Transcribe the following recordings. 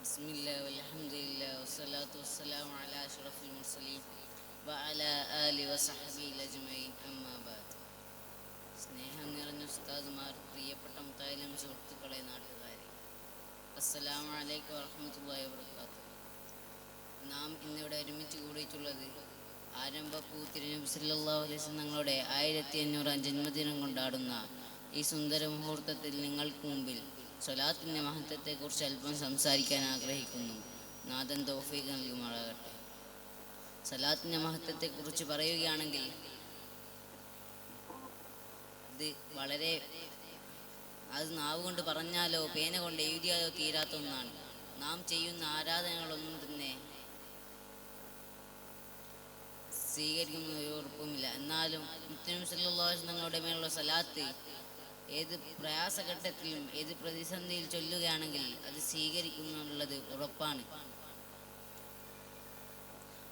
ബിസ്മില്ലാ വൽഹംദുലില്ലാ വസ്സലാത്തു വസ്സലാമു അലാ അഷ്റഫിൽ മുർസലീൻ വഅലാ ആലി വസഹ്ബിൽ അജ്മഈൻ അമ്മാ ബഅദ്. സ്നേഹം നിറഞ്ഞ ഉസ്താദുമാർ, പ്രിയപ്പെട്ട മുത്താലിം സുഹൃത്തുക്കളെ, നാട്ടുകാരെ, അസ്സലാമു അലൈക്കും വറഹ്മത്തുള്ളാഹി വബറകാതുഹു. നാം ഇന്നിവിടെ ഒരുമിച്ച് കൂടിയിട്ടുള്ളത് ആരംഭപ്പൂ തിരുനബി സല്ലല്ലാഹു അലൈഹി വസല്ലം തങ്ങളുടെ 1500 ജന്മദിനം കൊണ്ടാടുന്ന ഈ സുന്ദര മുഹൂർത്തത്തിൽ നിങ്ങൾക്ക് മുമ്പിൽ സ്വലാത്തിൻ്റെ മഹത്വത്തെക്കുറിച്ച് അല്പം സംസാരിക്കാൻ ആഗ്രഹിക്കുന്നു. നാഥൻ തൗഫീഖ് നൽകുമാറാകട്ടെ. സ്വലാത്തിൻ്റെ മഹത്വത്തെക്കുറിച്ച് പറയുകയാണെങ്കിൽ അത് നാവ് കൊണ്ട് പറഞ്ഞാലോ പേന കൊണ്ട് എഴുതിയാലോ തീരാത്ത ഒന്നാണ്. നാം ചെയ്യുന്ന ആരാധനകളൊന്നും തന്നെ സ്വീകരിക്കുന്ന ഒരു ഉറപ്പുമില്ല. എന്നാലും മുത്തനബി സല്ലല്ലാഹു അലൈഹി വസല്ലം തങ്ങളുടെ മേലുള്ള സ്വലാത്ത് ഏത് പ്രയാസഘട്ടത്തിലും ഏത് പ്രതിസന്ധിയിൽ ചൊല്ലുകയാണെങ്കിൽ അത് സ്വീകരിക്കുന്നുള്ളത് ഉറപ്പാണ്.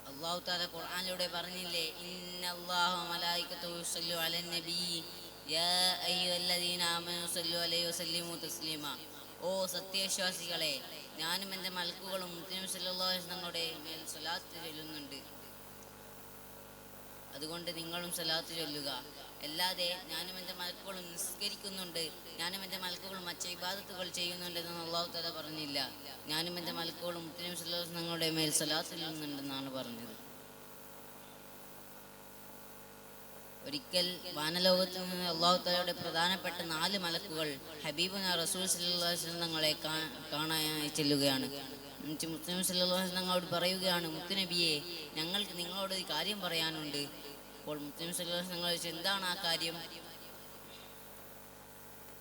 അല്ലാഹു തആല ഖുർആനിലൂടെ പറഞ്ഞില്ലേ, ഇന്നല്ലാഹ വമലായികതുഹു യുസല്ലു അലൻ നബി യാ അയ്യുഹല്ലദീന ആമനൂ സല്ലു അലൈഹി വസല്ലിമു തസ്ലീമാ. ഓ സത്യവിശ്വാസികളെ, ഞാനും എൻ്റെ മലക്കുകളും മുത്തനബി സല്ലല്ലാഹു അലൈഹി വസല്ലം തങ്ങളുടെ മേൽ സ്വലാത്ത് ചൊല്ലുന്നുണ്ട്, അതുകൊണ്ട് നിങ്ങളും സ്വലാത്ത് ചൊല്ലുക. അല്ലാതെ ഞാനും എൻ്റെ മലക്കുകളും നിസ്കരിക്കുന്നുണ്ട്, ഞാനും എൻ്റെ മലക്കുകളും മറ്റ് ഇബാദത്തുകൾ ചെയ്യുന്നുണ്ടെന്ന് അല്ലാഹു തആല പറഞ്ഞില്ല. ഞാനും എൻ്റെ മലക്കുകളും മുത്തനബി സല്ലല്ലാഹു അലൈഹി വസല്ലം തങ്ങളുടെ മേൽ സ്വലാത്ത് ചൊല്ലുന്നുണ്ടെന്നാണ് പറഞ്ഞത്. ഒരിക്കൽ വാനലോകത്ത് നിന്ന് അല്ലാഹു തആലയുടെ പ്രധാനപ്പെട്ട 4 മലക്കുകൾ ഹബീബുനാ റസൂൽ സല്ലല്ലാഹു അലൈഹി വസല്ലം തങ്ങളെ കാണാനായി ചെല്ലുകയാണ്. മുത്തനബി സല്ലല്ലാഹു അലൈഹി വസല്ലം തങ്ങളോട് പറയുകയാണ്, മുത്തുനബിയെ, ഞങ്ങൾക്ക് നിങ്ങളോട് ഒരു കാര്യം പറയാനുണ്ട്. അപ്പോൾ മുത്തനബി സല്ലല്ലാഹു അലൈഹി വസല്ലം തങ്ങൾ ചോദിച്ചു, എന്താണ് ആ കാര്യം?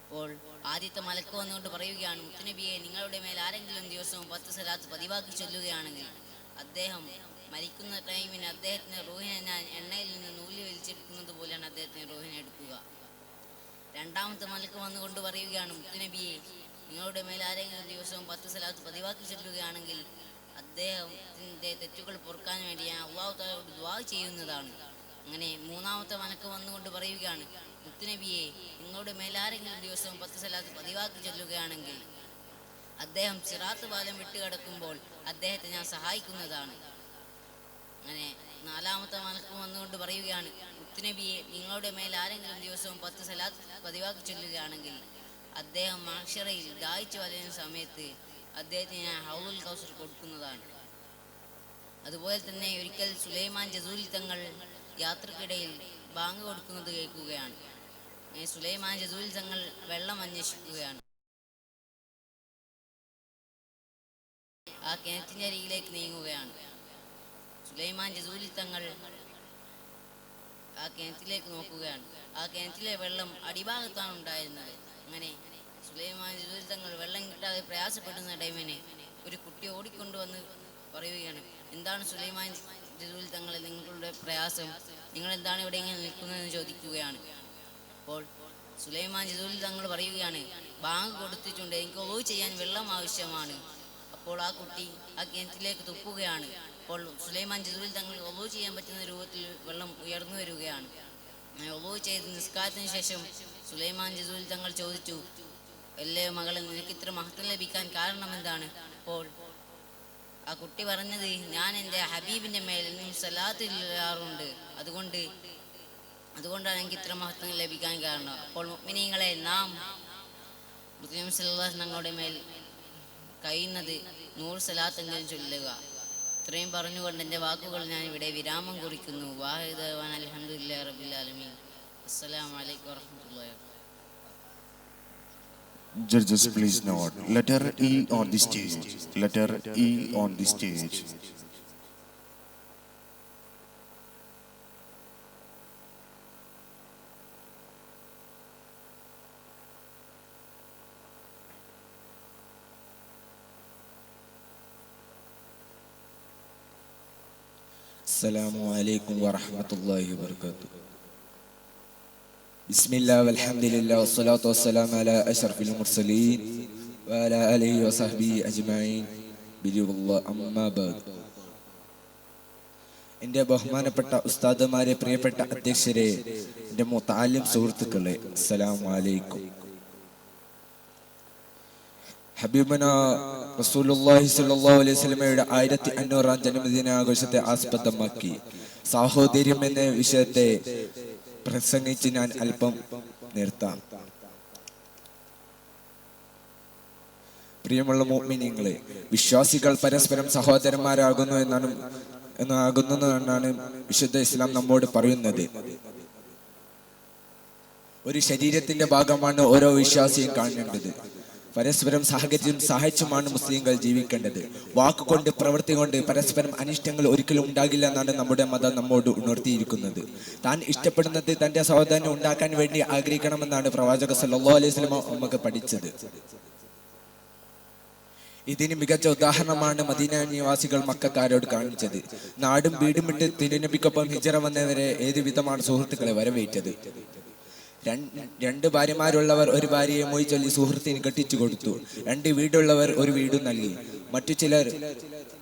അപ്പോൾ ആദ്യത്തെ മലക്ക് വന്നുകൊണ്ട് പറയുകയാണ്, മുത്തുനബിയെ, നിങ്ങളുടെ മേൽ ആരെങ്കിലും ദിവസവും 10 സ്വലാത്ത് പതിവാക്കി ചൊല്ലുകയാണെങ്കിൽ അദ്ദേഹം മരിക്കുന്ന ടൈമിന് അദ്ദേഹത്തിൻ്റെ റൂഹിനെ ഞാൻ എണ്ണയിൽ നിന്ന് നൂല് വലിച്ചെടുക്കുന്നത് പോലെയാണ് അദ്ദേഹത്തിൻ്റെ റൂഹിനെ എടുക്കുക. രണ്ടാമത്തെ മലക്ക് വന്നുകൊണ്ട് പറയുകയാണ്, മുത്തുനബിയെ, നിങ്ങളുടെ മേൽ ആരെങ്കിലും ദിവസവും 10 സ്വലാത്ത് പതിവാക്കി ചൊല്ലുകയാണെങ്കിൽ അദ്ദേഹത്തിൻ്റെ തെറ്റുകൾ പൊറുക്കാൻ വേണ്ടി ഞാൻ അല്ലാഹു തആലയോട് ദുആ ചെയ്യുന്നതാണ്. അങ്ങനെ മൂന്നാമത്തെ മലക്ക് വന്നുകൊണ്ട് പറയുകയാണ്, മുത്തുനബിയെ, നിങ്ങളുടെ മേലാരെങ്കിലും ദിവസവും 10 സ്വലാത്ത് പതിവാക്കി ചൊല്ലുകയാണെങ്കിൽ അദ്ദേഹം സിറാത്ത് പാലം വിട്ടുകിടക്കുമ്പോൾ അദ്ദേഹത്തെ ഞാൻ സഹായിക്കുന്നതാണ്. അങ്ങനെ നാലാമത്തെ മലക്ക് വന്നുകൊണ്ട് പറയുകയാണ്, മുത്തുനബിയെ, നിങ്ങളുടെ മേൽ ആരെങ്കിലും ദിവസവും 10 സ്വലാത്ത് പതിവാക്കി ചൊല്ലുകയാണെങ്കിൽ അദ്ദേഹം മഹ്ശറയിൽ ദാഹിച്ചു വലയുന്ന സമയത്ത് അദ്ദേഹത്തിന് ഞാൻ ഹൗലുൽ കൗസർ കൊടുക്കുന്നതാണ്. അതുപോലെ തന്നെ ഒരിക്കൽ സുലൈമാൻ ജസൂലി തങ്ങൾ യാത്രക്കിടയിൽ ബാങ്ക് കൊടുക്കുന്നത് കേൾക്കുകയാണ്. സുലൈമാൻ ജസൂലി തങ്ങൾ വെള്ളം അന്വേഷിക്കുകയാണ്. ആ കിണറ്റിൻ്റെ അരികിലേക്ക് നീങ്ങുകയാണ്. സുലൈമാൻ ജസൂലി തങ്ങൾ ആ കിണറ്റിലേക്ക് നോക്കുകയാണ്. ആ കിണറ്റിലെ വെള്ളം അടിഭാഗത്താണ് ഉണ്ടായിരുന്നത്. അങ്ങനെ സുലൈമാൻ ജസൂലി തങ്ങൾ വെള്ളം കിട്ടാതെ പ്രയാസപ്പെടുന്ന ടൈമിന് ഒരു കുട്ടി ഓടിക്കൊണ്ടുവന്ന് പറയുകയാണ്, എന്താണ് സുലൈമാൻ ജസൂലി തങ്ങളെ നിങ്ങളുടെ പ്രയാസം? നിങ്ങൾ എന്താണ് ഇവിടെ ഇങ്ങനെ നിൽക്കുന്നതെന്ന് ചോദിക്കുകയാണ്. അപ്പോൾ സുലൈമാൻ ജസൂലി തങ്ങൾ പറയുകയാണ്, ബാങ്ക് കൊടുത്തിട്ടുണ്ട്, എനിക്ക് ഒളു ചെയ്യാൻ വെള്ളം ആവശ്യമാണ്. അപ്പോൾ ആ കുട്ടി ആ കിണറ്റിലേക്ക് തുപ്പുകയാണ്. അപ്പോൾ സുലൈമാൻ ജസൂലി തങ്ങൾ ഒളു ചെയ്യാൻ പറ്റുന്ന രൂപത്തിൽ വെള്ളം ഉയർന്നു വരികയാണ്. ഒളു ചെയ്ത് നിസ്കാരത്തിന് ശേഷം സുലൈമാൻ ജസൂലി തങ്ങൾ ചോദിച്ചു, അല്ലേ മകളെ, നിനക്ക് ഇത്ര മഹത്വം ലഭിക്കാൻ കാരണം എന്താണ്? അപ്പോൾ ആ കുട്ടി പറഞ്ഞത്, ഞാൻ എൻ്റെ ഹബീബിൻ്റെ മേൽ സ്വലാത്ത് ചൊല്ലാറുണ്ട്, അതുകൊണ്ടാണ് എനിക്ക് ഇത്ര മഹത്വം ലഭിക്കാൻ കാരണം. അപ്പോൾ മുഅ്മിനീങ്ങളെ, നാം മുത്തനബി സല്ലല്ലാഹു അലൈഹി വസല്ലം തങ്ങളുടെ മേൽ കഴിയുന്നത് 100 സ്വലാത്തെങ്കിലും ചൊല്ലുക. ഇത്രയും പറഞ്ഞുകൊണ്ട് എൻ്റെ വാക്കുകൾ ഞാൻ ഇവിടെ വിരാമം കുറിക്കുന്നു. വാഹിദ് ദഅ്വാന അൽഹംദുലില്ലാഹി റബ്ബിൽ ആലമീൻ. അസ്സലാമു അലൈക്കും വറഹ്മത്തുള്ളാഹി. Judges, please note. Letter E on the stage. Letter E on the stage. السلام عليكم ورحمة الله وبركاته. بسم الله والحمد لله والصلاة والسلام على أشرف المرسلين وعلى آله وصحبه أجمعين بجوب الله أما بعد. എൻ്റെ ബഹുമാനപ്പെട്ട ഉസ്താദുമാരെ, പ്രിയപ്പെട്ട അധ്യക്ഷരെ, എൻ്റെ മുതഅല്ലിം സുഹൃത്തുക്കളെ, അസ്സലാമു അലൈക്കും. ഹബീബന റസൂലുള്ളാഹി സ്വല്ലല്ലാഹു അലൈഹി വസല്ലമയുടെ 1500-ാം ജന്മദിനാഘോഷത്തെ ആസ്പദമാക്കി സാഹോദര്യം എന്ന വിഷയത്തെ പ്രസംഗിച്ച് ഞാൻ അല്പം നിർത്താം. പ്രിയമുള്ള മുഅ്മിനീങ്ങളെ, വിശ്വാസികൾ പരസ്പരം സഹോദരന്മാരാകുന്നു എന്നാണ് വിശുദ്ധ ഇസ്ലാം നമ്മോട് പറയുന്നത്. ഒരു ശരീരത്തിന്റെ ഭാഗമാണ് ഓരോ വിശ്വാസിയും കാണേണ്ടത്. പരസ്പരം സഹായിച്ചുമാണ് മുസ്ലിങ്ങൾ ജീവിക്കേണ്ടത്. വാക്കുകൊണ്ട് പ്രവൃത്തി കൊണ്ട് പരസ്പരം അനിഷ്ടങ്ങൾ ഒരിക്കലും ഉണ്ടാകില്ല എന്നാണ് നമ്മുടെ മതം നമ്മോട് ഉണർത്തിയിരിക്കുന്നത്. താൻ ഇഷ്ടപ്പെടുന്നത് തന്റെ സഹോദരനെ ഉണ്ടാക്കാൻ വേണ്ടി ആഗ്രഹിക്കണമെന്നാണ് പ്രവാചക സല്ലല്ലാഹു അലൈഹി വസല്ലം നമുക്ക് പഠിച്ചത്. ഇതിന് മികച്ച ഉദാഹരണമാണ് മദീന നിവാസികൾ മക്കക്കാരോട് കാണിച്ചത്. നാടും വീടും വിട്ട് തിരുനബിക്കൊപ്പം ഹിജറ വന്നവരെ ഏത് വിധമാണ് സുഹൃത്തുക്കളെ വരവേറ്റത്. രണ്ട് ഭാര്യമാരുള്ളവർ ഒരു ഭാര്യയെ മൊയ് ചൊല്ലി സുഹൃത്തിന് കെട്ടിച്ചു കൊടുത്തു. 2 വീടുള്ളവർ ഒരു വീടും നൽകി. മറ്റു ചിലർ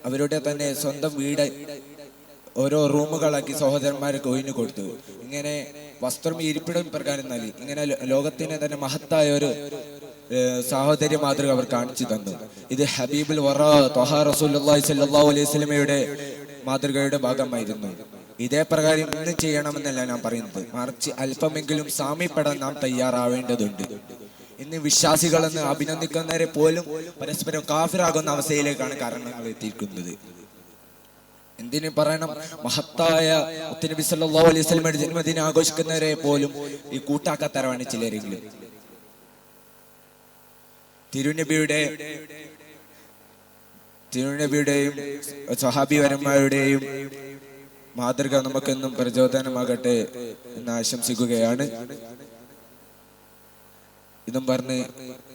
അവരുടെ തന്നെ സ്വന്തം വീട് ഓരോ റൂമുകളാക്കി സഹോദരന്മാർക്ക് ഒഴിഞ്ഞു കൊടുത്തു. ഇങ്ങനെ വസ്ത്രം ഇരിപ്പിടം പ്രകാരം നൽകി. ഇങ്ങനെ ലോകത്തിന് തന്നെ മഹത്തായ ഒരു സാഹോദര്യ മാതൃക അവർ കാണിച്ചു തന്നു. ഇത് ഹബീബുൽ വറാ ത്വഹ റസൂലുള്ളാഹി സ്വല്ലല്ലാഹു അലൈഹി വസല്ലമയുടെ മാതൃകയുടെ ഭാഗമായിരുന്നു. ഇതേ പ്രകാരം ഇന്ന് ചെയ്യണമെന്നല്ല ഞാൻ പറയുന്നത്, മറിച്ച് അല്പമെങ്കിലും സാമ്യപ്പെടാൻ നാം തയ്യാറാവേണ്ടതുണ്ട്. ഇന്ന് വിശ്വാസികളെന്ന് അഭിനന്ദിക്കുന്നവരെ പോലും പരസ്പരം കാഫിറാകുന്ന അവസ്ഥയിലേക്കാണ് കാരണങ്ങൾ എത്തിയിരിക്കുന്നത്. എന്തിനു പറയണം, മഹത്തായ മുത്തുനബി സല്ലല്ലാഹു അലൈഹി വസല്ലമയുടെ ജന്മദിനം ആഘോഷിക്കുന്നവരെ പോലും ഈ കൂട്ടാക്കാത്തവരാണ് ചിലരെങ്കിലും. തിരുനബിയുടെയും സ്വഹാബിവരന്മാരുടെയും മാതൃക നമുക്കെന്നും പ്രചോദനമാകട്ടെ എന്ന് ആശംസിക്കുകയാണ്. ഇതും പറഞ്ഞ്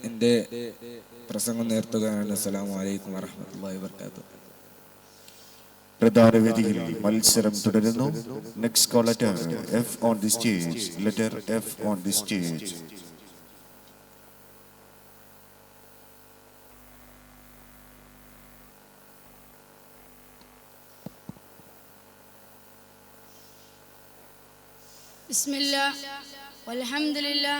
എൻ്റെ പ്രസംഗം നിർത്തുകയാണ്. അസ്സലാമു അലൈക്കും വറഹ്മത്തുള്ളാഹി വബറകാതുഹു. പ്രധാനവേദിയിൽ മത്സരം തുടരുന്നു. Next call letter F on the stage. Letter F on the stage. ബിസ്മില്ലാ വൽഹംദുലില്ലാ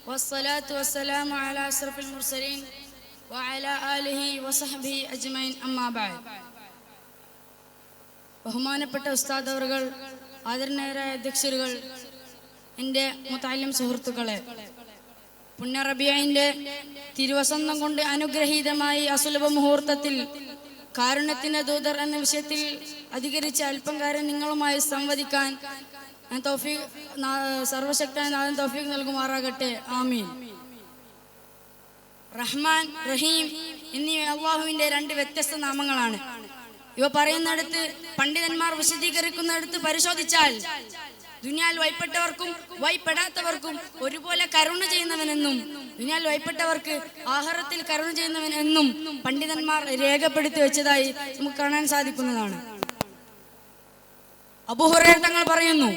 വസ്സലാത്തു വസ്സലാമു അലാ അഷ്റഫിൽ മുർസലീൻ വഅലാ ആലിഹി വസഹ്ബിഹി അജ്മഈൻ. അമ്മാ ബഅദ്. ബഹുമാനപ്പെട്ട ഉസ്താദ് അവറുകൾ, ആദരണീയരായ അധ്യക്ഷരുകൾ, എൻ്റെ മുതഅല്ലിം സുഹൃത്തുക്കളെ, പുണ്യ റബീഇന്റെ തിരുവസന്തം കൊണ്ട് അനുഗ്രഹീതമായി അസുലഭ മുഹൂർത്തത്തിൽ കാരുണ്യത്തിന്റെ ദൂതർ എന്ന വിഷയത്തിൽ അധികരിച്ച അല്പം കാര്യം നിങ്ങളുമായി സംവദിക്കാൻ സർവശക്തനായ നാഥൻ തൗഫീഖ് നൽകുമാറാകട്ടെ. ആമീൻ. റഹ്മാൻ, റഹീം എന്നീ അള്ളാഹുവിന്റെ 2 വ്യത്യസ്ത നാമങ്ങളാണ്. ഇവ പറയുന്നിടത്ത്, പണ്ഡിതന്മാർ വിശദീകരിക്കുന്നിടത്ത് പരിശോധിച്ചാൽ ദുനിയാൽ വൈപ്പെട്ടവർക്കും വൈപ്പെടാത്തവർക്കും ഒരുപോലെ കരുണ ചെയ്യുന്നവനെന്നും ദുനിയാൽ വൈപ്പെട്ടവർക്ക് ആഖിറത്തിൽ കരുണ ചെയ്യുന്നവൻ എന്നും പണ്ഡിതന്മാർ രേഖപ്പെടുത്തി വെച്ചതായി നമുക്ക് കാണാൻ സാധിക്കുന്നതാണ്. അബൂ ഹുറൈറ തങ്ങൾ പറയുന്നു,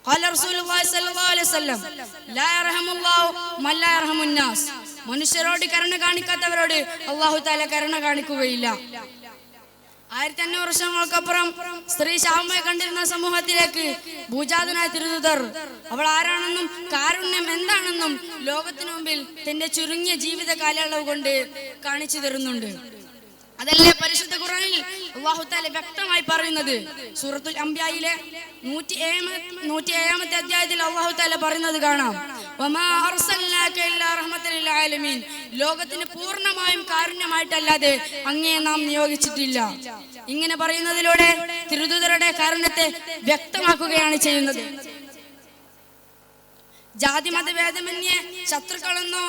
ഖാല റസൂലുള്ളാഹി സ്വല്ലല്ലാഹു അലൈഹി വസല്ലം, ലാ യർഹമുല്ലാഹു മൻ ലാ യർഹമുൻ നാസ്. മനുഷ്യരോട് കരുണ കാണിക്കാത്തവരോട് അല്ലാഹു തആല കരുണ കാണിക്കുകയില്ല. 1500 വർഷങ്ങൾക്കപ്പുറം സ്ത്രീ ശാപമായി കണ്ടിരുന്ന സമൂഹത്തിലേക്ക് ഭൂജാതനായ തിരുദൂതർ അവൾ ആരാണെന്നും കാരുണ്യം എന്താണെന്നും ലോകത്തിനു മുമ്പിൽ തന്റെ ചുരുങ്ങിയ ജീവിത കാലയളവ് കൊണ്ട് കാണിച്ചു തരുന്നുണ്ട്. അതല്ലേ പരിശുദ്ധ ഖുർആനിൽ അല്ലാഹു തആല വ്യക്തമായി പറയുന്നത്. സൂറത്തുൽ അംബിയായിലെ 107ാമത്തെ അധ്യായത്തിൽ അല്ലാഹു തആല പറയുന്നത് കാണാം, വമാ അർസൽനാക ഇല്ലാ റഹ്മത്തൻ ലിൽ ആലമീൻ. ലോകത്തിന് പൂർണ്ണമായും കാരുണ്യമായിട്ടല്ലാതെ അങ്ങയെ നാം നിയോഗിച്ചിട്ടില്ല. ഇങ്ങനെ പറയുന്നതിലൂടെ തിരുദൂതരുടെ കാരുണ്യത്തെ വ്യക്തമാക്കുകയാണ് ചെയ്യുന്നത്. ജാതി മതഭേദമന്യേ ശത്രുക്കളെന്നോ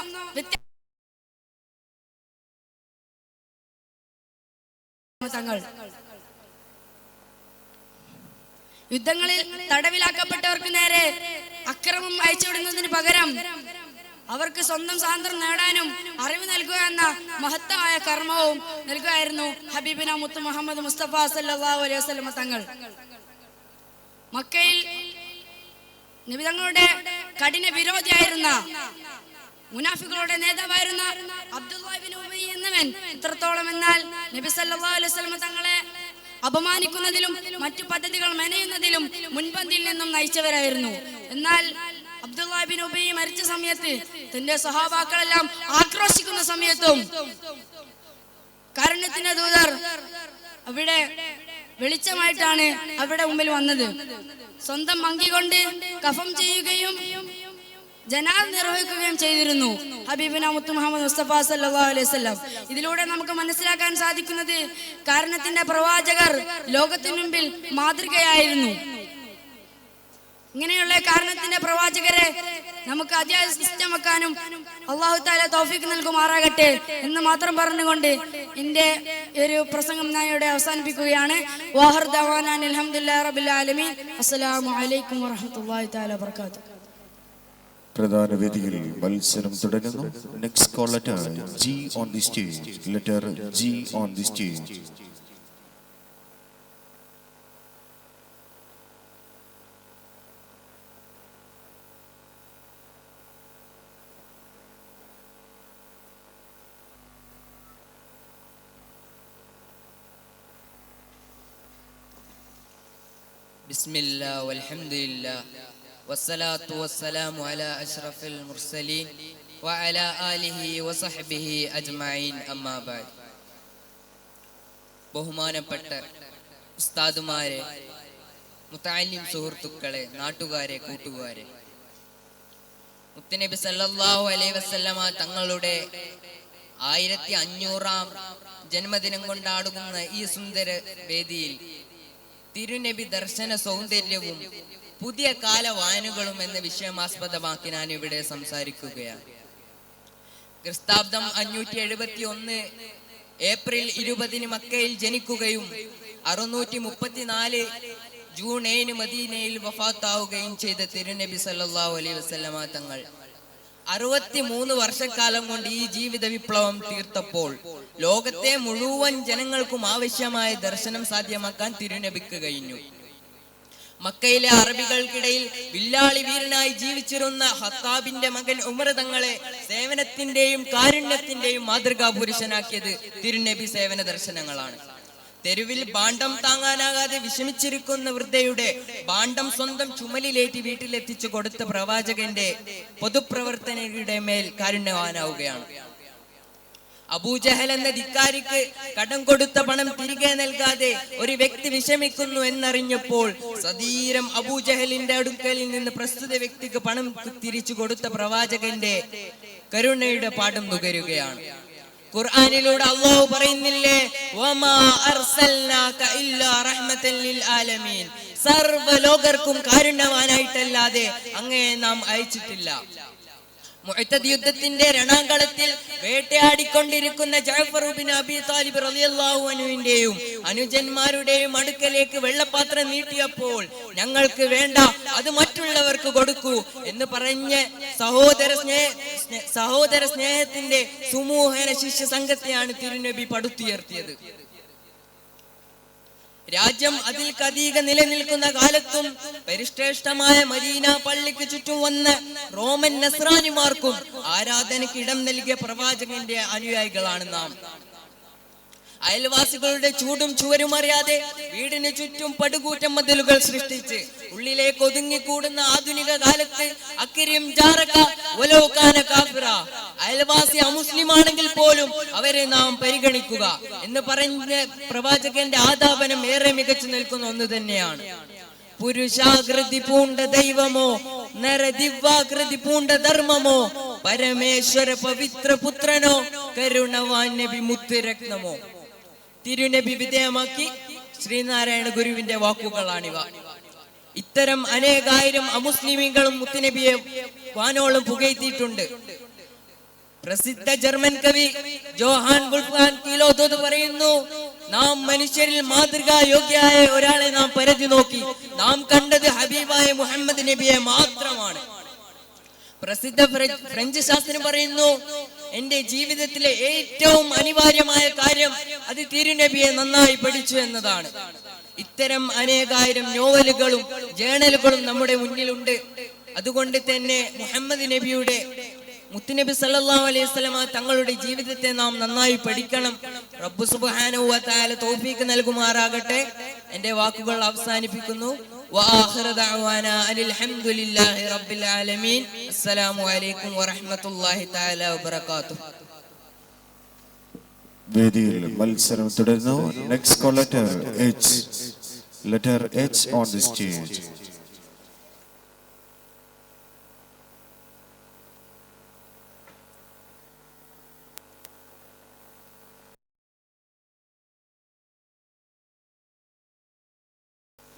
തങ്ങൾ യുദ്ധങ്ങളിൽ തടവിലാക്കപ്പെട്ടവർക്ക് നേരെ അക്രമം അയച്ചുവിടുന്നതിന് പകരം അവർക്ക് സ്വന്തം സ്വാതന്ത്ര്യം നേടാനും അറിവ് നൽകുക എന്ന മഹത്തായ കർമ്മവും നൽകുകയായിരുന്നു ഹബീബിന മുത്ത് മുഹമ്മദ് മുസ്തഫ സല്ലല്ലാഹു അലൈഹി വസല്ലം തങ്ങൾ. മക്കയിൽ നബി തങ്ങളുടെ കഠിന വിരോധിയായിരുന്ന മുനാഫികളുടെ നേതാവായിരുന്ന അബ്ദുല്ലാഹ് ഇബ്നു ഉബൈ എന്നവൻ ഇത്രത്തോളം എന്നാൽ നബി സല്ലല്ലാഹു അലൈഹി വസല്ലം തങ്ങളെ അപമാനിക്കുന്നതിലും മറ്റു പദ്ധതികൾ മെനയുന്നതിലും മുൻപന്തിയിൽ നിന്നും നയിച്ചവരായിരുന്നു. എന്നാൽ അബ്ദുല്ലാഹ് അബ്ദുല്ലാഹ് ഇബ്നു ഉബൈ മരിച്ച സമയത്ത് തന്റെ സഹാബാക്കളെല്ലാം ആക്രോശിക്കുന്ന സമയത്തും കാരുണ്യത്തിന്റെ ദൂതർ അവിടെ വെളിച്ചമായിട്ടാണ് അവിടെ മുമ്പിൽ വന്നത്. സ്വന്തം അങ്കി കൊണ്ട് കഫം ചെയ്യുകയും ജനാദ നിർവഹിക്കുകയും ചെയ്തിരുന്നു ഹബീബിന മുത്ത് മുഹമ്മദ് മുസ്തഫ സല്ലല്ലാഹു അലൈഹി വസല്ലം. ഇതിലൂടെ നമുക്ക് മനസ്സിലാക്കാൻ സാധിക്കുന്നത് കാരുണ്യത്തിന്റെ പ്രവാചകർ ലോകത്തിനു മുമ്പിൽ മാതൃകയായിരുന്നു. ഇങ്ങനെയുള്ള കാരുണ്യത്തിന്റെ പ്രവാചകരെ നമുക്ക് അതിയായ വെക്കാനും അല്ലാഹു തആല തൗഫീഖ് നൽകുമാറാകട്ടെ എന്ന് മാത്രം പറഞ്ഞുകൊണ്ട് എന്റെ ഒരു പ്രസംഗം ഞാൻ ഇവിടെ അവസാനിപ്പിക്കുകയാണ്. വാഹിർ ദഅവാനാ അൽഹംദുലില്ലാഹി റബ്ബിൽ ആലമീൻ. അസ്സലാമു അലൈക്കും വറഹ്മത്തുള്ളാഹി തആല വബറകാതുഹു. പ്രധാന വേദിയിൽ മത്സരം തുടരുന്നു. Next call letter G on the stage. Letter G on the stage. ബിസ്മില്ലാ വൽഹംദുലില്ലാ വസ്സലാത്തു വസ്സലാമു അലാ അഷ്റഫിൽ മുർസലീൻ വഅലാ ആലിഹി വസഹ്ബിഹി അജ്മഈൻ അമ്മാ ബഅദ്. ബഹുമാനപ്പെട്ട ഉസ്താദുമാരെ, മുതഅല്ലിം സുഹൃത്തുക്കളെ, നാട്ടുകാരെ, കൂട്ടുകാരെ, മുത്തുനബി സല്ലല്ലാഹു അലൈഹി വസല്ലമ തങ്ങളുടെ 1500-ാം ജന്മദിനം കൊണ്ടാടുന്ന ഈ സുന്ദര വേദിയിൽ തിരുനബി ദർശന സൗന്ദര്യവും പുതിയ കാല വായനകളും എന്ന വിഷയമാസ്പദമാക്കി ഞാൻ ഇവിടെ സംസാരിക്കുകയാണ്. ക്രിസ്താബ്ദം 571 ഏപ്രിൽ 20 മക്കയിൽ ജനിക്കുകയും 634 ജൂൺ 7 മദീനയിൽ വഫാത്താവുകയും ചെയ്ത തിരുനബി സല്ലല്ലാഹു അലൈഹി വസല്ലമ തങ്ങൾ 63 വർഷക്കാലം കൊണ്ട് ഈ ജീവിത വിപ്ലവം തീർത്തപ്പോൾ ലോകത്തെ മുഴുവൻ ജനങ്ങൾക്കും ആവശ്യമായ ദർശനം സാധ്യമാക്കാൻ തിരുനബിക്ക് കഴിഞ്ഞു. മക്കയിലെ അറബികൾക്കിടയിൽ വില്ലാളി വീരനായി ജീവിച്ചിരുന്ന ഹത്താബിന്റെ മകൻ ഉമർ തങ്ങളെ സേവനത്തിന്റെയും കാരുണ്യത്തിന്റെയും മാതൃകാ പുരുഷനാക്കിയത് തിരുനബി സേവന ദർശനങ്ങളാണ്. തെരുവിൽ ഭാണ്ഡം താങ്ങാനാകാതെ വിഷമിച്ചിരിക്കുന്ന വൃദ്ധയുടെ ഭാണ്ഡം സ്വന്തം ചുമലിലേറ്റി വീട്ടിലെത്തിച്ചു കൊടുത്ത പ്രവാചകന്റെ പൊതുപ്രവർത്തനയുടെ മേൽ കാരുണ്യവാനാവുകയാണ്. അബൂജഹൽ എന്ന ധിക്കാരിക്ക് കടം കൊടുത്ത പണം തിരികെ നൽകാതെ ഒരു വ്യക്തി വിഷമിക്കുന്നു എന്നറിഞ്ഞപ്പോൾ സധീരം അബൂജഹലിന്റെ അടുക്കലിൽ നിന്ന് പ്രസ്തുത വ്യക്തിക്ക് പണം തിരിച്ചു കൊടുത്ത പ്രവാചകന്റെ കരുണയുടെ പാഠം നുകരുകയാണ്. ഖുർആനിലൂടെ അല്ലാഹു പറയുന്നില്ലേ, വമാ അർസൽനാക ഇല്ലാ റഹ്മത്തൻ ലിൽ ആലമീൻ, സർവ്വലോകർക്കും കാരുണ്യവാനായിട്ടല്ലാതെ അങ്ങയെ നാം അയച്ചിട്ടില്ല. മുഅ്തദ് യുദ്ധത്തിന്റെ രണാങ്കളത്തിൽ വേട്ടയാടിക്കൊണ്ടിരിക്കുന്ന ജഅഫർ ഇബ്നു അബീ താലിബ് റളിയല്ലാഹു അൻഹുവിന്റെയും അനുജന്മാരുടെയും അടുക്കലേക്ക് വെള്ളപാത്രം നീട്ടിയപ്പോൾ ഞങ്ങൾക്ക് വേണ്ട, അത് മറ്റുള്ളവർക്ക് കൊടുക്കൂ എന്ന് പറഞ്ഞ് സഹോദര സ്നേഹത്തിന്റെ സുമൂഹന ശിഷ്യ സംഘത്തെയാണ് തിരുനബി പടുത്തുയർത്തിയത്. രാജ്യം അതിൽക്കധിക നിലനിൽക്കുന്ന കാലത്തും പരിശ്രേഷ്ഠമായ മദീന പള്ളിക്ക് ചുറ്റും വന്ന് റോമൻ നസ്രാനിമാർക്കും ആരാധനയ്ക്ക് ഇടം നൽകിയ പ്രവാചകന്റെ അനുയായികളാണ് നാം. അയൽവാസികളുടെ ചൂടും ചുവരും അറിയാതെ വീടിന് ചുറ്റും പടുകൂറ്റം മതിലുകൾ സൃഷ്ടിച്ച് ഉള്ളിലേക്ക് ഒതുങ്ങിക്കൂടുന്ന ആധുനിക കാലത്ത് അക്രിം ജാറക വലൗ കാന കാഫിറ, അയൽവാസി അമുസ്ലിമാണെങ്കിൽ പോലും അവരെ നാം പരിഗണിക്കുക എന്ന് പറഞ്ഞ പ്രവാചകന്റെ ആദാപനം ഏറെ മികച്ചു നിൽക്കുന്ന ഒന്ന് തന്നെയാണ്. പുരുഷാകൃതി പൂണ്ട ദൈവമോ നരദിവാകൃതി പൂണ്ട ധർമ്മമോ പരമേശ്വര പവിത്ര പുത്രനോ കരുണവാൻ നബി മുത്തുരത്നമോ. തിരുനബി വിധേയമാക്കി ശ്രീനാരായണ ഗുരുവിന്റെ വാക്കുകളാണിവ. ഇത്തരം അനേകായിരം അമുസ്ലിമീങ്ങളും മുത്തുനബിയെ വാനോളം പുകഴ്ത്തിയിട്ടുണ്ട്. പ്രസിദ്ധ ജർമ്മൻ കവി ജോഹാൻ വുൾഫ്ഗാങ് കീലോത്തോത് പറയുന്നു, നാം മനുഷ്യരിൽ മാതൃകാ യോഗ്യയായ ഒരാളെ നാം പരതി നോക്കി, നാം കണ്ടത് ഹബീബായ മുഹമ്മദ് നബിയെ മാത്രമാണ്. പ്രസിദ്ധ ഫ്രഞ്ച് ശാസ്ത്രം പറയുന്നു, എന്റെ ജീവിതത്തിലെ ഏറ്റവും അനിവാര്യമായ കാര്യം അത് തിരുനബിയെ നന്നായി പഠിച്ചു എന്നതാണ്. ഇത്തരം അനേകായിരം നോവലുകളും ജേണലുകളും നമ്മുടെ മുന്നിലുണ്ട്. അതുകൊണ്ട് തന്നെ മുഹമ്മദ് നബിയുടെ മുത്തുനബി സല്ലല്ലാഹു അലൈഹി വസല്ലമ തങ്ങളുടെ ജീവിതത്തെ നാം നന്നായി പഠിക്കണം. റബ്ബ് സുബ്ഹാനഹു വ തആല തൗഫീഖ് നൽകുമാറാകട്ടെ. എന്റെ വാക്കുകൾ അവസാനിപ്പിക്കുന്നു. وآخر دعوانا أن الحمد لله رب العالمين. السلام عليكم ورحمة الله تعالى وبركاته. വേദിയിൽ മത്സരം തുടരുന്നു. Next call letter H on the stage.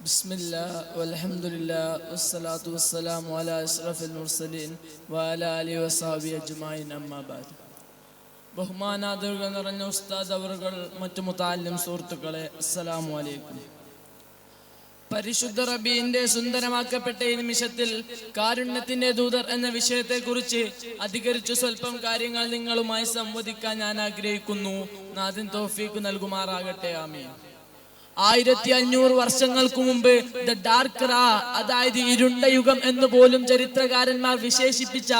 بسم الله والحمد لله والصلاة والسلام على أشرف المرسلين وعلى آله وصحبه أجمعين أما بعد. ബഹുമാനാദരവുകൾ നിറഞ്ഞ ഉസ്താദ് അവറുകൾ, മറ്റു മുതഅല്ലിം സുഹൃത്തുക്കളെ, അസ്സലാമു അലൈക്കും. പരിശുദ്ധ റബീന്റെ സുന്ദരമാക്കപ്പെട്ട ഈ നിമിഷത്തിൽ കാരുണ്യത്തിന്റെ ദൂതർ എന്ന വിഷയത്തെക്കുറിച്ച് അധികരിച്ചു സ്വല്പം കാര്യങ്ങൾ നിങ്ങളുമായി സംവദിക്കാൻ ഞാൻ ആഗ്രഹിക്കുന്നു. നാഥൻ തൗഫീഖ് നൽകുമാറാകട്ടെ. ആമീൻ. 1500 വർഷങ്ങൾക്ക് മുമ്പ് ദ ഡാർക്ക് റാ, അതായത് ഇരുണ്ട യുഗം എന്ന് പോലും ചരിത്രകാരന്മാർ വിശേഷിപ്പിച്ച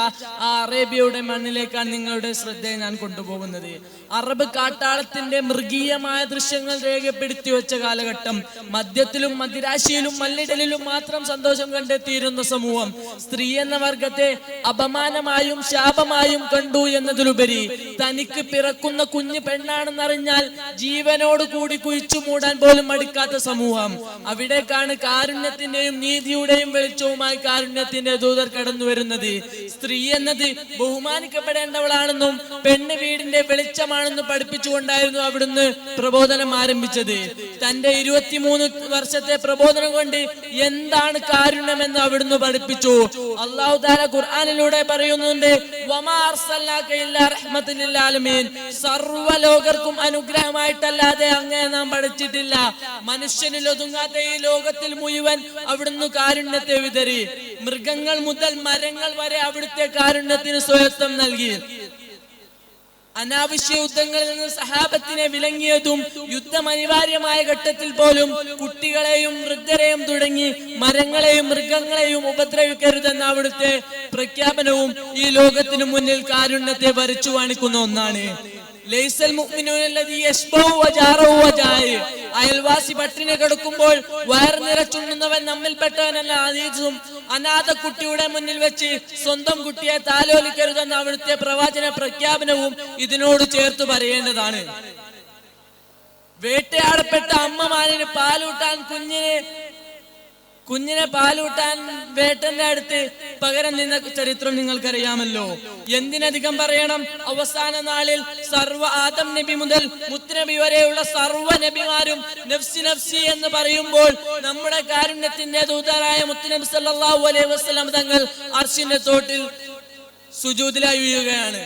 ആ അറേബ്യയുടെ മണ്ണിലേക്കാണ് നിങ്ങളുടെ ശ്രദ്ധയെ ഞാൻ കൊണ്ടുപോകുന്നത്. അറബ് കാട്ടാളത്തിന്റെ മൃഗീയമായ ദൃശ്യങ്ങൾ രേഖപ്പെടുത്തി വെച്ച കാലഘട്ടം. മദ്യത്തിലും മദിരാശിയിലും മല്ലിടലിലും മാത്രം സന്തോഷം കണ്ടെത്തിയിരുന്ന സമൂഹം സ്ത്രീ എന്ന വർഗത്തെ അപമാനമായും ശാപമായും കണ്ടു എന്നതിലുപരി തനിക്ക് പിറക്കുന്ന കുഞ്ഞ് പെണ്ണാണെന്നറിഞ്ഞാൽ ജീവനോട് കൂടി കുഴിച്ചു മൂടാൻ പോലും മടിക്കാത്ത സമൂഹം. അവിടേക്കാണ് കാരുണ്യത്തിന്റെയും നീതിയുടെയും വെളിച്ചവുമായി കാരുണ്യത്തിന്റെ ദൂതർ കടന്നു വരുന്നത്. സ്ത്രീ എന്നത് ബഹുമാനിക്കപ്പെടേണ്ടവളാണെന്നും പെണ്ണ് വീടിന്റെ വെളിച്ചമാണെന്നും പഠിപ്പിച്ചുകൊണ്ടായിരുന്നു അവിടുന്ന് പ്രബോധനം ആരംഭിച്ചത്. തന്റെ 23 വർഷത്തെ പ്രബോധനം കൊണ്ട് എന്താണ് കാരുണ്യമെന്ന് അവിടുന്ന് പഠിപ്പിച്ചു. അല്ലാഹു തആല ഖുർആനിലൂടെ പറയുന്നുണ്ട്, വമാ അർസൽനാക ഇല്ലാ റഹ്മത്തുൽ ലിൽ ആലമീൻ. സർവ്വലോകർക്കും അനുഗ്രഹമായിട്ടല്ലാതെ അങ്ങേ നാം പഠിച്ചിട്ടില്ല. മനുഷ്യനിൽ ഒതുങ്ങാത്ത ഈ ലോകത്തിൽ മുഴുവൻ അവിടുന്ന് കാരുണ്യത്തെ വിതറി. മൃഗങ്ങൾ മുതൽ മരങ്ങൾ വരെ അവിടുത്തെ കാരുണ്യത്തിന് സ്വയത്വം നൽകി. അനാവശ്യ യുദ്ധങ്ങളിൽ നിന്ന് സഹാബത്തിനെ വിലങ്ങിയതും യുദ്ധം അനിവാര്യമായ ഘട്ടത്തിൽ പോലും കുട്ടികളെയും വൃദ്ധരെയും തുടങ്ങി മരങ്ങളെയും മൃഗങ്ങളെയും ഉപദ്രവിക്കരുതെന്ന അവിടുത്തെ പ്രഖ്യാപനവും ഈ ലോകത്തിനു മുന്നിൽ കാരുണ്യത്തെ വരച്ചു കാണിക്കുന്ന ഒന്നാണ്. അയൽവാസി പട്ടിണി കിടക്കുമ്പോൾ വയർ നിറച്ചുണ്ണുന്നവൻ നമ്മിൽപ്പെട്ടവനല്ല. അതീസും അനാഥ കുട്ടിയുടെ മുന്നിൽ വെച്ച് സ്വന്തം കുട്ടിയെ താലോലിക്കരുതെന്ന അവിടുത്തെ പ്രവാചന പ്രഖ്യാപനവും ഇതിനോട് ചേർത്ത് പറയേണ്ടതാണ്. വേട്ടയാടപ്പെട്ട അമ്മമാരിന് പാലൂട്ടാൻ കുഞ്ഞിനെ പാലൂട്ടാൻ വേട്ടന്റെ അടുത്ത് പകരം നിന്ന ചരിത്രം നിങ്ങൾക്കറിയാമല്ലോ. എന്തിനധികം പറയണം, അവസാന നാളിൽ സർവ്വ ആദം നബി മുതൽ മുത്തുനബി വരെയുള്ള സർവ്വ നബിമാരും നഫ്സി നഫ്സി എന്ന് പറയുമ്പോൾ നമ്മുടെ കാരുണ്യത്തിന്റെ ദൂതരായ മുത്തുനബി സല്ലല്ലാഹു അലൈഹി വസല്ലം തങ്ങൾ അർശിന്റെ തോട്ടിൽ സുജൂദിലായി വീഴുകയാണ്.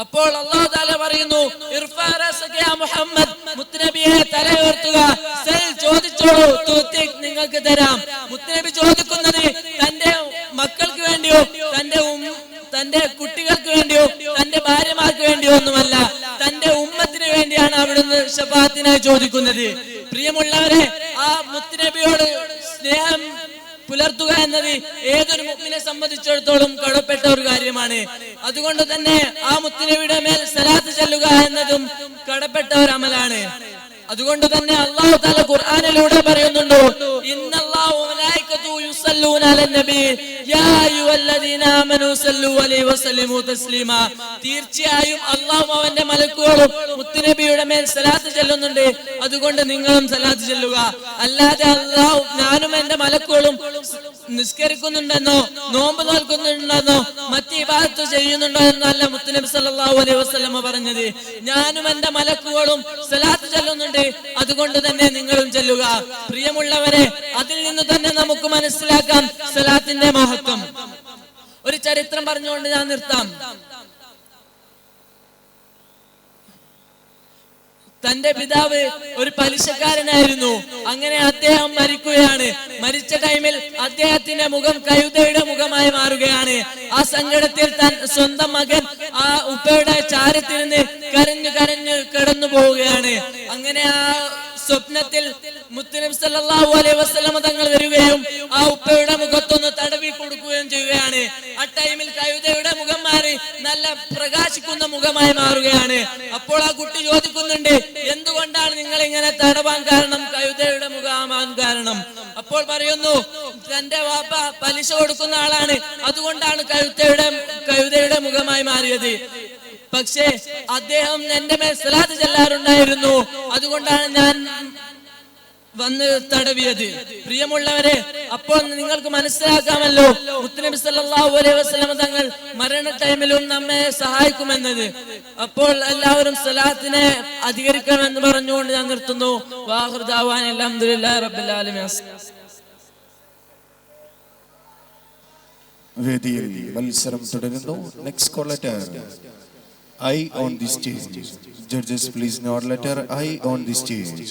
അപ്പോൾ അല്ലാഹു തആല പറയുന്നു, ഇർഫാ റസക യാ മുഹമ്മദ്, മുത്തുനബിയെ തല ഉയർത്തുക, സൽ ചോദിച്ചോളൂ, തുതിക് നിങ്ങൾക്ക് തരാം. മുത്തുനബി ചോദിക്കുന്നത് തന്റെ മക്കൾക്ക് വേണ്ടിയോ തന്റെ കുട്ടികൾക്ക് വേണ്ടിയോ തന്റെ ഭാര്യമാർക്ക് വേണ്ടിയോ ഒന്നുമല്ല, തന്റെ ഉമ്മത്തിന് വേണ്ടിയാണ് അവിടുന്ന് ശഫാഅത്തിനായി ചോദിക്കുന്നത്. പ്രിയമുള്ളവരെ, ആ മുത്തുനബിയോട് സ്നേഹം പുലർത്തുക എന്നത് ഏതൊരു മുഅ്മിനെ സംബന്ധിച്ചിടത്തോളം കടപ്പെട്ട ഒരു കാര്യമാണ്. അതുകൊണ്ട് തന്നെ ആ മുത്തുനബിയുടെ മേൽ സലാത്ത് ചൊല്ലുക എന്നതും കടപ്പെട്ട ഒരു അമലാണ്. അതുകൊണ്ട് തന്നെ അല്ലാഹു തആല ഖുർആനിലൂടെ പറയുന്നുണ്ട്, ഇന്നല്ലാഹു വമലായികതുഹു യുസല്ലൂന അലൻ നബി യാ അയ്യുഹല്ലദീന ആമനൂ സല്ലു അലൈഹി വസല്ലിമു തസ്ലീമാ. തീർച്ചയായും അല്ലാഹുവും അവന്റെ മലക്കുകളും മുത്തുനബിയുടെ മേൽ സലാത്ത് ചൊല്ലുന്നുണ്ട്, അതുകൊണ്ട് നിങ്ങളും സലാത്ത് ചൊല്ലുക. അല്ലാതെ അല്ലാഹു ഞാനും എന്റെ മലക്കുകളും നിസ്കരിക്കുന്നുണ്ടെന്നോ നോമ്പ് നോൽക്കുന്നുണ്ടെന്നോ മറ്റ് ഇബാദത്ത് ചെയ്യുന്നുണ്ടോ എന്നല്ല മുത്തുനബി സല്ലല്ലാഹു അലൈഹി വസല്ലം പറഞ്ഞത്. ഞാനും എന്റെ മലക്കുകളും സലാത്ത് ചൊല്ലുന്നുണ്ട്, അതുകൊണ്ട് തന്നെ നിങ്ങളും ചൊല്ലുക. പ്രിയമുള്ളവരെ, അതിൽ നിന്ന് തന്നെ നമുക്ക് മനസ്സിലാക്കാം സലാത്തിന്റെ മഹത്വം. ഒരു ചരിത്രം പറഞ്ഞുകൊണ്ട് ഞാൻ നിർത്താം. തന്റെ പിതാവ് ഒരു പലിശക്കാരനായിരുന്നു. അങ്ങനെ അദ്ദേഹം മരിക്കുകയാണ്. മരിച്ച ടൈമിൽ അദ്ദേഹത്തിന്റെ മുഖം കഴുതയുടെ മുഖമായി മാറുകയാണ്. ആ സങ്കടത്തിൽ സ്വന്തം മകൻ ആ ഉപ്പയുടെ ചാരത്തിരുന്ന് കരഞ്ഞു കിടന്നു പോവുകയാണ്. അങ്ങനെ ആ സ്വപ്നത്തിൽ മുത്തുനബി സല്ലല്ലാഹു അലൈഹി വസല്ലം തങ്ങൾ വരികയും ആ ഉപ്പയുടെ മുഖത്തൊന്ന് തടവി കൊടുക്കുകയും ചെയ്യുകയാണ്. ആ ടൈമിൽ കഴുതയുടെ മുഖം മാറി നല്ല പ്രകാശിക്കുന്ന മുഖമായി മാറുകയാണ്. അപ്പോൾ ആ കുട്ടി ചോദിക്കുന്നുണ്ട്, എന്തുകൊണ്ടാണ് നിങ്ങൾ ഇങ്ങനെ തടവാൻ കാരണം, കഴുതയുടെ മുഖമാൻ കാരണം? അപ്പോൾ അപ്പോൾ പറയുന്നു തന്റെ വാപ്പ പലിശ കൊടുക്കുന്ന ആളാണ്, അതുകൊണ്ടാണ് കഴുതയുടെ മുഖമായി മാറിയത്. പക്ഷേ അദ്ദേഹം എന്റെ മേൽ സ്വലാത്ത് ചെല്ലാറുണ്ടായിരുന്നു, അതുകൊണ്ടാണ് ഞാൻ വന്ന് തടവിയത്. പ്രിയമുള്ളവരെ, അപ്പോൾ നിങ്ങൾക്ക് മനസ്സിലാക്കാമല്ലോ മുത്തുനബി സല്ലല്ലാഹു അലൈഹി വസല്ലം തങ്ങൾ മരണ ടൈമിലും നമ്മെ സഹായിക്കുമെന്നത്. അപ്പോൾ എല്ലാവരും സ്വലാത്തിനെ അധികരിക്കണമെന്ന് പറഞ്ഞുകൊണ്ട് ഞാൻ നിർത്തുന്നു. വാഖിറു ദഅവാന അൽഹംദുലില്ലാഹി റബ്ബിൽ ആലമീൻ. വേദിയിൽ മത്സരം തുടരുന്നു. Next call letter I on the stage. Judges, please note letter I on the stage.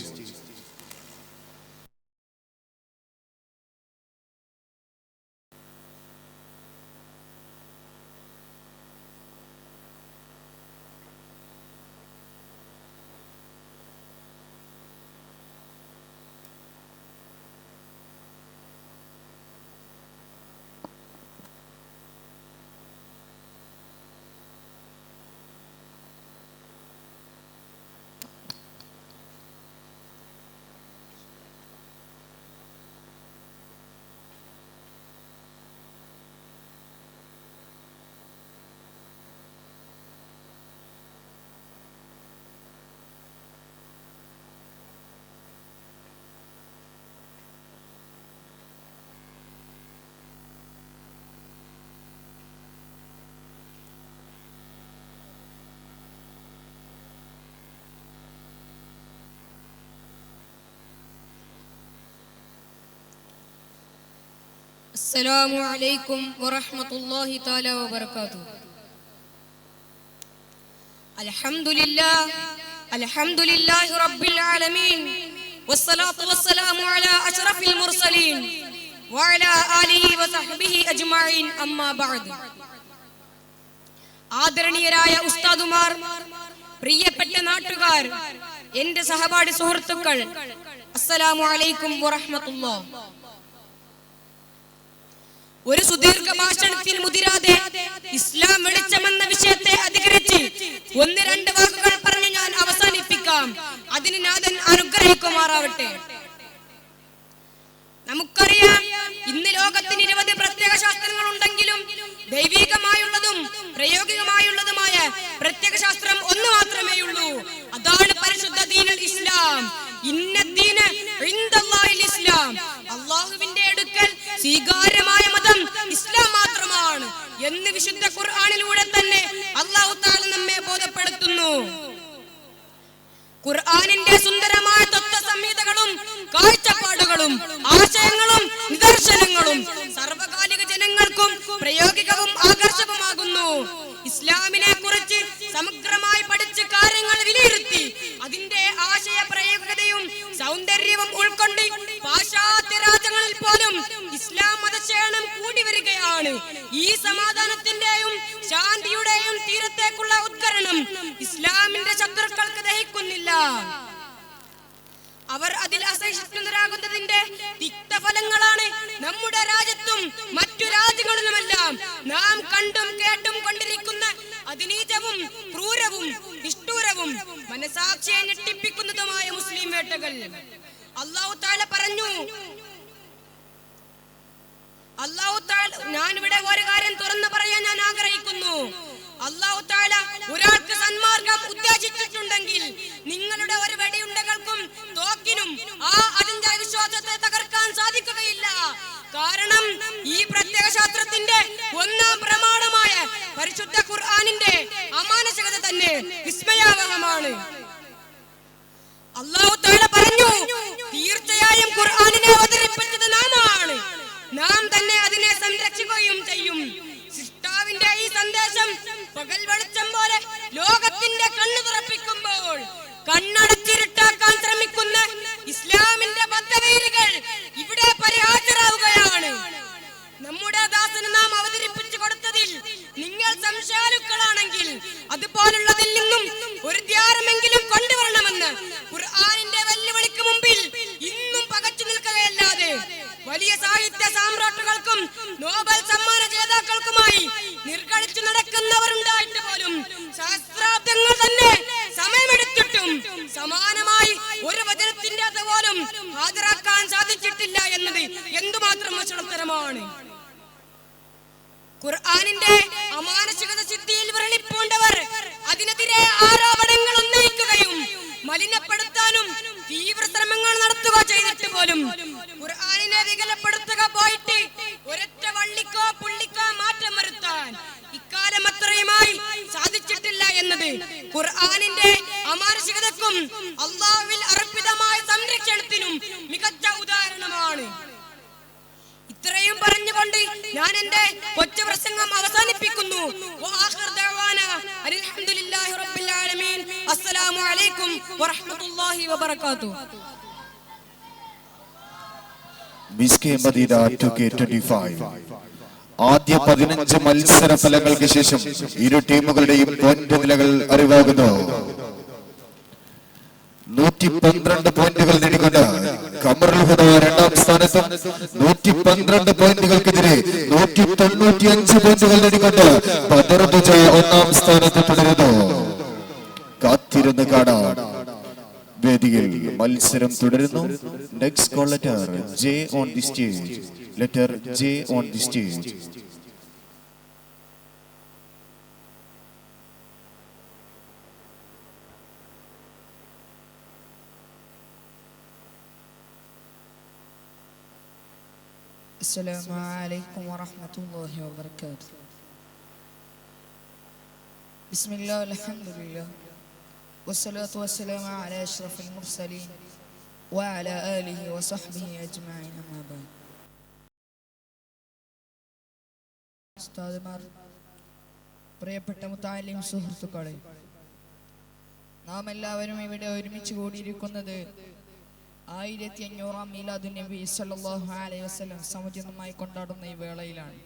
السلام عليكم ورحمة الله تعالى وبركاته. الحمد لله رب العالمين والصلاة والسلام على أشرف المرسلين وعلى آله وصحبه أجمعين أما بعد. ആദരണീയരായ ഉസ്താദുമാർ, പ്രിയപ്പെട്ട നാട്ടുകാർ, എന്റെ സഹപാഠി സുഹൃത്തുക്കൾ, അസ്സലാമു അലൈക്കും വറഹ്മത്തുള്ളാഹി. ഒരു സുദീർഘ ഭാഷണത്തിൽ മുതിരാതെ ഇസ്ലാം വെളിച്ചമെന്ന വിഷയത്തെ അധികരിച്ച് ഒന്ന് രണ്ട് വാക്കുകൾ പറഞ്ഞ് ഞാൻ അവസാനിപ്പിക്കാം. അതിന് നാഥൻ അനുഗ്രഹിക്കുമാറാവട്ടെ. നമുക്കറിയാം, ഇന്ന് ലോകത്തിന് നിരവധി പ്രത്യേക ശാസ്ത്രങ്ങൾ ഉണ്ടെങ്കിലും ദൈവികമായുള്ളതും പ്രായോഗികമായുള്ളതുമായ പ്രത്യേക ശാസ്ത്രം ഒന്ന് മാത്രമേ ഉള്ളൂ. അതാണ് പരിശുദ്ധ ദീനുൽ ഇസ്ലാം. ഇന്നദ്ദീന ഇൻദല്ലാഹിൽ ഇസ്ലാം. അല്ലാഹുവിന്റെ അടുക്കൽ സ്വീകാര്യമായ മതം ഇസ്ലാം മാത്രമാണ് എന്ന് വിശുദ്ധ ഖുർആനിലൂടെ തന്നെ അല്ലാഹു തആല നമ്മെ ബോധ്യപ്പെടുത്തുന്നു. ഖുർആനിന്റെ സുന്ദരമായ തത്വസംഹിതകളും കാഴ്ചപ്പാടുകളും ആശയങ്ങളും നിദർശനങ്ങളും സർവകാലിക ജനങ്ങൾക്കും പ്രായോഗികവും ആകർഷകമാകുന്നു. ഇസ്ലാമിനെ കുറിച്ച് സമഗ്രമായി പഠിച്ച് കാര്യങ്ങൾ വിലയിരുത്തി അതിന്റെ ആശയ പ്രായോഗികതയും സൗന്ദര്യവും ഉൾക്കൊണ്ട് പാശ്ചാത്യ രാജ്യങ്ങളിൽ പോലും ഇസ്ലാം മതശേഖരണം കൂടി വരികയാണ്. ഈ സമാധാനത്തിന്റെയും ശാന്തിയുടെയും തീരത്തേക്കുള്ള ഉദ്ഘാടനം ഇസ്ലാമിന്റെ ശത്രുക്കൾക്ക് ദഹിക്കുന്നില്ല. അവർ അതിൽ അസഹിഷ്ണുരാകുന്നതിന്റെ തിക്തഫലങ്ങളാണ് നമ്മുടെ രാജ്യത്തും മറ്റു രാജ്യങ്ങളിലുമെല്ലാം നാം കണ്ടും കേട്ടും കൊണ്ടിരിക്കുന്ന അതിനീചവും ക്രൂരവും നിഷ്ഠൂരവും മനസാക്ഷിയെ ഞെട്ടിപ്പിക്കുന്നതുമായ മുസ്ലിം വേട്ടകൾ. അല്ലാഹു തആല പറഞ്ഞു, ഞാനിവിടെ ഒരു കാര്യം തുറന്നു പറയാൻ ഞാൻ ആഗ്രഹിക്കുന്നു. അല്ലാഹു തആല ഒരാൾക്ക് സന്മാർഗം ഉദ്ദേശിച്ചിട്ടുണ്ടെങ്കിൽ നിങ്ങളുടെ ഒരു വെടിയുണ്ടകൾക്കും തോക്കിനും ആ അതിന്റെ വിശ്വാസത്തെ തകർക്കാൻ സാധിക്കുകയില്ല. കാരണം ഈ പ്രത്യേക ശാസ്ത്രത്തിന്റെ ഒന്നാം പ്രമാണമായ പരിശുദ്ധ ഖുർആനിന്റെ അമാനുഷികത തന്നെ വിസ്മയാവഹമാണ്. അല്ലാഹു തആല പറഞ്ഞു, തീർച്ചയായും ഖുർആനിനെ അവതരിപ്പിച്ചത് നാമാണ്, നാം തന്നെ അതിനെ സംരക്ഷിക്കുകയും ചെയ്യും. സൃഷ്ടാവിന്റെ ഈ സന്ദേശം പകൽ വെളിച്ചം പോലെ ലോകത്തിന്റെ കണ്ണു തുറപ്പിക്കുമ്പോൾ കണ്ണടച്ചിരുട്ടാക്കാൻ ശ്രമിക്കുന്ന ഇസ്ലാമിന്റെ ബദ്ധവീരികൾ ഇവിടെ പരിഹാസ്യരാവുകയാണ്. നമ്മുടെ ദാസന് നാം അവതരിപ്പിച്ചു കൊടുത്തതിൽ നിങ്ങൾ സംശയാലുക്കളാണെങ്കിൽ അതുപോലുള്ളതിൽ നിന്നും ഒരു ധ്യാനമെങ്കിലും കൊണ്ടുവരണമെന്ന് ഖുർആനിന്റെ വെല്ലുവിളിക്ക് മുമ്പിൽ ഇന്നും പകച്ചു നിൽക്കുകയല്ലാതെ വലിയ സാഹിത്യ സാമ്രാട്ടുകൾക്കും നോബൽ സമ്മാന ജേതാക്കൾക്കുമായി നിർഗളിച്ചു നടക്കുന്നവരുണ്ടായിട്ട് പോലും ശാസ്ത്രാബ്ദങ്ങൾ തന്നെ സമയമെടുത്തിട്ടും സമാനമായി ഒരു വചനത്തിന്റെ അതുപോലും ഹാജരാക്കാൻ സാധിച്ചിട്ടില്ല എന്നത് എന്തുമാത്രം വഷളത്തരമാണ്. ഖുർആനിന്റെ അമാനുഷികത സിദ്ധിയിൽ വിരളിപ്പൂണ്ടവർ അതിനെതിരെ ആരോപണങ്ങൾ ഉന്നയിക്കുകയും മലിനപ്പെടുത്താനും തീവ്ര ശ്രമങ്ങൾ നടത്തുക ചെയ്തിട്ട് പോലും ഖുർആനിനെ വികലപ്പെടുത്തുക പോയിട്ട് ഒരൊറ്റ വള്ളിക്കോ പുള്ളിക്കോ മാറ്റം വരുത്താൻ ഇക്കാലം അത്രയുമായി സാധിച്ചിട്ടില്ല എന്നത് ഖുർആനിന്റെ അമാനുഷികതക്കും അല്ലാഹുവിൽ അർപ്പിതമായ സംരക്ഷണത്തിനും മികച്ച ഉദാഹരണമാണ്. ഇത്രയും പറഞ്ഞുകൊണ്ട് ഞാൻ എന്റെ കൊച്ചു പ്രസംഗം അവസാനിപ്പിക്കുന്നു. അൽഹംദുലില്ലാഹി റബ്ബിൽ ആലമീൻ. അസ്സലാമു അലൈക്കും വറഹ്മത്തുള്ളാഹി വബറകാതുഹു. മിസ്കെ മദീന 2K25 ആദ്യ 15 മത്സര ഫലങ്ങൾക്ക് ശേഷം ഇരു ടീമുകളുടെയും പോയിന്റ് നിലകൾ അറിവാകുന്നു. 112 പോയിന്റുകൾ നേടിക്കൊണ്ട് ഖമറുൽ ഹുദ രണ്ടാം സ്ഥാനത്തും 112 പോയിന്റുകൾക്കെതിരെ 195 പോയിന്റുകൾ നേടിക്കൊണ്ട് ബദർ ദുജ ഒന്നാം സ്ഥാനത്ത് തുടരുന്നു. കാത്തിരുന്ന് കാണാൻ. വേദിയിൽ മത്സരം തുടരുന്നു. Next call letter J on the stage. Letter J on the stage. السلام عليكم ورحمة الله وبركاته. بسم الله والحمد لله والصلاة والسلام على أشرف المرسلين وعلى آله وصحبه أجمعين أما بعد. ഉസ്താദുമാർ, പ്രിയപ്പെട്ട മുതഅല്ലിം സുഹൃത്തുക്കളെ, നാം എല്ലാവരും ഇവിടെ ഒരുമിച്ച് കൂടിയിരിക്കുന്നത് 1500 മീലാദു നബി സല്ലല്ലാഹു അലൈഹി വസല്ലം സമുചിതമായി കൊണ്ടാടുന്ന ഈ വേളയിലാണ്.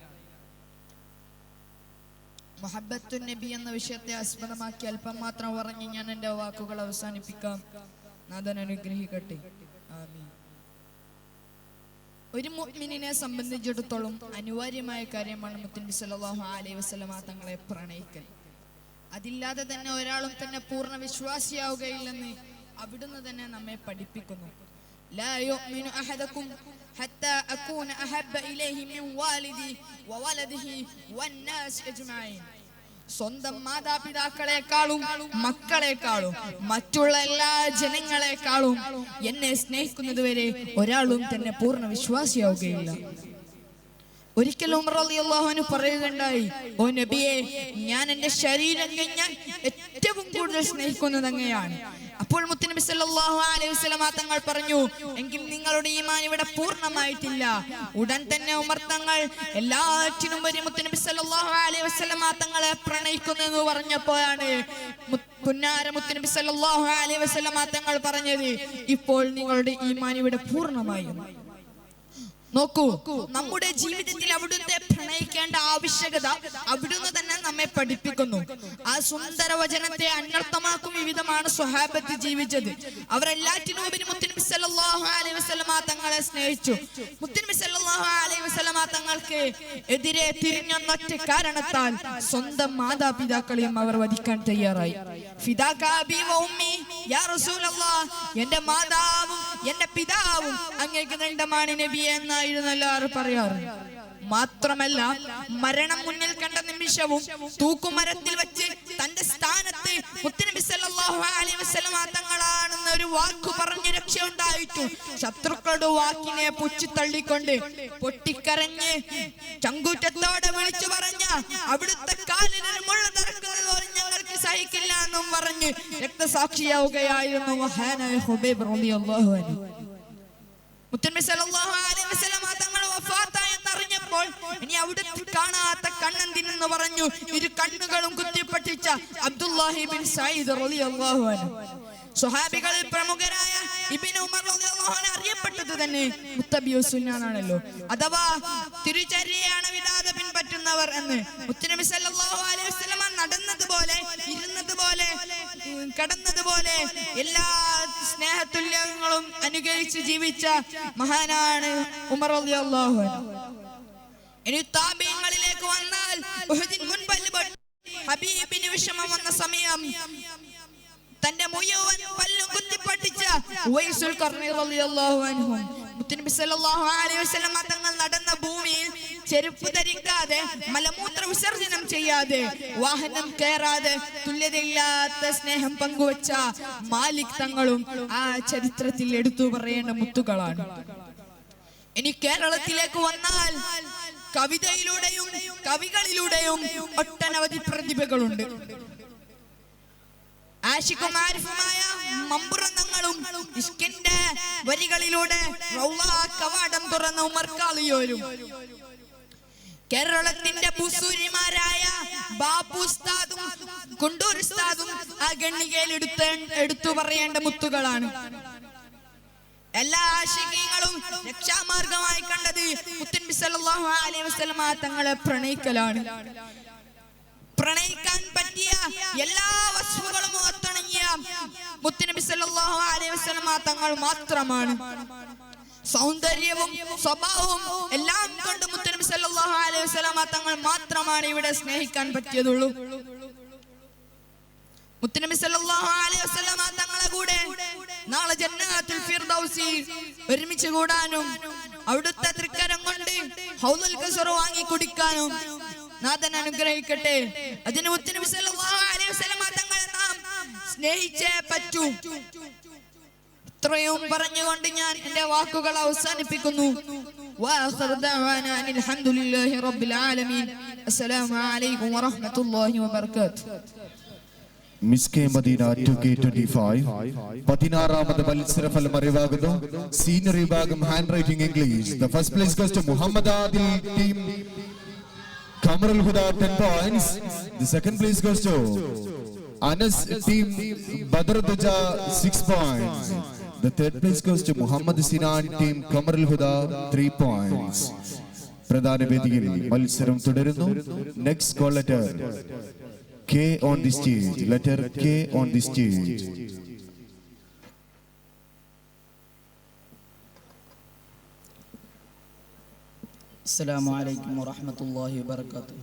മുഹബ്ബത്തുൻ നബി എന്ന വിഷയത്തെ ആസ്പദമാക്കി അല്പം മാത്രം പറഞ്ഞ് ഞാൻ എൻ്റെ വാക്കുകൾ അവസാനിപ്പിക്കാം. നാഥൻ അനുഗ്രഹിക്കട്ടെ. ആമീൻ. ഒരു മുഅ്മിനിനെ സംബന്ധിച്ചിടത്തോളം അനിവാര്യമായ കാര്യമാണ് മുത്തനബി സല്ലല്ലാഹു അലൈഹി വസല്ലം തങ്ങളെ പ്രണയിക്കൽ. അതില്ലാതെ തന്നെ ഒരാളും തന്നെ പൂർണ്ണ വിശ്വാസിയാവുകയില്ലെന്ന് അവിടുന്ന് തന്നെ നമ്മെ പഠിപ്പിക്കുന്നു. لا يؤمن أحدكم حتى أكون أحب إليه من والدي وولده والناس أجمعين. സ്വന്തം മാതാപിതാക്കളെക്കാളും മക്കളെക്കാളും മറ്റുള്ള എല്ലാ ജനങ്ങളെക്കാളും എന്നെ സ്നേഹിക്കുന്നത് വരെ ഒരാളും തന്നെ പൂർണ്ണ വിശ്വാസിയാവുകയില്ല. ഒരിക്കൽ ഉമർ റളിയല്ലാഹു അൻഹു പറയുകയുണ്ടായി, ഓ നബിയെ, ഞാൻ എൻ്റെ ശരീരം കഴിഞ്ഞാൽ ഏറ്റവും കൂടുതൽ സ്നേഹിക്കുന്നത് അങ്ങയാണ്. അപ്പോൾ മുത്തനബി സല്ലല്ലാഹു അലൈഹി വസല്ലം തങ്ങൾ പറഞ്ഞു, എങ്കിൽ നിങ്ങളുടെ ഈമാൻ ഇവിടെ പൂർണ്ണമായിട്ടില്ല. ഉടൻ തന്നെ ഉമർ തങ്ങൾ എല്ലാറ്റിനും വരെ മുത്തനബി സല്ലല്ലാഹു അലൈഹി വസല്ലം തങ്ങളെ പ്രണയിക്കുന്നു എന്ന് പറഞ്ഞപ്പോഴാണ് പുന്നാര മുത്തനബി സല്ലല്ലാഹു അലൈഹി വസല്ലം തങ്ങൾ പറഞ്ഞത്, ഇപ്പോൾ നിങ്ങളുടെ ഈമാൻ ഇവിടെ പൂർണ്ണമായും. നോക്കൂ, നമ്മുടെ ജീവിതത്തിൽ അവിടുത്തെ പ്രണയിക്കേണ്ട ആവശ്യകത അവിടുന്ന് തന്നെ നമ്മെ പഠിപ്പിക്കുന്നു. ആ സുന്ദര വചനത്തെ അന്വർത്ഥമാക്കും വിധമാണ് സ്വഹാബത്ത് ജീവിച്ചത്. അവരെല്ലാറ്റിനുപരി മുത്തനബി സല്ലല്ലാഹു അലൈഹി വസല്ലം തങ്ങളെ സ്നേഹിച്ചു. മുത്തനബി സല്ലല്ലാഹു അലൈഹി വസല്ലം തങ്ങൾക്ക് എതിരെ തിരിഞ്ഞൊന്നൊറ്റ കാരണത്താൽ സ്വന്തം മാതാപിതാക്കളെയും അവർ വധിക്കാൻ തയ്യാറായി. ഫിദാക അബീ വ ഉമ്മി യാ റസൂലല്ലാഹ്, എന്റെ മാതാവും എന്റെ പിതാവും അങ്ങേക്ക് ദണ്ഡമാണ് നബിയെ എന്നായിരുന്നു എല്ലാവരും പറയാറ്. മാത്രമല്ല, മരണം മുന്നിൽ കണ്ട നിമിഷവും തൂക്കുമരത്തിൽ വെച്ച് തന്റെ സ്ഥാനത്ത് മുത്തനബി സല്ലല്ലാഹു അലൈഹി വസല്ലം തങ്ങളാണെന്ന് ഒരു വാക്ക് പറഞ്ഞ് രക്ഷയുണ്ടായിട്ടു ശത്രുക്കളുടെ വാക്കിനെ പുച്ഛി തള്ളിക്കൊണ്ട് പൊട്ടിക്കരഞ്ഞ് ചങ്കൂറ്റത്തോടെ വിളിച്ചു പറഞ്ഞ അവിടുത്തെ കാലിൽ മുള്ള തറക്കുന്നത് പോലും ഞങ്ങൾക്ക് സഹിക്കില്ല എന്നും പറഞ്ഞ് രക്തസാക്ഷിയാവുകയായിരുന്നു മഹാനായ ഹുബൈബ് റളിയല്ലാഹു അൻഹു. മുത്തനബി സല്ലല്ലാഹു അലൈഹി വസല്ലം തങ്ങൾ വഫാത്തായി എന്നറിഞ്ഞപ്പോൾ ഇനി അവിടുത്തെ കാണാത്ത കണ്ണെന്തിൻ എന്ന് പറഞ്ഞു ഇരു കണ്ണുകളും കുത്തിപ്പൊട്ടിച്ച അബ്ദുല്ലാഹി ബിൻ സഈദ് റളിയല്ലാഹു അൻഹു. സ്വഹാബികളിൽ പ്രമുഖരായ ഇബ്നു ഉമർ റളിയല്ലാഹു അൻഹു അറിയപ്പെട്ടത് തന്നെ മുത്തബിഉസ് സുന്നാണല്ലോ, അഥവാ തിരുചര്യയാണ് വിടാതെ പിൻപറ്റുന്നവർ എന്ന്. മുത്തനബി സല്ലല്ലാഹു അലൈഹി വസല്ലം നടന്നതുപോലെ ഇരുന്നതുപോലെ കടന്നതുപോലെ എല്ലാ സ്നേഹതുല്യങ്ങളും അനുകരിച്ച് ജീവിച്ച മഹാനാണ് ഉമർ റളിയല്ലാഹു അൻഹു. ഇനി താബീങ്ങളിലേക്ക് വന്നാൽ ഉഹദിന് മുൻപ് ഹബീബിന് വിഷമം വന്ന സമയം തന്റെ മുഴുവൻ പല്ലും കുത്തിപ്പൊട്ടിച്ച ഉവൈസുൽ ഖർനി റളിയല്ലാഹു അൻഹു മുത്തുനബി സല്ലല്ലാഹു അലൈഹി വസല്ലം തങ്ങൾ നടന്ന ഭൂമിയിൽ ചെരുപ്പ് ധരിക്കാതെ മലമൂത്ര വിസർജനം ചെയ്യാതെ വാഹനം കയറാതെ തുല്യതയില്ലാത്ത സ്നേഹം പങ്കുവച്ച മാലിക് തങ്ങളും ആ ചരിത്രത്തിൽ എടുത്തു പറയേണ്ട മുത്തുകളാണ്. ഇനി കേരളത്തിലേക്ക് വന്നാൽ കവിതയിലൂടെയും കവികളിലൂടെയും ഒട്ടനവധി പ്രതിഭകളുണ്ട്. ആശിക്കും ആരിഫുമായ മമ്പുറന്നങ്ങളും ഇഷ്കിന്റെ വരികളിലൂടെ കവാടം തുറന്ന ഉമർക്കാളിയോരും കേരളത്തിന്റെ ഭൂസൂര്യമാരായ ബാപ്പു ഉസ്താദും കുണ്ടൂർ ഉസ്താദും ആ ഗണ്ണികയിൽ എടുത്തു പറയേണ്ട മുത്തുകളാണ്. എല്ലാ ആശികങ്ങളും രക്ഷാമാർഗമായി കണ്ടത് മുത്തുനബി സല്ലല്ലാഹു അലൈഹി വസല്ലം തങ്ങളെ പ്രണയിക്കലാണ്. പ്രണയിക്കാൻ പറ്റിയ എല്ലാ വസ്തുക്കളും ഒത്തിണങ്ങിയ മുത്തുനബി സല്ലല്ലാഹു അലൈഹി വസല്ലം തങ്ങൾ മാത്രമാണ്. സൗന്ദര്യവും സ്വഭാവവും എല്ലാം കൊണ്ട് മുത്തുനബി സല്ലല്ലാഹു അലൈഹി വസല്ലം തങ്ങൾ മാത്രമാണ് ഇവിടെ സ്നേഹിക്കാൻ പറ്റിയതുള്ളൂ. മുത്തുനബി സല്ലല്ലാഹു അലൈഹി വസല്ലം തങ്ങളെ കൂടെ നാളെ ജന്നത്തുൽ ഫിർദൗസിൽ ഒരുമിച്ച് കൂടാനും അവിടുത്തെ തൃക്കരം കൊണ്ട് ഹൗദുൽ കൗസർ വാങ്ങി കുടിക്കാനും നാഥൻ അനുഗ്രഹിക്കട്ടെ. അതിന് മുത്തുനബി സല്ലല്ലാഹു അലൈഹി വസല്ലം തങ്ങളെ നാം സ്നേഹിച്ചേ പറ്റൂ. ഇത്രയും പറഞ്ഞുകൊണ്ട് ഞാൻ എന്റെ വാക്കുകൾ അവസാനിപ്പിക്കുന്നു. വആഖിറു ദഅവാനാ അൽഹംദുലില്ലാഹി റബ്ബിൽ ആലമീൻ. അസ്സലാമു അലൈക്കും വറഹ്മത്തുള്ളാഹി വബറകാതുഹു. മിസ്കെ മദീന 2K25 16ാമത് മത്സരഫലം അറിവാകുന്നു. സീനിയർ വിഭാഗം hand writing English. The first place goes to Muhammad Adil team Kamarul Huda 10 points. The second place goes to Anas team Badr Duja 6 points. The third place goes to Muhammad Sinan team Kamarul Huda 3 points. പ്രധാന വേദിയിൽ മത്സരം തുടരുന്നു. Next call letter K on the stage. Letter K on the stage. السلام عليكم ورحمة الله وبركاته.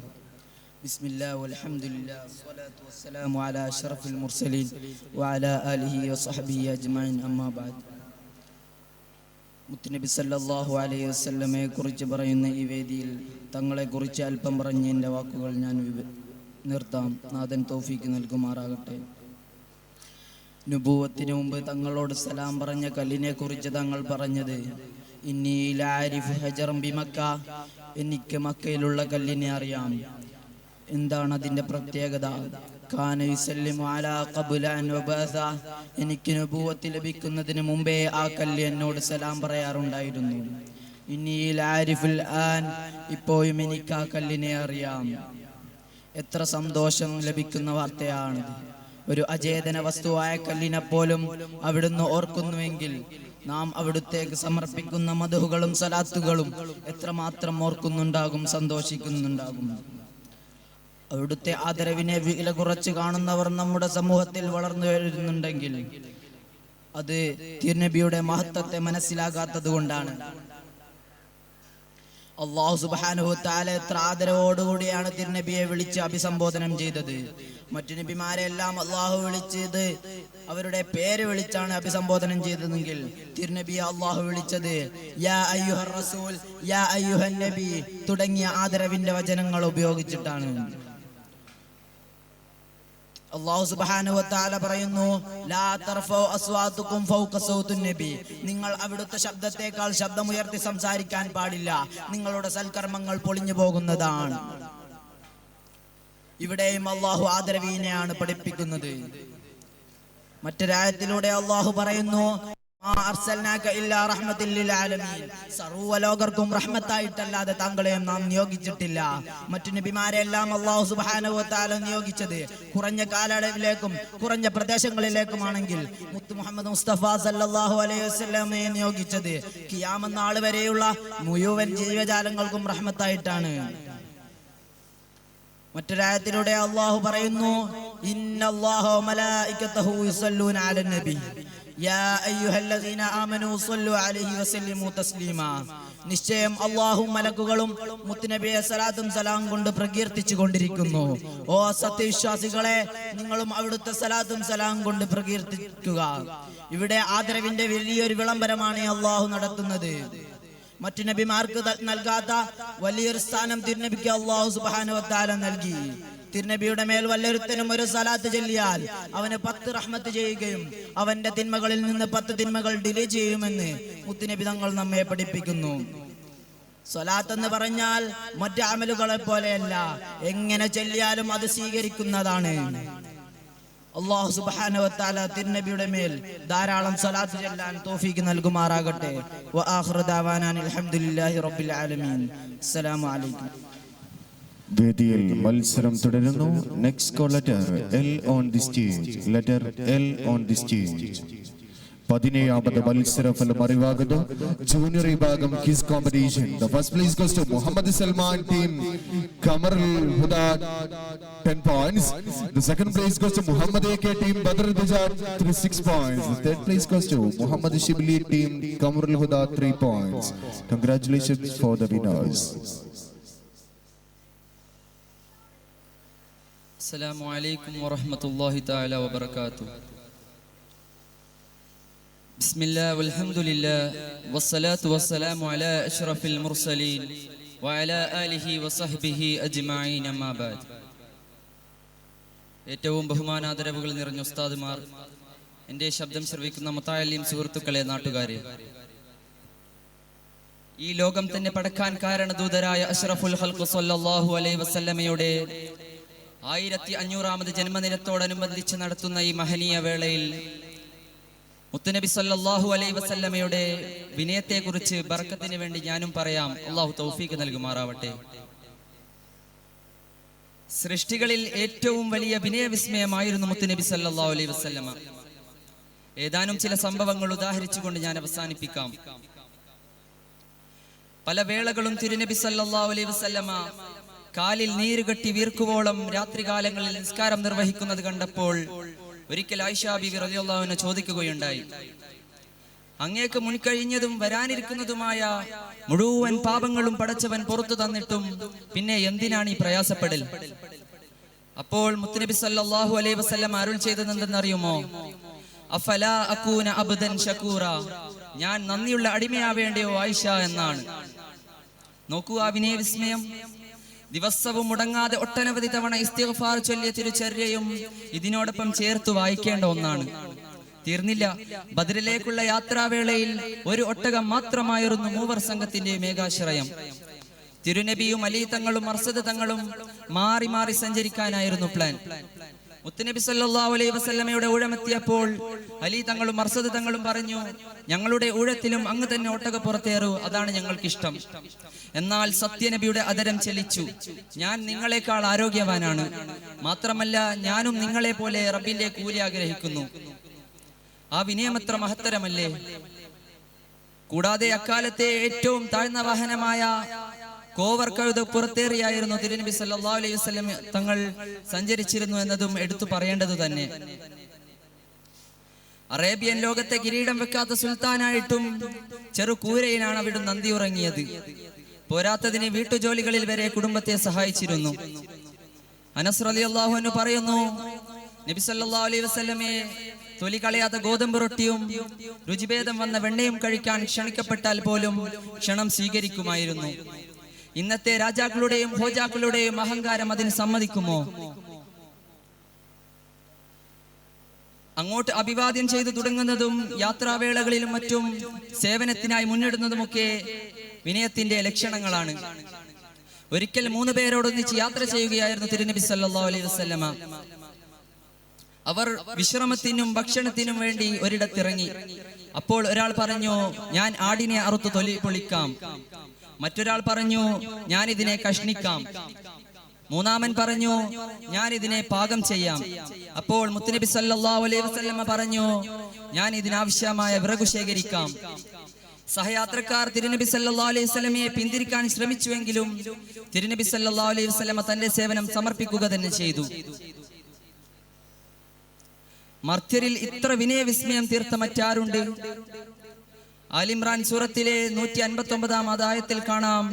بسم الله والحمد لله والصلاة والسلام على أشرف المرسلين وعلى آله وصحبه أجمعين. أما بعد. മുത്തുനബി സല്ലല്ലാഹു അലൈഹി വസല്ലമയെ കുറിച്ച് പറയുന്ന ഈ വേദിയിൽ തങ്ങളെ കുറിച്ച് അല്പം പറഞ്ഞ എൻ്റെ വാക്കുകൾ ഞാൻ നിർത്താം. നാഥൻ തൗഫീക്ക് നൽകുമാറാകട്ടെ. നുബുവത്തിന് മുമ്പ് തങ്ങളോട് സലാം പറഞ്ഞ കല്ലിനെ കുറിച്ച് തങ്ങൾ പറഞ്ഞത്, ഇന്നി ലാരിഫു ഹജറൻ ബിമക്ക, എനിക്ക് മക്കയിലുള്ള കല്ലിനെ അറിയാം. എന്താണ് അതിൻ്റെ പ്രത്യേകത? കാന യുസല്ലിമു അലാ ഖബ്ല അൻ വബഅസ, എനിക്ക് നുബുവത്ത് ലഭിക്കുന്നതിന് മുമ്പേ ആ കല്ല് എന്നോട് സലാം പറയാറുണ്ടായിരുന്നു. ഇന്നി ലാരിഫുൽ ആൻ, ഇപ്പോഴും എനിക്ക് ആ കല്ലിനെ അറിയാം. എത്ര സന്തോഷം ലഭിക്കുന്ന വാർത്തയാണിത്. ഒരു അചേതന വസ്തുവായ കല്ലിനെപ്പോലും അവിടുന്ന് ഓർക്കുന്നുവെങ്കിൽ നാം അവിടുത്തേക്ക് സമർപ്പിക്കുന്ന മദ്ഹുകളും സലാത്തുകളും എത്രമാത്രം ഓർക്കുന്നുണ്ടാകും, സന്തോഷിക്കുന്നുണ്ടാകും. അവിടുത്തെ ആദരവിനെ വില കുറച്ച് കാണുന്നവർ നമ്മുടെ സമൂഹത്തിൽ വളർന്നു വരുന്നുണ്ടെങ്കിൽ അത് തിരുനബിയുടെ മഹത്വത്തെ മനസ്സിലാകാത്തത് കൊണ്ടാണ്. അല്ലാഹു സുബ്ഹാനഹു വ തആല എത്ര ആദരവോടുകൂടിയാണ് തിരുനബിയെ വിളിച്ച് അഭിസംബോധനം ചെയ്തത്. മറ്റു നബിമാരെല്ലാം അള്ളാഹു വിളിച്ചത് അവരുടെ പേര് വിളിച്ചാണ് അഭിസംബോധനം ചെയ്തതെങ്കിൽ തിരുനബിയെ അള്ളാഹു വിളിച്ചത് യാ അയ്യുഹർ റസൂൽ, യാ അയ്യുഹൻ നബി തുടങ്ങിയ ആദരവിന്റെ വചനങ്ങൾ ഉപയോഗിച്ചിട്ടാണ്. അല്ലാഹു സുബ്ഹാനഹു വ തആല പറയുന്നു, ലാ തർഫഉ അസ്വാതുകും ഫൗക സൗത്തുൻ നബി, നിങ്ങൾ അവിടുത്തെ ശബ്ദത്തേക്കാൾ ശബ്ദമുയർത്തി സംസാരിക്കാൻ പാടില്ല, നിങ്ങളുടെ സൽക്കർമ്മങ്ങൾ പൊളിഞ്ഞു പോകുന്നതാണ്. ഇവിടെയും അല്ലാഹു ആദരവീനെയാണ് പഠിപ്പിക്കുന്നത്. മറ്റൊരായത്തിലൂടെ അല്ലാഹു പറയുന്നു, സർവ്വലോകർക്കും റഹ്മത്തായിട്ടല്ലാതെ താങ്കളെയും നാം നിയോഗിച്ചിട്ടില്ല. മറ്റു നബിമാരെല്ലാം അല്ലാഹു സുബ്ഹാനഹു വ തആല നിയോഗിച്ചത് കുറഞ്ഞ കാലയളവിലേക്കും കുറഞ്ഞ പ്രദേശങ്ങളിലേക്കുമാണെങ്കിൽ മുത്ത് മുഹമ്മദ് മുസ്തഫ സല്ലല്ലാഹു അലൈഹി വസല്ലമയെ നിയോഗിച്ചത് ഖിയാമത്ത് നാൾ വരെയുള്ള മുഴുവൻ ജീവജാലങ്ങൾക്കും റഹ്മത്തായിട്ടാണ്. മറ്റൊരായത്തിലൂടെ അല്ലാഹു പറയുന്നു, ഇന്നല്ലാഹു വ മലായികതഹു യുസല്ലൂന അലൻ നബി, യാ അയ്യുഹല്ലദീന ആമനൂ സ്വല്ലു അലൈഹി വസല്ലിമു തസ്ലീമാ. നിശ്ചയം അല്ലാഹും മലക്കുകളും മുത്തുനബിയെ സലാത്തും സലാം കൊണ്ട് പ്രകീർത്തിച്ചു കൊണ്ടിരിക്കുന്നു. ഓ സത്യവിശ്വാസികളെ, നിങ്ങളും അവിടുത്തെ സലാത്തും സലാം കൊണ്ട് പ്രകീർത്തിക്കുക. ഇവിടെ ആദരവിന്റെ വലിയൊരു വിളംബരമാണ് അല്ലാഹു നടത്തുന്നത്. മറ്റു നബിമാർക്ക് നൽകാത്ത വലിയൊരു സ്ഥാനം തിരുനബിക്ക് അല്ലാഹു സുബ്ഹാനഹു വ തആല നൽകി. തിരുനബിയുടെ മേൽ വല്ലൊരുത്തനും ഒരു സലാത്ത് ചൊല്ലിയാൽ അവന് 10 റഹ്മത്ത് ചെയ്യുകയും അവന്റെ തിന്മകളിൽ നിന്ന് 10 തിന്മകൾ ഡിലീറ്റ് ചെയ്യുമെന്ന് മുത്തുനബി തങ്ങൾ നമ്മെ പഠിപ്പിക്കുന്നു. സ്വലാത്ത് എന്ന് പറഞ്ഞാൽ മറ്റു അമലുകളെ പോലെയല്ല, എങ്ങനെ ചൊല്ലിയാലും അത് സ്വീകരിക്കുന്നതാണ്. അല്ലാഹു സുബ്ഹാനഹു വ തആല തിരുനബിയുടെ മേൽ ധാരാളം സ്വലാത്ത് ചൊല്ലാൻ തൗഫീഖ് നൽകുമാറാകട്ടെ. വ ആഖിറു ദഅവാനാ അൽഹംദുലില്ലാഹി റബ്ബിൽ ആലമീൻ. അസ്സലാമു അലൈക്കും. വേദിയിൽ മത്സരം തുടരുന്നു. Next call letter L on the stage. Letter L on the stage. 17ാമത് മത്സരഫലം അറിവാകുന്നു. ജൂനിയർ വിഭാഗം quiz competition. The first place goes to Muhammad Salman team, Kamarul Huda 10 points. The second place goes to Muhammad AK team, Badr Dujar 6 points. The third place goes to Muhammad Shibli team, Kamarul Huda 3 points. Congratulations for the winners. Assalamu alaikum wa rahmatullahi ta'ala wa barakatuh. Bismillah walhamdulillah wassalatu wassalamu ala ashrafil mursalin wa ala alihi wa sahbihi ajma'in amma ba'd. ഏറ്റവും ബഹുമാനാദരവുകൾ നിറഞ്ഞ ഉസ്താദുമാർ, എൻ്റെ ശബ്ദം ശ്രവിക്കുന്ന മുത്താലിം സുഹൃത്തുക്കളെ, നാട്ടുകാരെ, ഈ ലോകം തന്നെ പടക്കാൻ കാരണദൂതരായ അഷ്റഫുൽ ഖൽഖ് സ്വല്ലല്ലാഹു അലൈഹി വസല്ലമയുടെ 1500ാമത് ജന്മദിനത്തോടനുബന്ധിച്ച് നടത്തുന്ന ഈ മഹനീയ വേളയിൽ മുത്തുനബി സല്ലല്ലാഹു അലൈഹി വസല്ലമയുടെ വിനയത്തെക്കുറിച്ച് ബർക്കത്തിന് വേണ്ടി ഞാനും പറയാം. അല്ലാഹു തൗഫീഖ് നൽകുമാറാവട്ടെ. സൃഷ്ടികളിൽ ഏറ്റവും വലിയ വിനയവിസ്മയമായിരുന്നു മുത്തുനബി സല്ലല്ലാഹു അലൈഹി വസല്ലമ. ഏതാനും ചില സംഭവങ്ങൾ ഉദാഹരിച്ചുകൊണ്ട് ഞാൻ അവസാനിപ്പിക്കാം. പല വേളകളും തിരുനബി സല്ലല്ലാഹു അലൈഹി വസല്ലമ കാലിൽ നീരുകെട്ടി വീർക്കുവോളം രാത്രികാലങ്ങളിൽ നിസ്കാരം നിർവഹിക്കുന്നത് കണ്ടപ്പോൾ ഒരിക്കൽ ആയിഷ ബീവി റളിയല്ലാഹു അൻഹ ചോദിക്കുകയുണ്ടായി, അങ്ങേക്ക് മുൻകഴിഞ്ഞതും വരാനിരിക്കുന്നതുമായ മുഴുവൻ പാപങ്ങളും പടച്ചവൻ പുറത്തു തന്നിട്ടും പിന്നെ എന്തിനാണ് ഈ പ്രയാസപ്പെടൽ? അപ്പോൾ മുത്തുനബി സല്ലല്ലാഹു അലൈഹി വസല്ലം അരുൾ ചെയ്തതെന്തെന്നറിയുമോ? അഫലാ അകൂന അബ്ദൻ ശകൂറ, ഞാൻ നന്ദിയുള്ള അടിമയാവേണ്ടയോ ആയിഷ എന്നാണ്. നോക്കൂ ആ വിനയ വിസ്മയം. ദിവസവും മുടങ്ങാതെ ഒട്ടനവധി തവണ ഇസ്തിഗ്ഫാർ ചൊല്ലിയ തിരുചര്യയും ഇതിനോടൊപ്പം ചേർത്ത് വായിക്കേണ്ട ഒന്നാണ്. തീർന്നില്ല, ബദറിലേക്കുള്ള യാത്രാവേളയിൽ ഒരു ഒട്ടകം മാത്രമായിരുന്നു മൂവർ സംഘത്തിന്റെ മേഘാശ്രയം. തിരുനബിയും അലി തങ്ങളും മർസദ് തങ്ങളും മാറി മാറി സഞ്ചരിക്കാനായിരുന്നു പ്ലാൻ. മുത്തുനബി സല്ലല്ലാഹു അലൈഹി വസല്ലമയുടെ ഊഴമെത്തിയപ്പോൾ അലി തങ്ങളും മർസദ് തങ്ങളും പറഞ്ഞു, ഞങ്ങളുടെ ഊഴത്തിലും അങ്ങ് തന്നെ ഒട്ടകപ്പുറത്തേറൂ, അതാണ് ഞങ്ങൾക്കിഷ്ടം. എന്നാൽ സത്യനബിയുടെ അതരം ചലിച്ചു, ഞാൻ നിങ്ങളെക്കാൾ ആരോഗ്യവാനാണ്, മാത്രമല്ല ഞാനും നിങ്ങളെ പോലെ റബ്ബിന്റെ കൂലി ആഗ്രഹിക്കുന്നു. ആ വിനയമത്ര മഹത്തരമല്ലേ? കൂടാതെ അക്കാലത്തെ ഏറ്റവും താഴ്ന്ന വാഹനമായ കോവർ കഴുത പുറത്തേറിയായിരുന്നു തിരുനബി സല്ലല്ലാഹു അലൈഹി വസല്ലം തങ്ങൾ സഞ്ചരിച്ചിരുന്നു എന്നതും എടുത്തു പറയേണ്ടത് തന്നെ. അറേബ്യൻ ലോകത്തെ കിരീടം വെക്കാത്ത സുൽത്താനായിട്ടും ചെറുകൂരയിലാണ് അവിടുന്ന് നന്ദി ഉറങ്ങിയത്. പോരാത്തതിന് വീട്ടുജോലികളിൽ വരെ കുടുംബത്തെ സഹായിച്ചിരുന്നു. അനസ് റളിയല്ലാഹു അൻഹു പറയുന്നു, നബി സല്ലല്ലാഹു അലൈഹി വസല്ലമയെ തൊലി കളയാത്ത ഗോതമ്പ് റൊട്ടിയും രുചിഭേദം വന്ന വെണ്ണയും കഴിക്കാൻ ക്ഷണിക്കപ്പെട്ടാൽ പോലും ക്ഷണം സ്വീകരിക്കുമായിരുന്നു. ഇന്നത്തെ രാജാക്കളുടെയും ഹോജാക്കളുടെയും അഹങ്കാരം അതിന് സമ്മതിക്കുമോ? അങ്ങോട്ട് അഭിവാദ്യം ചെയ്തു തുടങ്ങുന്നതും യാത്രാവേളകളിലും മറ്റും സേവനത്തിനായി മുന്നിടുന്നതുമൊക്കെ വിനയത്തിന്റെ ലക്ഷണങ്ങളാണ്. ഒരിക്കൽ 3 പേരോടൊന്നിച്ച് യാത്ര ചെയ്യുകയായിരുന്നു തിരുനബി സല്ലല്ലാഹു അലൈഹി വസല്ലമ. അവർ വിശ്രമത്തിനും ഭക്ഷണത്തിനും വേണ്ടി ഒരിടത്തിറങ്ങി. അപ്പോൾ ഒരാൾ പറഞ്ഞു, ഞാൻ ആടിനെ അറുത്തു തൊലി പൊളിക്കാം. മറ്റൊരാൾ പറഞ്ഞു, ഞാൻ ഇതിനെ കഷ്ണിക്കാം. മൂന്നാമൻ പറഞ്ഞു, ഞാൻ ഇതിനെ പാകം ചെയ്യാം. അപ്പോൾ മുത്തുനബി സല്ലല്ലാഹു അലൈഹി വസല്ലമ പറഞ്ഞു, ഞാൻ ഇതിനാവശ്യമായ വിറകു ശേഖരിക്കാം. സഹയാത്രക്കാർ തിരുനബി സല്ലല്ലാഹു അലൈഹി വസല്ലമയെ പിന്തിരിക്കാൻ ശ്രമിച്ചുവെങ്കിലും തിരുനബി സല്ലല്ലാഹു അലൈഹി വസല്ലമ തന്റെ സേവനം സമർപ്പിക്കുക തന്നെ ചെയ്തു. മർത്യരിൽ ഇത്ര വിനയവിസ്മയം തീർത്ത മറ്റാരുണ്ട്? ആലിമ്രാൻ സൂറത്തിലെ 159-ാം അധ്യായത്തിൽ കാണാം,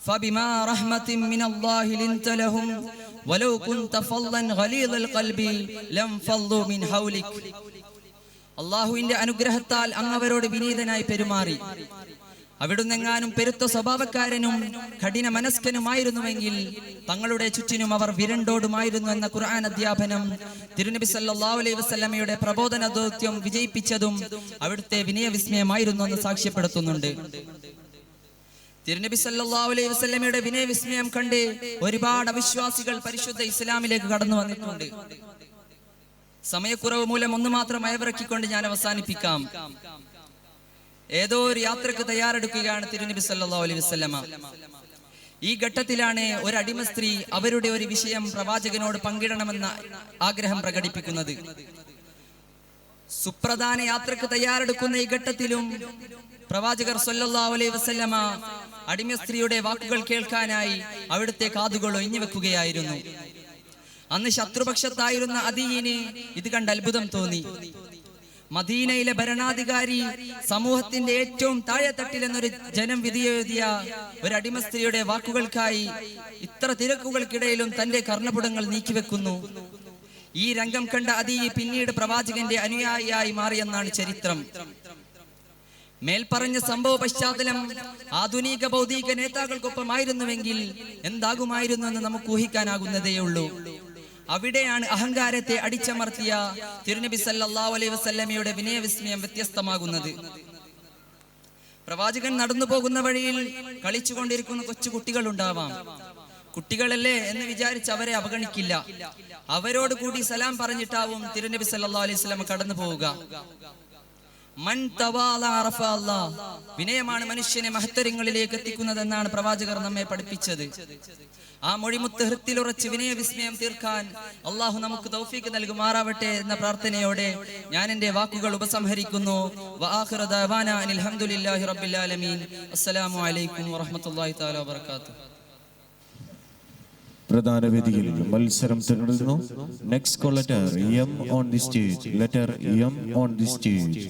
ഫബിമാ റഹ്മത്തിൻ മിനല്ലാഹി ലിൻത ലഹും വലൗ കുൻത ഫളൻ ഗലീദൽ ഖൽബി ലം ഫളു മിൻ ഹൗലിക്. അല്ലാഹുവിന്റെ അനുഗ്രഹത്താൽ അങ്ങ് അവരോട് വിനീതനായി പെരുമാറി. അവിടുന്നെങ്ങാനും പെരുത്ത സ്വഭാവക്കാരനും കഠിന മനസ്കനുമായിരുന്നുവെങ്കിൽ തങ്ങളുടെ ചുറ്റിനും അവർ വിരണ്ടോടുമായിരുന്നു എന്ന ഖുർആൻ അധ്യാപനം തിരുനബി സല്ലല്ലാഹു അലൈഹി വസല്ലമയുടെ പ്രബോധന ദൗത്യം വിജയിപ്പിച്ചതും അവിടുത്തെ വിനയവിസ്മയമായിരുന്നു എന്ന് സാക്ഷ്യപ്പെടുത്തുന്നുണ്ട്. തിരുനബി സല്ലല്ലാഹു അലൈഹി വസല്ലമയുടെ വിനയവിസ്മയം കണ്ട് ഒരുപാട് അവിശ്വാസികൾ പരിശുദ്ധ ഇസ്ലാമിലേക്ക് കടന്നു വന്നിട്ടുണ്ട്. സമയക്കുറവ് മൂലം ഒന്ന് മാത്രം അയവിറക്കിക്കൊണ്ട് ഞാൻ അവസാനിപ്പിക്കാം. ഏതോ ഒരു യാത്രക്ക് തയ്യാറെടുക്കുകയാണ് തിരുനബി സല്ലല്ലാഹു അലൈഹി വസല്ലമ. ഈ ഘട്ടത്തിലാണ് ഒരു അടിമ സ്ത്രീ അവരുടെ ഒരു വിഷയം പ്രവാചകനോട് പങ്കിടണമെന്ന ആഗ്രഹം പ്രകടിപ്പിക്കുന്നത്. സുപ്രധാന യാത്രക്ക് തയ്യാറെടുക്കുന്ന ഈ ഘട്ടത്തിലും പ്രവാചകർ സല്ലല്ലാഹു അലൈഹി വസല്ലമ അടിമ സ്ത്രീയുടെ വാക്കുകൾ കേൾക്കാനായി അവിടുത്തെ കാതുകൾ ഒഴിഞ്ഞു വെക്കുകയായിരുന്നു. അന്ന് ശത്രുപക്ഷത്തായിരുന്ന അദീന് ഇത് കണ്ട് അത്ഭുതം തോന്നി. മദീനയിലെ ഭരണാധികാരി സമൂഹത്തിന്റെ ഏറ്റവും താഴെത്തട്ടിൽ എന്നൊരു ജനം വിധിയെഴുതിയ ഒരു അടിമ സ്ത്രീയുടെ വാക്കുകൾക്കായി ഇത്ര തിരക്കുകൾക്കിടയിലും തന്റെ കർണപുടങ്ങൾ നീക്കിവെക്കുന്നു. ഈ രംഗം കണ്ട അദീ പിന്നീട് പ്രവാചകന്റെ അനുയായിയായി മാറിയെന്നാണ് ചരിത്രം. മേൽപ്പറഞ്ഞ സംഭവ പശ്ചാത്തലം ആധുനിക ഭൗതിക നേതാക്കൾക്കൊപ്പമായിരുന്നുവെങ്കിൽ എന്താകുമായിരുന്നു എന്ന് നമുക്ക് ഊഹിക്കാനാകുന്നതേയുള്ളൂ. അവിടെയാണ് അഹങ്കാരത്തെ അടിച്ചമർത്തിയ തിരുനബി സല്ലല്ലാഹു അലൈഹി വസല്ലമയുടെ വിനയവിസ്മയം വ്യത്യസ്തമാകുന്നത്. പ്രവാചകൻ നടന്നു പോകുന്ന വഴിയിൽ കളിച്ചുകൊണ്ടിരിക്കുന്ന കൊച്ചു കുട്ടികൾ ഉണ്ടാവാം. കുട്ടികളല്ലേ എന്ന് വിചാരിച്ച് അവരെ അവഗണിക്കില്ല. അവരോട് കൂടി സലാം പറഞ്ഞിട്ടാവും തിരുനബി സല്ലല്ലാഹു അലൈഹി വസല്ലം കടന്നു പോവുക. വിനയമാണ് മനുഷ്യനെ മഹത്തരങ്ങളിലേക്ക് എത്തിക്കുന്നതെന്നാണ് പ്രവാചകർ നമ്മെ പഠിപ്പിച്ചത്. ആ മൊഴിമുത്ത് ഹൃത്തിലുറച്ച് വിനയവിസ്മയം തീർക്കാൻ അള്ളാഹു നമുക്ക് തൗഫീഖ് നൽകുമാറാവട്ടെ എന്ന പ്രാർത്ഥനയോടെ ഞാൻ എന്റെ വാക്കുകൾ ഉപസംഹരിക്കുന്നു. വആഖിറു ദഅവാനാ അനിൽ ഹംദുലില്ലാഹി റബ്ബിൽ ആലമീൻ. അസ്സലാമു അലൈക്കും വറഹ്മത്തുള്ളാഹി തആല വബറകാതുഹു. പ്രധാന വേദിയിൽ മത്സരം തുടരുന്നു. Next call letter M on the stage. Letter M on the stage.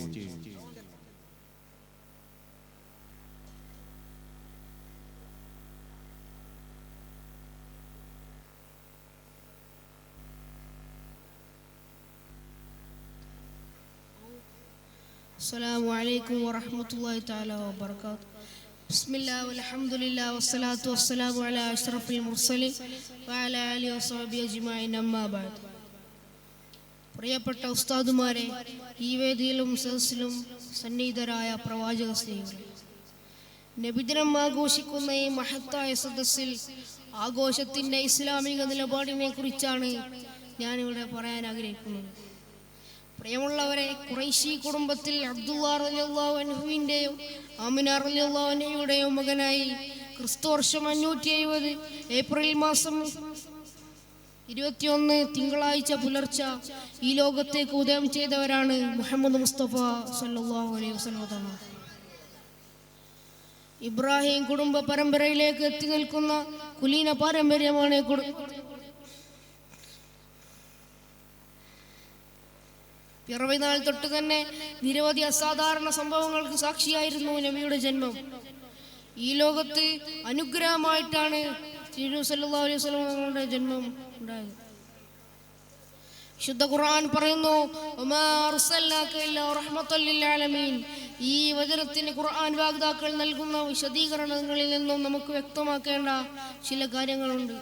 السلام عليكم ورحمة الله تعالى وبركاته. بسم الله والحمد لله والصلاة والسلام على أشرف المرسلين وعلى آله وصحبه أجمعين أما بعد. പ്രിയപ്പെട്ട ഉസ്താദുമാരെ, ഈ വേദിയിലും സദസ്സിലും സന്നിഹിതരായ പ്രവാചക സ്നേഹികളെ, നബിദിനം ആഘോഷിക്കുന്ന ഈ മഹത്തായ സദസ്സിൽ ആഘോഷത്തിന്റെ ഇസ്ലാമിക നിലപാടിനെ കുറിച്ചാണ് ഞാനിവിടെ പറയാൻ ആഗ്രഹിക്കുന്നത്. പ്രിയമുള്ളവരെ, ഖുറൈശി കുടുംബത്തിൽ അബ്ദുല്ലാ റളിയല്ലാഹു അൻഹുവിൻ്റെയും ആമിന റളിയല്ലാഹു അൻഹയുടെയും മകനായി ക്രിസ്തുവർഷം 570 ഏപ്രിൽ മാസം 21 തിങ്കളാഴ്ച പുലർച്ചെ ഈ ലോകത്തേക്ക് ഉദയം ചെയ്തവരാണ് മുഹമ്മദ് മുസ്തഫ സല്ലല്ലാഹു അലൈഹി വസല്ലം. ഇബ്രാഹിം കുടുംബ പരമ്പരയിലേക്ക് എത്തി നിൽക്കുന്ന കുലീന പാരമ്പര്യമാണ് പിറവിനാൾ തൊട്ട് തന്നെ നിരവധി അസാധാരണ സംഭവങ്ങൾക്ക് സാക്ഷിയായിരുന്നു നബിയുടെ ജന്മം. ഈ ലോകത്ത് അനുഗ്രഹമായിട്ടാണ് സല്ലല്ലാഹു അലൈഹി വസല്ലം തങ്ങളുടെ ജന്മം ഉണ്ടായത്. ശുദ്ധ ഖുർആൻ പറയുന്നു, വമാ അർസൽനാക ഇല്ലാ റഹ്മത്തൽ ലിൽ ആലമീൻ. ഈ വചനത്തിന് ഖുർആൻ വാഗ്ദാക്കൾ നൽകുന്ന വിശദീകരണങ്ങളിൽ നിന്നും നമുക്ക് വ്യക്തമാക്കേണ്ട ചില കാര്യങ്ങളുണ്ട്.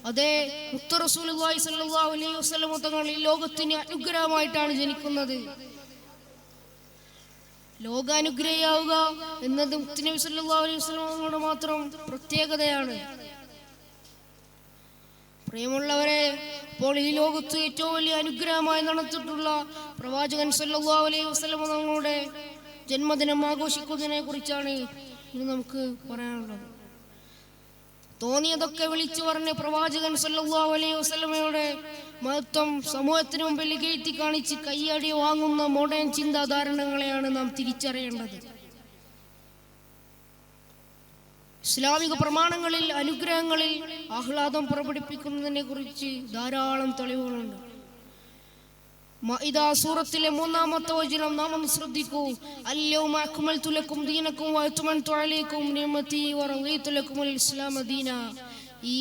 അതേ മുത്ത് റസൂലുള്ളാഹി സ്വല്ലല്ലാഹു അലൈഹി വസല്ലം തങ്ങൾ ഈ ലോകത്തിന് അനുഗ്രഹമായിട്ടാണ് ജനിക്കുന്നത്. ലോകാനുഗ്രഹിയാവുക എന്നത് മുത്തുനബി സല്ലല്ലാഹു അലൈഹി വസല്ലം തങ്ങളുടെ മാത്രം പ്രത്യേകതയാണ്. പ്രിയമുള്ളവരെ, ഇപ്പോൾ ഈ ലോകത്ത് ഏറ്റവും വലിയ അനുഗ്രഹമായി നടത്തിയിട്ടുള്ള പ്രവാചകൻ സല്ലല്ലാഹു അലൈഹി വസല്ലം തങ്ങളുടെ ജന്മദിനം ആഘോഷിക്കുന്നതിനെ കുറിച്ചാണ് ഇനി നമുക്ക് പറയാനുള്ളത്. തോന്നിയതൊക്കെ വിളിച്ചു പറഞ്ഞ് പ്രവാചകൻ സല്ലല്ലാഹു അലൈഹി വസല്ലമയുടെ മഹത്വം സമൂഹത്തിന് മുമ്പിൽ കയറ്റി കാണിച്ച് കയ്യടി വാങ്ങുന്ന മോഡേൺ ചിന്താധാരണകളെയാണ് നാം തിരിച്ചറിയേണ്ടത്. ഇസ്ലാമിക പ്രമാണങ്ങളിൽ അനുഗ്രഹങ്ങളിൽ ആഹ്ലാദം പ്രകടിപ്പിക്കുന്നതിനെ കുറിച്ച് ധാരാളം തെളിവുകളുണ്ട്. മാഇദ സൂറത്തിലെ 3-ാമത്തെ വചനം നാം ഒന്ന് ശ്രദ്ധിക്കൂ. അൽയൗമ അക്മൽതു ലക്കും ദീനക്കും വഅത്മംതു അലൈക്കും നിഅമതി വറളീതു ലക്കുമുൽ ഇസ്ലാമ ദീന. ഈ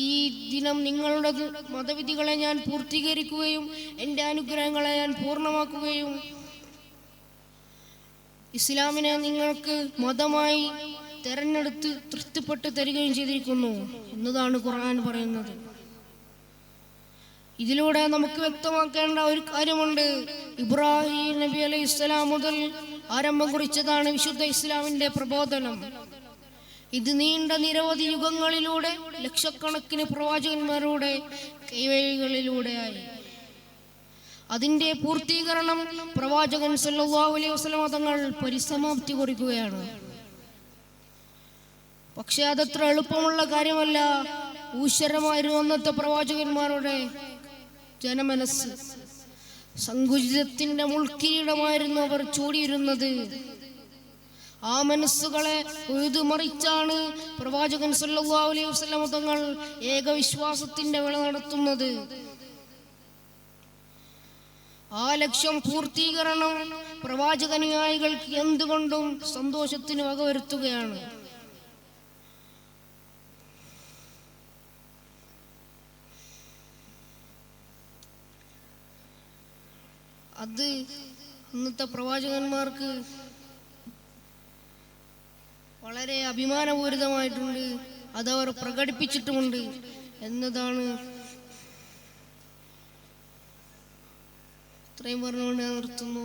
ദിനം നിങ്ങളുടെ മതവിധികളെ ഞാൻ പൂർത്തീകരിക്കുകയും എൻ്റെ അനുഗ്രഹങ്ങളെ ഞാൻ പൂർണ്ണമാക്കുകയും ഇസ്ലാമിനെ നിങ്ങൾക്ക് മതമായി തെരഞ്ഞെടുത്ത് തൃപ്തിപ്പെട്ട് തരികയും ചെയ്തിരിക്കുന്നു എന്നതാണ് ഖുർആൻ പറയുന്നത്. ഇതിലൂടെ നമുക്ക് വ്യക്തമാക്കേണ്ട ഒരു കാര്യമുണ്ട്. ഇബ്രാഹിം നബി അലൈഹി ഇസ്ലാം മുതൽ ആരംഭം കുറിച്ചതാണ് വിശുദ്ധ ഇസ്ലാമിന്റെ പ്രബോധനം. ഇത് നീണ്ട നിരവധി യുഗങ്ങളിലൂടെ ലക്ഷക്കണക്കിന് പ്രവാചകന്മാരുടെ കൈവഴികളിലൂടെയായി. അതിന്റെ പൂർത്തീകരണം പ്രവാചകൻ സല്ലല്ലാഹു അലൈഹി വസല്ലം തങ്ങൾ പരിസമാപ്തി കുറിക്കുകയാണ്. പക്ഷെ അതത്ര എളുപ്പമുള്ള കാര്യമല്ല. ഊശ്വരമായിരുന്നു അന്നത്തെ പ്രവാചകന്മാരുടെ ജനമനസ്സ്. സങ്കുചിതത്തിന്റെ മുൾക്കിരീടമായിരുന്നു അവർ ചൂടിയിരുന്നത്. ആ മനസ്സുകളെ ഉഴുതുമറിച്ചാണ് പ്രവാചകൻ സല്ലല്ലാഹു അലൈഹി വസല്ലം തങ്ങൾ ഏകവിശ്വാസത്തിന്റെ വിള നടത്തുന്നത്. ആ ലക്ഷ്യം പൂർത്തീകരണം പ്രവാചകനുയായികൾക്ക് എന്തുകൊണ്ടും സന്തോഷത്തിന് വകവരുത്തുകയാണ്. അത് അന്നത്തെ പ്രവാചകന്മാർക്ക് വളരെ അഭിമാനപൂരിതമായിട്ടുണ്ട്. അതവർ പ്രകടിപ്പിച്ചിട്ടുമുണ്ട് എന്നതാണ്. ഇത്രയും പറഞ്ഞുകൊണ്ട് ഞാൻ നിർത്തുന്നു.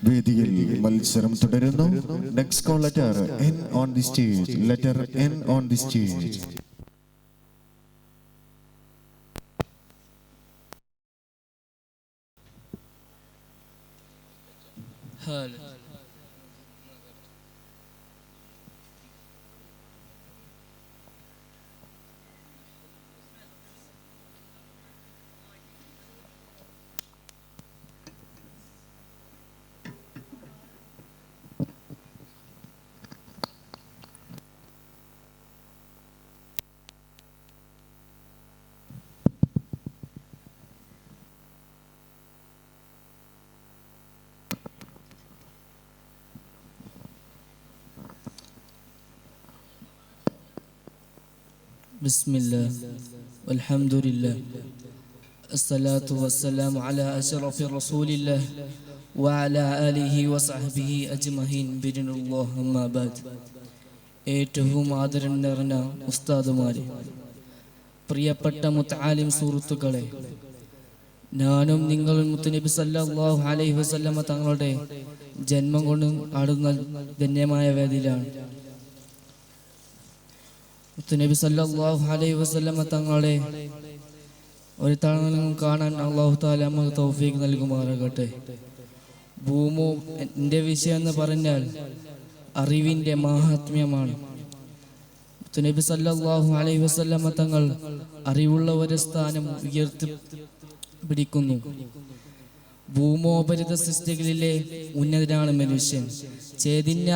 വേദിയിൽ മത്സരം തുടരുന്നു. Next call letter N on the stage. Letter N on the stage. ബിസ്മില്ലാ വൽഹംദുലില്ലാ അസ്സലാത്തു വസ്സലാമു അലാ അശ്റഫി റസൂലില്ലാ വഅലാ ആലിഹി വസഹ്ബിഹി അജ്മഈൻ ബിദിനില്ലാഹി അമ്മാ ബഅദ്. ഏറ്റവും ആദരം നിറഞ്ഞ ഉസ്താദുമാരെ, പ്രിയപ്പെട്ട മുതആലിം സുഹൃത്തുക്കളെ, ഞാനും നിങ്ങളും മുത്തുനബി സല്ലല്ലാഹു അലൈഹി വസല്ലമ തങ്ങളുടെ ജന്മം കൊണ്ട് ആടുന്ന ധന്യമായ വേദിയിലാണ്. മുത്തുനബി സല്ലല്ലാഹു അലൈഹി വസല്ലമ തങ്ങളെ ഒരു തവണ കാണാൻ അല്ലാഹു തആല നമുക്ക് തൗഫീഖ് നൽകുമാറാകട്ടെ. ഭൂമോ എൻ്റെ വിഷയം എന്ന് പറഞ്ഞാൽ അറിവിൻ്റെ മഹാത്മ്യമാണ്. മുത്തുനബി സല്ലല്ലാഹു അലൈഹി വസല്ലമ തങ്ങൾ അറിവുള്ള ഒരു സ്ഥാനം ഉയർത്തി പിടിക്കുന്നു. ഭൂമോപരിത സൃഷ്ടികളിലെ ഉന്നതനാണ് മനുഷ്യൻ.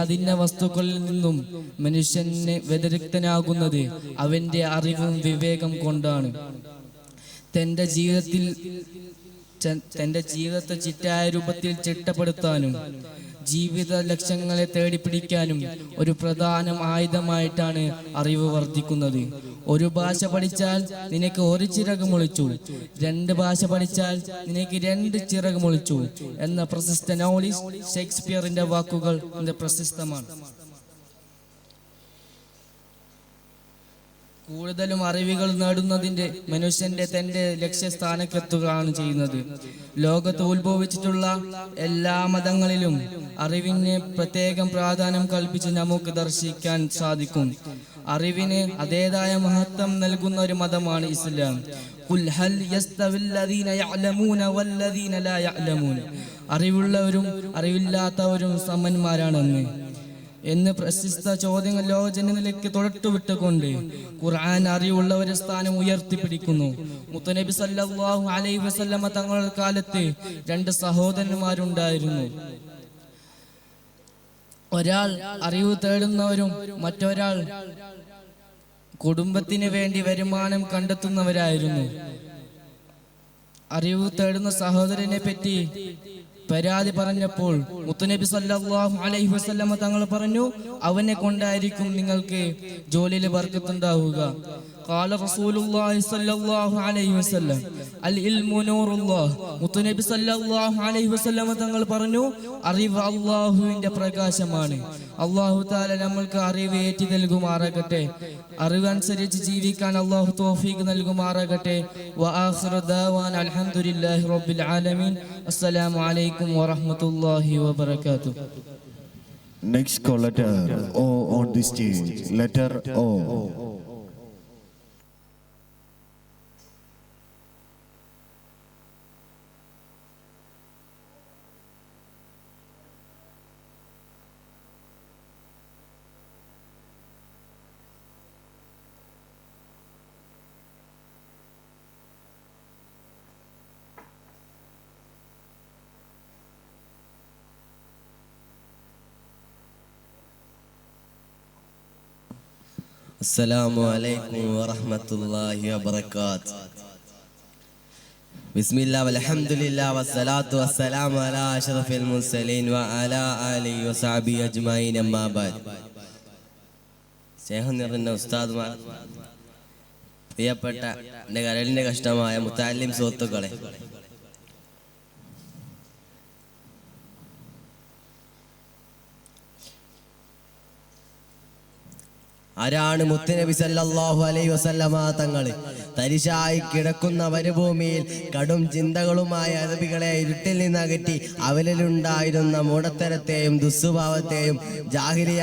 അതിന്ന വസ്തുക്കളിൽ നിന്നും മനുഷ്യനെ വ്യതിരിക്തനാകുന്നത് അവന്റെ അറിവും വിവേകം കൊണ്ടാണ്. തന്റെ ജീവിതത്തെ ചിട്ടായ രൂപത്തിൽ ചിട്ടപ്പെടുത്താനും ജീവിത ലക്ഷ്യങ്ങളെ തേടിപ്പിടിക്കാനും ഒരു പ്രധാന ആയുധമായിട്ടാണ് അറിവ് വർദ്ധിക്കുന്നത്. ഒരു ഭാഷ പഠിച്ചാൽ നിനക്ക് ഒരു ചിറക് മുളിച്ചു, 2 ഭാഷ പഠിച്ചാൽ നിനക്ക് 2 ചിറക് മുളിച്ചു എന്ന പ്രശസ്ത നോവലിസ്റ്റ് ഷേക്സ്പിയറിന്റെ വാക്കുകൾ പ്രശസ്തമാണ്. കൂടുതലും അറിവുകൾ നേടുന്നതിന്റെ മനുഷ്യന്റെ തന്റെ ലക്ഷ്യസ്ഥാനത്തെത്തുകയാണ് ചെയ്യുന്നത്. ലോകത്ത് ഉത്ഭവിച്ചിട്ടുള്ള എല്ലാ മതങ്ങളിലും അറിവിന് പ്രത്യേകം പ്രാധാന്യം കൽപ്പിച്ച് നമുക്ക് ദർശിക്കാൻ സാധിക്കും. അറിവിന് അതേതായ മഹത്വം നൽകുന്ന ഒരു മതമാണ് ഇസ്ലാം. ഖുൽ ഹൽ യസ്തവില്ലദീന യഅലമൂന വല്ലദീന ലാ യഅലമൂൻ. അറിവുള്ളവരും അറിവില്ലാത്തവരും സമന്മാരാണെന്ന് എന്ന് പ്രശസ്ത ചോദ്യങ്ങൾ ലോകജനങ്ങളിലേക്ക് തൊട്ടുവിട്ടുകൊണ്ട് ഖുർആൻ അറിവുള്ളവരെ സ്ഥാനം ഉയർത്തിപ്പിടിക്കുന്നു. മുത്തുനബി സല്ലല്ലാഹു അലൈഹി വസല്ലമ തങ്ങളുടെ കാലത്ത് 2 സഹോദരന്മാരുണ്ടായിരുന്നു. ഒരാൾ അറിവ് തേടുന്നവരും മറ്റൊരാൾ കുടുംബത്തിന് വേണ്ടി വരുമാനം കണ്ടെത്തുന്നവരായിരുന്നു. അറിവ് തേടുന്ന സഹോദരനെ പറ്റി പരാതി പറഞ്ഞപ്പോൾ മുത്തുനബി സല്ലല്ലാഹു അലൈഹി വസല്ലമ തങ്ങൾ പറഞ്ഞു, അവനെ കൊണ്ടായിരിക്കും നിങ്ങൾക്ക് ജോലിയിൽ ബർക്കത്തുണ്ടാവുക. ഖാല റസൂലുള്ളാഹി സ്വല്ലല്ലാഹു അലൈഹി വസല്ലം അൽ ഇൽമു നൂറുല്ലാഹ്. മുത്തുനബി സല്ലല്ലാഹു അലൈഹി വസല്ലമ തങ്ങൾ പറഞ്ഞു, അറിവ് അല്ലാഹുവിന്റെ പ്രകാശമാണ്. അല്ലാഹു തആല നമ്മൾക്ക് അറിവ് ഏറ്റി നൽകുമാറാകട്ടെ. അറിവ് അനുസരിച്ച് ജീവിക്കാൻ അല്ലാഹു തൗഫീഖ് നൽകുമാറാകട്ടെ. വആഖിറു ദഅവാന അൽഹംദുലില്ലാഹി റബ്ബിൽ ആലമീൻ. അസ്സലാമു അലൈക്കും വറഹ്മത്തുള്ളാഹി വബറകാതുഹു. Next call letter O on the stage. Letter O. السلام عليكم ورحمة الله وبركاته. بسم الله والحمد لله والصلاة والسلام على أشرف المرسلين وعلى آله وصحبه أجمعين أما بعد. സ്നേഹം നിറഞ്ഞ ഉസ്താദ്മാർ, പ്രിയപ്പെട്ട എൻ്റെ കരളിൻ്റെ കഷ്ടമായ മുത്തഅല്ലിം സുഹൃത്തുക്കളെ, ആരാണ് മുത്തുനബി സല്ലല്ലാഹു അലൈഹി വസല്ലമ തങ്ങൾ? തരിശായി കിടക്കുന്ന മരുഭൂമിയിൽ കടും ചിന്തകളുമായ അറബികളെ ഇരുട്ടിൽ നിന്നകറ്റി അവരിലുണ്ടായിരുന്ന മൂഢത്തരത്തെയും ദുസ്വഭാവത്തെയും ജാഹിലിയ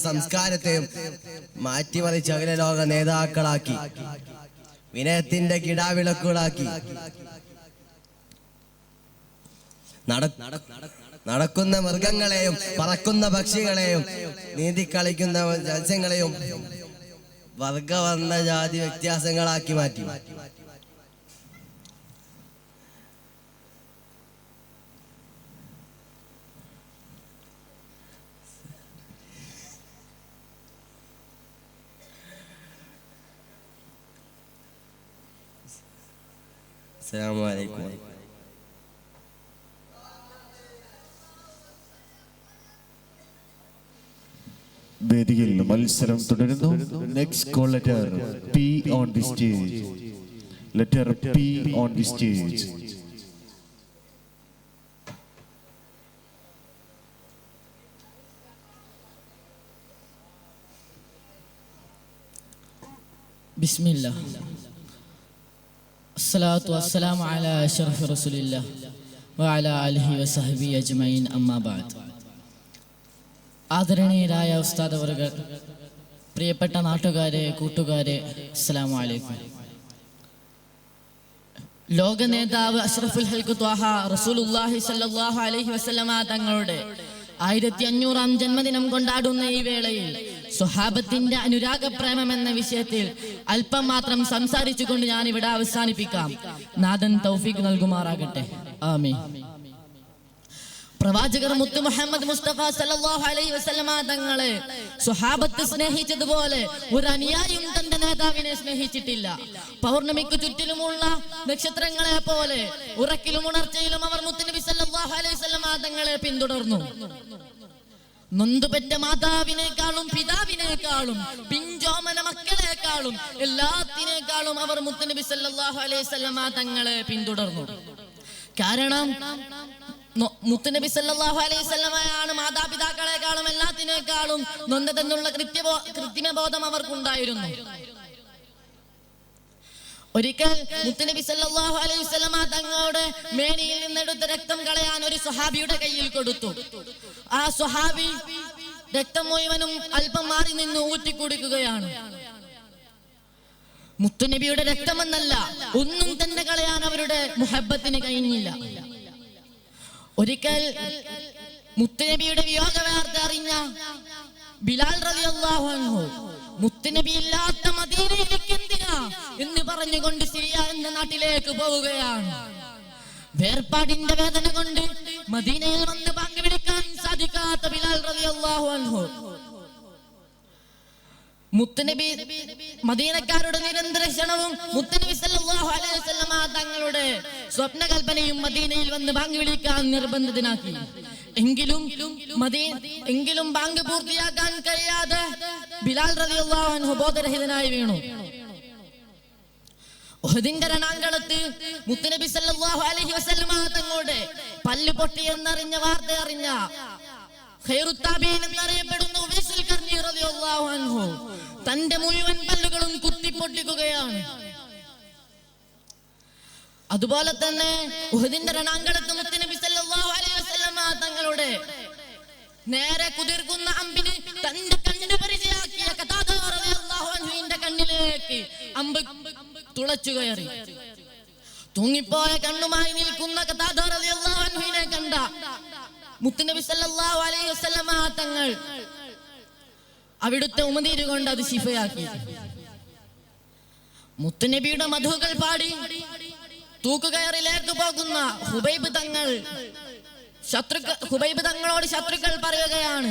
സംസ്കാരത്തെയും മാറ്റിമറിച്ച് അഖിലലോക നേതാക്കളാക്കി, വിനയത്തിന്റെ കിടാവിളക്കുകളാക്കി, നടക്കുന്ന മൃഗങ്ങളെയും പറക്കുന്ന പക്ഷികളെയും നീന്തിക്കളിക്കുന്ന മത്സ്യങ്ങളെയും വർഗവർണ്ണ ജാതി വ്യത്യാസങ്ങളാക്കി മാറ്റി. അസ്സലാമു അലൈക്കും. വേദിയിൽ മത്സരം തുടരുന്നു. Next call letter P on the stage. Letter P on the stage. ബിസ്മില്ലാ അസ്സലാത്തു വസ്സലാമു അലാ അഷ്റഫി റസൂലില്ലാ വഅലാ ആലിഹി വസഹ്ബിഹി അജ്മഈൻ അമ്മാ ബഅദ്. ആദരണീയരായ ഉസ്താദ് അവറുകൾ, പ്രിയപ്പെട്ട നാട്ടുകാരെ, കൂട്ടുകാരെ, അസ്സലാമു അലൈക്കും. ലോക നേതാവ് അഷ്റഫുൽ ഹൽഖ് ത്വാഹ റസൂലുള്ളാഹി സ്വല്ലല്ലാഹു അലൈഹി വസല്ലമ തങ്ങളുടെ 1500-ാം ജന്മദിനം കൊണ്ടാടുന്ന ഈ വേളയിൽ സ്വഹാബത്തിന്റെ അനുരാഗപ്രേമം എന്ന വിഷയത്തിൽ അല്പം മാത്രം സംസാരിച്ചുകൊണ്ട് ഞാൻ ഇവിടെ അവസാനിപ്പിക്കാം. നാഥൻ തൗഫീഖ് നൽകുമാറാകട്ടെ. ആമീൻ. പ്രവാചകർ മുത്ത് മുഹമ്മദ് മുസ്തഫ സല്ലല്ലാഹു അലൈഹി വസല്ലമ തങ്ങളെ സ്വഹാബത്ത് സ്നേഹിച്ചതുപോലെ ഒരു അനുയായിയും തന്റെ നേതാവിനെ സ്നേഹിച്ചിട്ടില്ല. പൗർണമിക്ക് ചുറ്റിലുമുള്ള നക്ഷത്രങ്ങളെ പോലെ ഉറക്കിലും ഉണർച്ചയിലും അവർ മുത്തുനബി സല്ലല്ലാഹു അലൈഹി വസല്ലമ തങ്ങളെ പിന്തുടർന്നു. നൊന്തുപെറ്റ മാതാവിനേക്കാളും പിതാവിനേക്കാളും പിഞ്ചോമന മക്കളെക്കാളും എല്ലാത്തിനേക്കാളും അവർ മുത്തുനബി സല്ലല്ലാഹു അലൈഹി വസല്ലമ തങ്ങളെ പിന്തുടർന്നു. കാരണം മുത്തുനബി സല്ലല്ലാഹു അലൈഹി വസല്ലമയാണ് മാതാപിതാക്കളെക്കാളും എല്ലാത്തിനേക്കാളും നൊന്തതെന്നുള്ള കൃത്രിമബോധം അവർക്കുണ്ടായിരുന്നു. ഒരിക്കൽ മുത്തുനബി സല്ലല്ലാഹു അലൈഹി വസല്ലമ തങ്ങളുടെ മേനിയിൽ നിന്നെടുത്ത രക്തം കളയാൻ ഒരു സ്വഹാബിയുടെ കയ്യിൽ കൊടുത്തു. ആ സ്വഹാബി രക്തം മുഴുവനും അല്പം മാറി നിന്ന് ഊറ്റിക്കുടിക്കുകയാണ്. മുത്തുനബിയുടെ രക്തമെന്നല്ല, ഒന്നും തന്നെ കളയാൻ അവരുടെ മുഹബ്ബത്തിന് കഴിഞ്ഞില്ല. ഒരിക്കൽ മുത്തുനബിയുടെ വിയോഗ വാർത്ത അറിഞ്ഞ ബിലാൽ റളിയല്ലാഹു അൻഹു മുത്തുനബി ഇല്ലാത്ത മദീനയിലേക്ക് എന്തിനാ എന്ന് പറഞ്ഞുകൊണ്ട് സിറിയ എന്ന നാട്ടിലേക്ക് പോവുകയാണ്. വേർപാടിന്റെ വേദന കൊണ്ട് മദീനയിൽ വന്ന് പങ്കുപിടിക്കാൻ സാധിക്കാത്ത ബിലാൽ റളിയല്ലാഹു അൻഹു മുത്തുനബി മദീനക്കാരുടെ നിരന്തര ക്ഷണവും മുത്തുനബി സല്ലല്ലാഹു അലൈഹി വസല്ലമ തങ്ങളുടെ സ്വപ്നകൽപ്പനയും മദീനയിൽ വന്ന് ബാങ്ക് വിളിക്കാൻ നിർബന്ധിതനാക്കി. എങ്കിലും ബാങ്ക് പൂർത്തിയാക്കാൻ കഴിയാതെ ബിലാൽ റളിയല്ലാഹു അൻഹു ബോധരഹിതനായി വീണു. ഉഹദിന്റെ രണാങ്കളത്ത് മുത്തുനബി സല്ലല്ലാഹു അലൈഹി വസല്ലമ തങ്ങളുടെ പല്ല് പൊട്ടിയെന്നറിഞ്ഞ വാർത്ത അറിഞ്ഞ ഖൈറുത്താബീൻ എന്നറിയപ്പെടുന്ന ഉവൈസുൽ ഖർനി റളിയല്ലാഹു അൻഹു തന്റെ മുഴുവൻ പല്ലുകളും കുത്തിപ്പൊട്ടിക്കുകയാണ്. അതുപോലെ തന്നെ ഉഹദിന്റെ രണാങ്കളത്ത് മുത്തുനബി സല്ലല്ലാഹു അലൈഹി വസല്ലമ തങ്ങളുടെ നേരെ കുതിർക്കുന്ന അമ്പിന് തന്റെ കണ്ണ് പരിചയാക്കിയ ഖതാദ റളിയല്ലാഹു അൻഹുവിന്റെ കണ്ണിലേക്ക് അമ്പ് തുളച്ചു കയറി. തൂങ്ങിപ്പോയ കണ്ണുമായി നിൽക്കുന്ന ഖതാദ റളിയല്ലാഹു അൻഹുവിനെ കണ്ട മുത്തുനബി സല്ലല്ലാഹു അലൈഹി വസല്ലമ തങ്ങൾ അവിടുത്തെ ഉമനീര് കൊണ്ട് അത് ശിഫയാക്കി. മുത്തുനബിയുടെ മധുകൾ പാടി തൂക്കുകയറിലേക്ക് പോകുന്ന ഹുബൈബ് തങ്ങളോട് ശത്രുക്കൾ പറയുകയാണ്,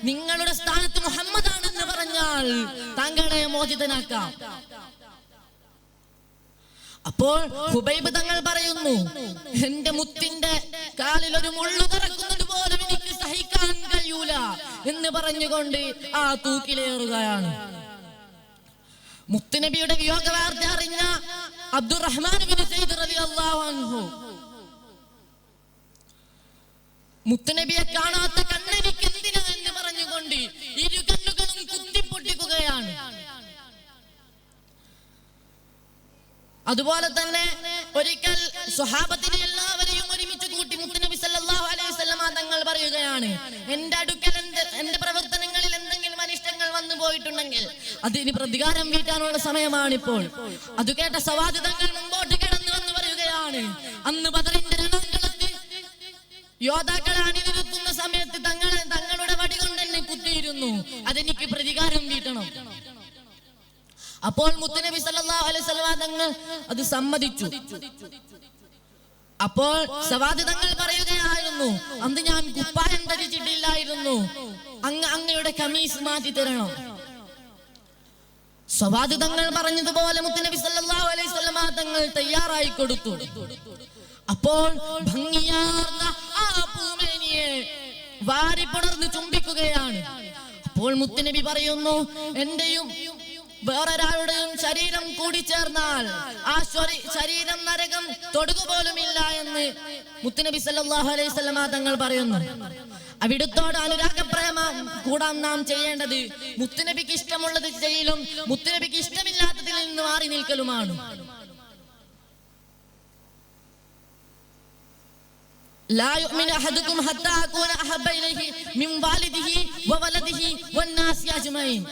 നിങ്ങളുടെ സ്ഥാനത്ത് മുഹമ്മദ് ആണെന്ന് പറഞ്ഞാൽ താങ്കളെ മോചിതനാക്കാം. അപ്പോൾ ഹുബൈബ് തങ്ങൾ പറയുന്നു, എന്റെ മുത്തിന്റെ കാലിൽ ഒരു മുള്ളു തറക്കുന്നത് പോലും എനിക്ക് സഹിക്കാൻ കഴിയൂല എന്ന് പറഞ്ഞുകൊണ്ട് ആ തൂക്കിലേറുകയാണ്. മുത്തുനബിയുടെ വിയോഗ വാർത്ത അറിഞ്ഞ അബ്ദുറഹ്മാൻ ഇബ്നു സയ്യിദ് റളിയല്ലാഹു അൻഹു മുത്തുനബിയെ കാണാത്ത കണ്ണെനിക്ക് എന്തിനാ എന്ന് പറഞ്ഞുകൊണ്ട് ഇരു കണ്ണുകളും കുത്തിപ്പൊട്ടിക്കുകയാണ്. അതുപോലെ തന്നെ ഒരിക്കൽ സ്വഹാബത്തിനെ എല്ലാവരെയും ഒരുമിച്ച് കൂട്ടി മുത്തുനബി സല്ലല്ലാഹു അലൈഹി വസല്ലമ തങ്ങൾ പറയുകയാണ്, എന്റെ അടുക്കൽ എന്റെ പ്രവർത്തനങ്ങളിൽ എന്തെങ്കിലും അനിഷ്ടങ്ങൾ വന്നു പോയിട്ടുണ്ടെങ്കിൽ അതിന് പ്രതികാരം വീട്ടാനുള്ള സമയമാണിപ്പോൾ. അത് കേട്ട സവാദ് തങ്ങൾ മുമ്പോട്ട് കിടന്നു വന്ന് പറയുകയാണ്, അന്ന് ബദറിന്റെ രണാങ്കളത്ത് യോദ്ധാക്കളെ അണിനിരത്തുന്ന സമയത്ത് തങ്ങളുടെ വടി കൊണ്ട് എന്നെ കുത്തിയിരുന്നു, അതെനിക്ക് പ്രതികാരം വീട്ടണം. അപ്പോൾ മുത്തുനബി സല്ലല്ലാഹു അലൈഹി വസല്ലമ തങ്ങൾ അത് സമ്മതിച്ചു. അപ്പോൾ സവാദ് തങ്ങൾ പറയുകയായിരുന്നു, അന്ന് ഞാൻ കുപ്പായം ധരിച്ചിട്ടില്ലായിരുന്നു, അങ്ങയുടെ കമീസ് മാറ്റി തരണം. സവാദ് തങ്ങൾ പറഞ്ഞതുപോലെ മുത്തുനബി സല്ലല്ലാഹു അലൈഹി വസല്ലമ തങ്ങൾ തയ്യാറായി കൊടുത്തു. അപ്പോൾ ഭംഗിയാർന്ന ആ പൂമേനിയെ വാരിപ്പുണർന്ന് ചുംബിക്കുകയാണ്. അപ്പോൾ മുത്തുനബി പറയുന്നു, എന്റെയും വേറൊരാളുടെയും ശരീരം കൂടി ചേർന്നാൽ ആ ശരീരം നരകം തൊടുകപോലുമില്ല എന്ന് മുത്തുനബി സല്ലല്ലാഹു അലൈഹി വസല്ലമ തങ്ങൾ പറയുന്നു. അവിടുത്തോട് അനുരാഗപ്രേമം കൂടാൻ നാം ചെയ്യേണ്ടത് മുത്തുനബിക്ക് ഇഷ്ടമുള്ളത് ചെയ്യലും മുത്തുനബിക്ക് ഇഷ്ടമില്ലാത്തതിൽ നിന്ന് മാറി നിൽക്കലുമാണ്. لا يؤمن أحدكم حتى أكون أحب إليه من والده وولده والناس أجمعين.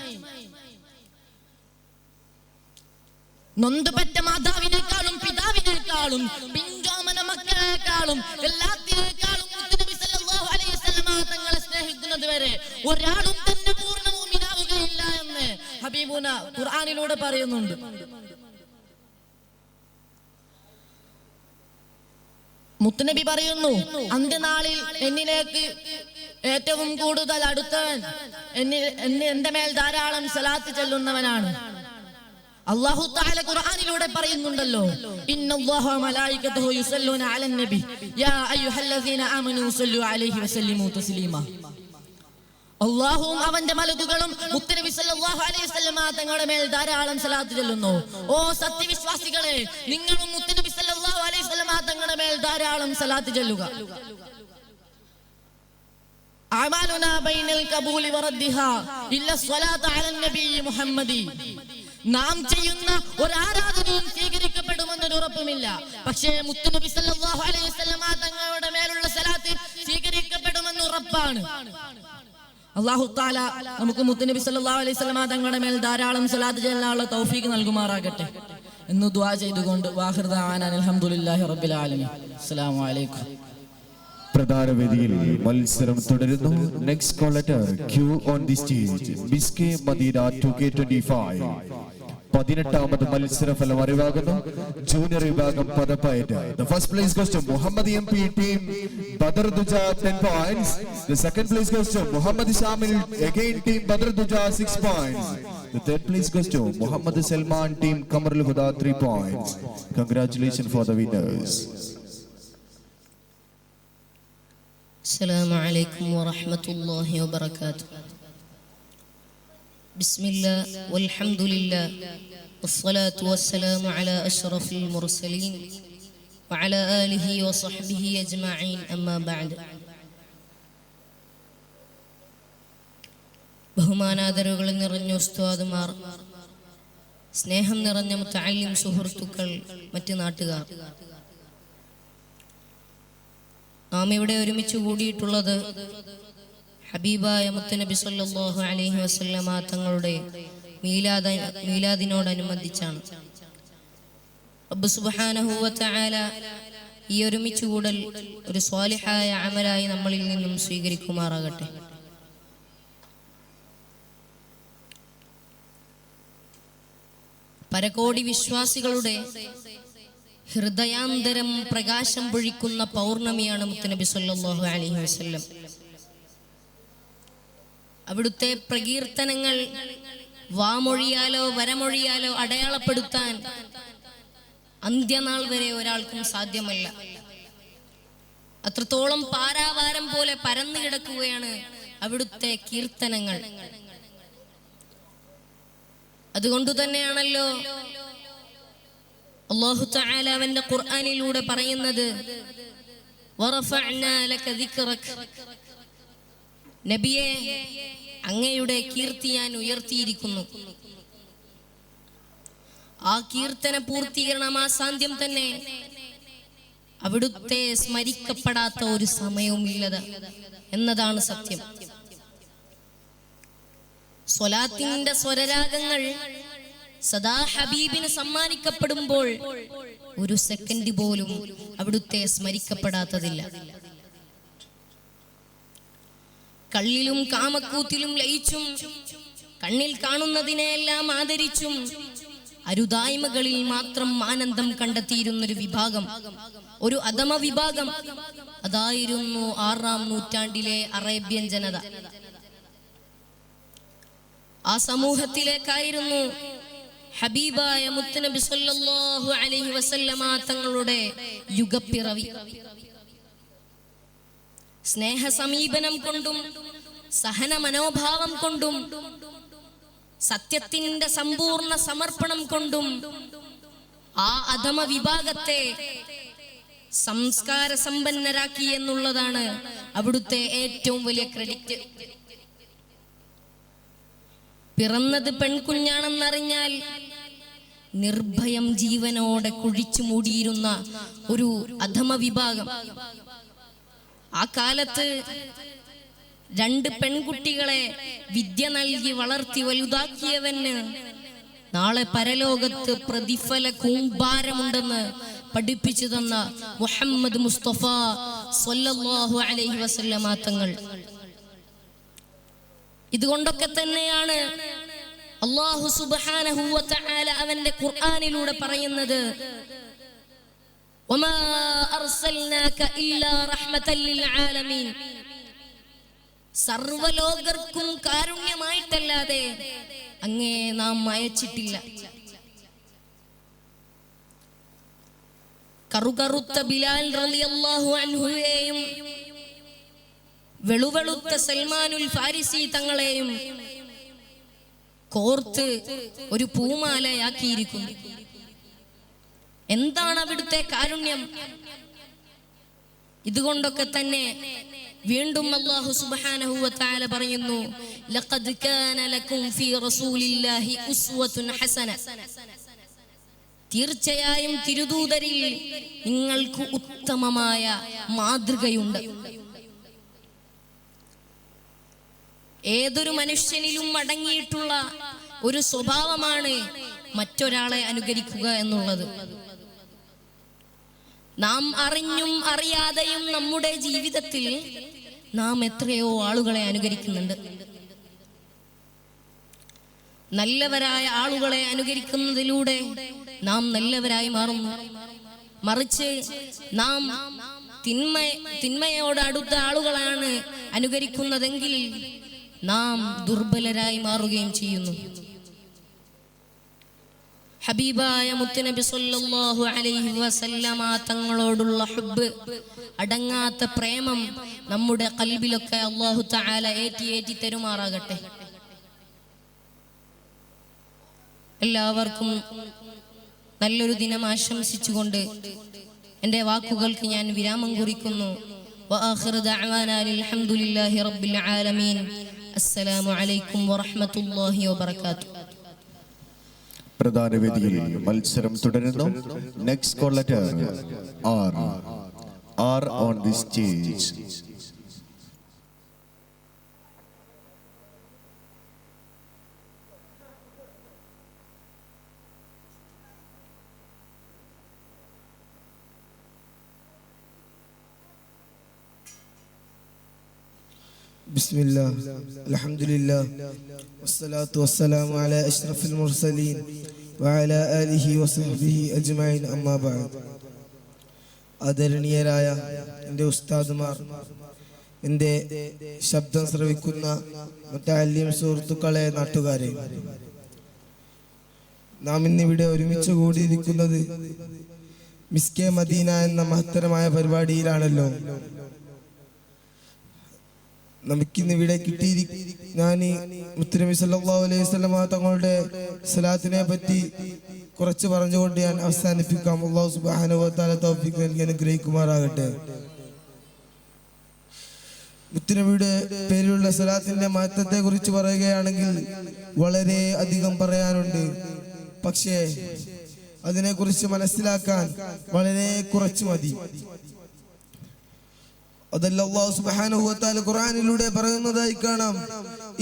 നൊന്തുപെറ്റ മാതാവിനേക്കാളും പിതാവിനേക്കാളും പിഞ്ചോമന മക്കളെക്കാളും എല്ലാത്തിനേക്കാളും മുത്തുനബി സല്ലല്ലാഹു അലൈഹി വസല്ലമ തങ്ങളെ സ്നേഹിക്കുന്നത് വരെ ഒരാളും തന്നെ പൂർണ്ണ മുഅ്മിനാവുകയില്ല എന്ന് ഹബീബുന ഖുർആനിലൂടെ പറയുന്നുണ്ട്. മുത്തുനബി പറയുന്നു, അന്ത്യനാളിൽ എന്നിലേക്ക് ഏറ്റവും കൂടുതൽ അടുത്തവൻ എന്റെ മേൽ ധാരാളം സലാത്ത് ചൊല്ലുന്നവനാണ്. അല്ലാഹു തആല ഖുർആനിലൂടെ പറയുന്നുണ്ടല്ലോ, ഇന്നല്ലാഹ വമലായികതുഹു യുസല്ലൂന അലൻ നബി യാ അയ്യുഹല്ലദീന ആമനൂ സല്ലു അലൈഹി വസല്ലിമു തസ്ലീമാ. അല്ലാഹുവും അവന്റെ മലക്കുകളും മുത്തുനബി സല്ലല്ലാഹു അലൈഹി വസല്ലമ തങ്ങളുടെ മേൽ ധാരാളം സലാത്ത് ചൊല്ലുന്നു. ഓ സത്യവിശ്വാസികളെ, നിങ്ങളും മുത്തുനബി സല്ലല്ലാഹു അലൈഹി വസല്ലമ തങ്ങളുടെ മേൽ ധാരാളം സലാത്ത് ചൊല്ലുക. അഅമാലുനാ ബൈനൽ ഖബൂലി വറദ്ദിഹാ ഇല്ല സ്വലാത്ത് അലൻ നബി മുഹമ്മദി. നാം ചെയ്യുന്ന ഒരു ആരാധനയും സ്വീകരിക്കപ്പെടുമെന്നൊരു ഉറപ്പുമില്ല. പക്ഷേ മുത്തുനബി സല്ലല്ലാഹു അലൈഹി വസല്ലമ തങ്ങളുടെ മേലുള്ള സലാത്ത് സ്വീകരിക്കപ്പെടുമെന്ന് ഉറപ്പാണ്. അല്ലാഹു തആല നമുക്ക് മുത്തുനബി സല്ലല്ലാഹു അലൈഹി വസല്ലമ തങ്ങളുടെ മേൽ ധാരാളം സലാത്ത് ചൊല്ലാനുള്ള തൗഫീഖ് നൽകുമാറാകട്ടെ എന്ന് ദുആ ചെയ്തുകൊണ്ട് വാഖിർ ദഅവാനാ അൽഹംദുലില്ലാഹി റബ്ബിൽ ആലമീൻ. അസ്സലാമു അലൈക്കും. പ്രധാന വേദിയിൽ മത്സരം തുടരുന്നു. Next call letter Q on the stage ബിസ്കെ മദീന 2K25. 18ാമത് മത്സരഫലം അറിവാകുന്നു. ജൂനിയർ വിഭാഗം പദപ്പയറ്റ്. The first place goes to Muhammad MP team Badr Duja 10 points. The second place goes to Muhammad Shamil again team Badr Duja 6 points. The third place goes to Muhammad Salman team Kamarul Huda 3 points. Congratulations for the winners. Assalamu alaikum wa rahmatullahi wa barakatuh. Bismillah walhamdulillah wassalatu wassalamu ala ashrafil mursalin wa ala alihi wa sahbihi ajma'in amma ba'd. ബഹുമാനാദരവുകൾ നിറഞ്ഞ ഉസ്താദുമാർ, സ്നേഹം നിറഞ്ഞ മുത്തഅല്ലിം സുഹൃത്തുക്കൾ, മറ്റ് നാട്ടുകാർ, നാം ഇവിടെ ഒരുമിച്ച് കൂടിയിട്ടുള്ളത് ഹബീബായ മുത്തുനബി സല്ലല്ലാഹു അലൈഹി വസല്ലമ തങ്ങളുടെ മീലാദിനോടനുബന്ധിച്ചാണ്. റബ്ബ് സുബ്ഹാനഹു വ തആല ഈ ഒരുമിച്ച് കൂടൽ ഒരു സ്വാലിഹായ അമലായി നമ്മളിൽ നിന്നും സ്വീകരിക്കുമാറാകട്ടെ. പരകോടി വിശ്വാസികളുടെ ഹൃദയാന്തരം പ്രകാശം പൊഴിക്കുന്ന പൗർണമിയാണ് മുത്തുനബി സല്ലല്ലാഹു അലൈഹി വസല്ലം. അവിടുത്തെ പ്രകീർത്തനങ്ങൾ വാമൊഴിയാലോ വരമൊഴിയാലോ അടയാളപ്പെടുത്താൻ അന്ത്യനാൾ വരെ ഒരാൾക്കും സാധ്യമല്ല. അത്രത്തോളം പാരാവാരം പോലെ പരന്നു കിടക്കുകയാണ് അവിടുത്തെ കീർത്തനങ്ങൾ. അതുകൊണ്ടു തന്നെയാണല്ലോ അല്ലാഹു തആല അവന്റെ ഖുർആനിലൂടെ പറയുന്നത്, വറഫഅനാ ലക ദിക്റക, നബിയെ അങ്ങയുടെ കീർത്തി ഞാൻ ഉയർത്തിയിരിക്കുന്നു. ആ കീർത്തന പൂർത്തീകരണം, ആ സാന്ത്യം തന്നെ അവിടുത്തെ സ്മരിക്കപ്പെടാത്ത ഒരു സമയവും ഇല്ലത് എന്നതാണ് സത്യം. സ്വലാത്തിന്റെ സ്വരരാഗങ്ങൾ സദാ ഹബീബിന് സമ്മാനിക്കപ്പെടുമ്പോൾ ഒരു സെക്കൻഡ് പോലും അവിടുത്തെ സ്മരിക്കപ്പെടാത്തതില്ല. കള്ളിലും കാമക്കൂത്തിലും ലയിച്ചും കണ്ണിൽ കാണുന്നതിനെല്ലാം ആദരിച്ചും അരുതായ്മകളിൽ മാത്രം ആനന്ദം കണ്ടെത്തിയിരുന്നൊരു വിഭാഗം, ഒരു അധമ വിഭാഗം, അതായിരുന്നു 6ാം നൂറ്റാണ്ടിലെ അറേബ്യൻ ജനത. ആ സമൂഹത്തിലേക്കായിരുന്നു ഹബീബായ മുത്തുനബി സല്ലല്ലാഹു അലൈഹി വസല്ലമ തങ്ങളുടെ യുഗപ്പിറവി. സ്നേഹ സമീപനം കൊണ്ടും സഹന മനോഭാവം കൊണ്ടും സത്യത്തിന്റെ സമ്പൂർണ്ണ സമർപ്പണം കൊണ്ടും ആ അധമ വിഭാഗത്തെ സംസ്കാര സമ്പന്നരാക്കി എന്നുള്ളതാണ് അവിടുത്തെ ഏറ്റവും വലിയ ക്രെഡിറ്റ്. പിറന്നത് പെൺകുഞ്ഞാണെന്നറിഞ്ഞാൽ നിർഭയം ജീവനോടെ കുഴിച്ചു മൂടിയിരുന്ന ഒരു അധമ വിഭാഗം. ആ കാലത്ത് 2 പെൺകുട്ടികളെ വിദ്യ നൽകി വളർത്തി വലുതാക്കിയവന് നാളെ പരലോകത്ത് പ്രതിഫല കൂമ്പാരമുണ്ടെന്ന് പഠിപ്പിച്ചു തന്ന മുഹമ്മദ് മുസ്തഫ സ്വല്ലല്ലാഹു അലൈഹി വസല്ലമ തങ്ങൾ. ഇതുകൊണ്ടൊക്കെ തന്നെയാണ് അല്ലാഹു സുബ്ഹാനഹു വ തആല അവന്റെ ഖുർആനിലൂടെ പറയുന്നത്, വമാ അർസൽനാക ഇല്ലാ റഹ്മതൻ ലിൽ ആലമീൻ, സർവലോകർക്കും കാരുണ്യമായിട്ടല്ലാതെ അങ്ങേ നാം അയച്ചിട്ടില്ല. കറുകറുത്ത ബിലാൽ റളിയല്ലാഹു അൻഹുവേയും വെളുവെളുത്ത സൽമാനുൽ ഫാരിസി തങ്ങളെയും കോർത്ത് ഒരു പൂമാലയാക്കിയിരിക്കുന്നു. എന്താണ് അവിടുത്തെ കാരുണ്യം? ഇതുകൊണ്ടൊക്കെ തന്നെ വീണ്ടും അല്ലാഹു സുബ്ഹാനഹു വ തആല പറയുന്നു, ലഖദ് കാന ലക്കും ഫീ റസൂലില്ലാഹി ഉസ്വത്തുൻ ഹസന, തീർച്ചയായും തിരുദൂതരിൽ നിങ്ങൾക്ക് ഉത്തമമായ മാതൃകയുണ്ട്. ഏതൊരു മനുഷ്യനിലും അടങ്ങിയിട്ടുള്ള ഒരു സ്വഭാവമാണ് മറ്റൊരാളെ അനുകരിക്കുക എന്നുള്ളത്. നാം അറിഞ്ഞും അറിയാതെയും നമ്മുടെ ജീവിതത്തിൽ നാം എത്രയോ ആളുകളെ അനുകരിക്കുന്നുണ്ട്. നല്ലവരായ ആളുകളെ അനുകരിക്കുന്നതിലൂടെ നാം നല്ലവരായി മാറുന്നു. മറിച്ച് നാം തിന്മയോട് അടുത്ത ആളുകളാണ് അനുകരിക്കുന്നതെങ്കിൽ നാം ദുർബലരായി മാറുകയും ചെയ്യുന്നു. ഹബീബായ മുത്തുനബി സല്ലല്ലാഹു അലൈഹി വസല്ലമ തങ്ങളോടുള്ള ഹുബ്ബ്, അടങ്ങാത്ത പ്രേമം നമ്മുടെ ഖൽബിലൊക്കെ അല്ലാഹു തആല ഏറ്റി തരുമാറാകട്ടെ. എല്ലാവർക്കും നല്ലൊരു ദിനം ആശംസിച്ചുകൊണ്ട് എൻ്റെ വാക്കുകൾക്ക് ഞാൻ വിരാമം കുറിക്കുന്നു. വആഖിറു ദഅവാനാ അൽഹംദുലില്ലാഹി റബ്ബിൽ ആലമീൻ. അസ്സലാമു അലൈക്കും വറഹ്മത്തുള്ളാഹി വബറകാതുഹു. പ്രധാന വേദിയിൽ മത്സരം തുടരുന്നു. Next call letter R on the stage. ബിസ്മില്ലാ അൽഹംദുലില്ലാ വസ്സലാത്തു വസ്സലാമു അലാ അഷ്റഫിൽ മുർസലീൻ വഅലാ ആലിഹി വസഹ്ബിഹി അജ്മഈൻ അമ്മാ ബഅദ്. ആദരണീയരായ എൻ്റെ ഉസ്താദുമാർ, എൻ്റെ ശബ്ദം ശ്രവിക്കുന്ന മുതഅല്ലിം സുഹൃത്തുക്കളെ, നാട്ടുകാരെ, നാം ഇന്നിവിടെ ഒരുമിച്ച് കൂടിയിരിക്കുന്നത് മിസ്കെ മദീന എന്ന മഹത്തരമായ പരിപാടിയിലാണല്ലോ. നമുക്കിന്ന് ഇവിടെ ഞാൻ മുത്തുനബി സല്ലല്ലാഹു അലൈഹി വസല്ലമ തങ്ങളുടെ സ്വലാത്തിനെ പറ്റി കുറച്ച് പറഞ്ഞുകൊണ്ട് ഞാൻ അവസാനിപ്പിക്കാം. അല്ലാഹു സുബ്ഹാനഹു വ തആല തൗഫീഖ് നൽകി അനുഗ്രഹിക്കുമാറാകട്ടെ. മുത്തുനബിയുടെ പേരിലുള്ള സ്വലാത്തിന്റെ മഹത്വത്തെ കുറിച്ച് പറയുകയാണെങ്കിൽ വളരെ അധികം പറയാനുണ്ട്. പക്ഷേ അതിനെക്കുറിച്ച് മനസ്സിലാക്കാൻ വളരെ കുറച്ച് മതി. അതല്ല അല്ലാഹു സുബ്ഹാനഹു വ തആല ഖുർആനിലൂടെ പറയുന്നതായി കാണാം.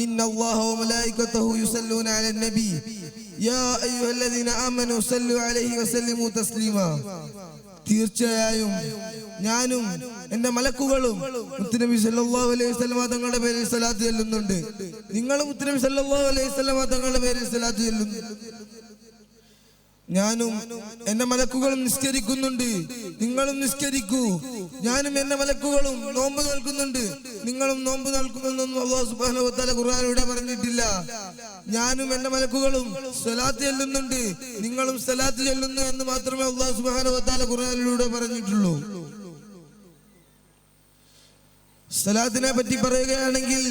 ഇന്നല്ലാഹ വ മലായികതഹു യുസല്ലൂന അലൻ നബി യാ അയ്യുഹല്ലദീന ആമനൂ സല്ലു അലൈഹി വസല്ലിമു തസ്ലീമാ. തീർച്ചയായും ഞാനും എൻ്റെ മലക്കുകളും മുത്തുനബി സല്ലല്ലാഹു അലൈഹി വസല്ലമ തങ്ങളുടെ പേരിൽ സ്വലാത്ത് ചൊല്ലുന്നുണ്ട്. നിങ്ങളും മുത്തുനബി സല്ലല്ലാഹു അലൈഹി വസല്ലമ തങ്ങളുടെ പേരിൽ സ്വലാത്ത് ചൊല്ലുന്നു. ഞാനും എന്റെ മലക്കുകളും നിസ്കരിക്കുന്നുണ്ട്, നിങ്ങളും നിസ്കരിക്കൂ. ഞാനും എന്റെ മലക്കുകളും നോമ്പ് നോൽക്കുന്നുണ്ട്, നിങ്ങളും നോമ്പ് നോൽക്കുമെന്നൊന്നും അല്ലാഹു സുബ്ഹാനഹു വ തആല ഖുർആനിലൂടെ പറഞ്ഞിട്ടില്ല. ഞാനും എന്റെ മലക്കുകളും സ്വലാത്ത് ചൊല്ലുന്നുണ്ട്, നിങ്ങളും സ്വലാത്ത് ചൊല്ലുന്നു എന്ന് മാത്രമേ അല്ലാഹു സുബ്ഹാനഹു വ തആല ഖുർആനിലൂടെ പറഞ്ഞിട്ടുള്ളൂ. സ്വലാത്തിനെ പറ്റി പറയുകയാണെങ്കിൽ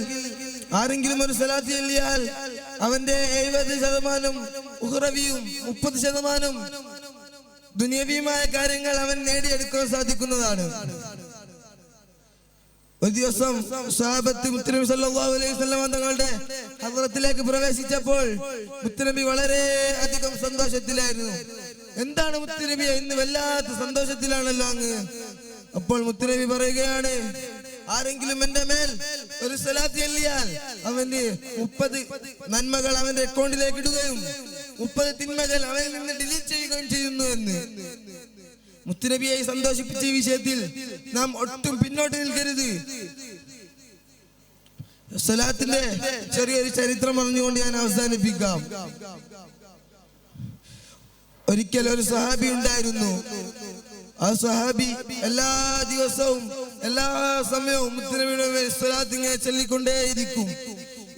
ആരെങ്കിലും ഒരു സ്വലാത്ത് ചൊല്ലിയാൽ അവന്റെ 70% ഉഖ്റവിയും 30% ദുനിയവിയുമായ കാര്യങ്ങൾ അവൻ നേടിയെടുക്കാൻ സാധിക്കുന്നതാണ്. ഒരു ദിവസം സ്വഹാബത്ത് മുത്തുനബി സല്ലല്ലാഹു അലൈഹി വസല്ലം തങ്ങളുടെ ഹദ്റത്തിലേക്ക് പ്രവേശിച്ചപ്പോൾ മുത്തുനബി വളരെ അധികം സന്തോഷത്തിലായിരുന്നു. എന്താണ് മുത്തുനബിയെ ഇന്ന് വല്ലാത്ത സന്തോഷത്തിലാണല്ലോ അങ്ങ്? അപ്പോൾ മുത്തുനബി പറയുകയാണ്, ആരെങ്കിലും എന്റെ മേൽ ഒരു സ്വലാത്ത് ചൊല്ലിയാൽ അവന് 30 നന്മകൾ അവന്റെ അക്കൗണ്ടിലേക്ക് ഇടുകയും 30 തിന്മകൾ അവനിൽ നിന്ന് ഡിലീറ്റ് ചെയ്യുകയും ചെയ്യുന്നു എന്ന്. മുത്തുനബിയെ സന്തോഷിപ്പിച്ച ഈ വിഷയത്തിൽ നാം ഒട്ടും പിന്നോട്ട് നിൽക്കരുത്. സ്വലാത്തിന്റെ ചെറിയൊരു ചരിത്രം പറഞ്ഞുകൊണ്ട് ഞാൻ അവസാനിപ്പിക്കാം. ഒരിക്കൽ ഒരു സ്വഹാബി ഉണ്ടായിരുന്നു. ആ സ്വഹാബി എല്ലാ ദിവസവും എല്ലാ സമയവും മുത്തുനബിയുടെ സ്വലാത്ത് ഇങ്ങനെ ചൊല്ലിക്കൊണ്ടേയിരിക്കും.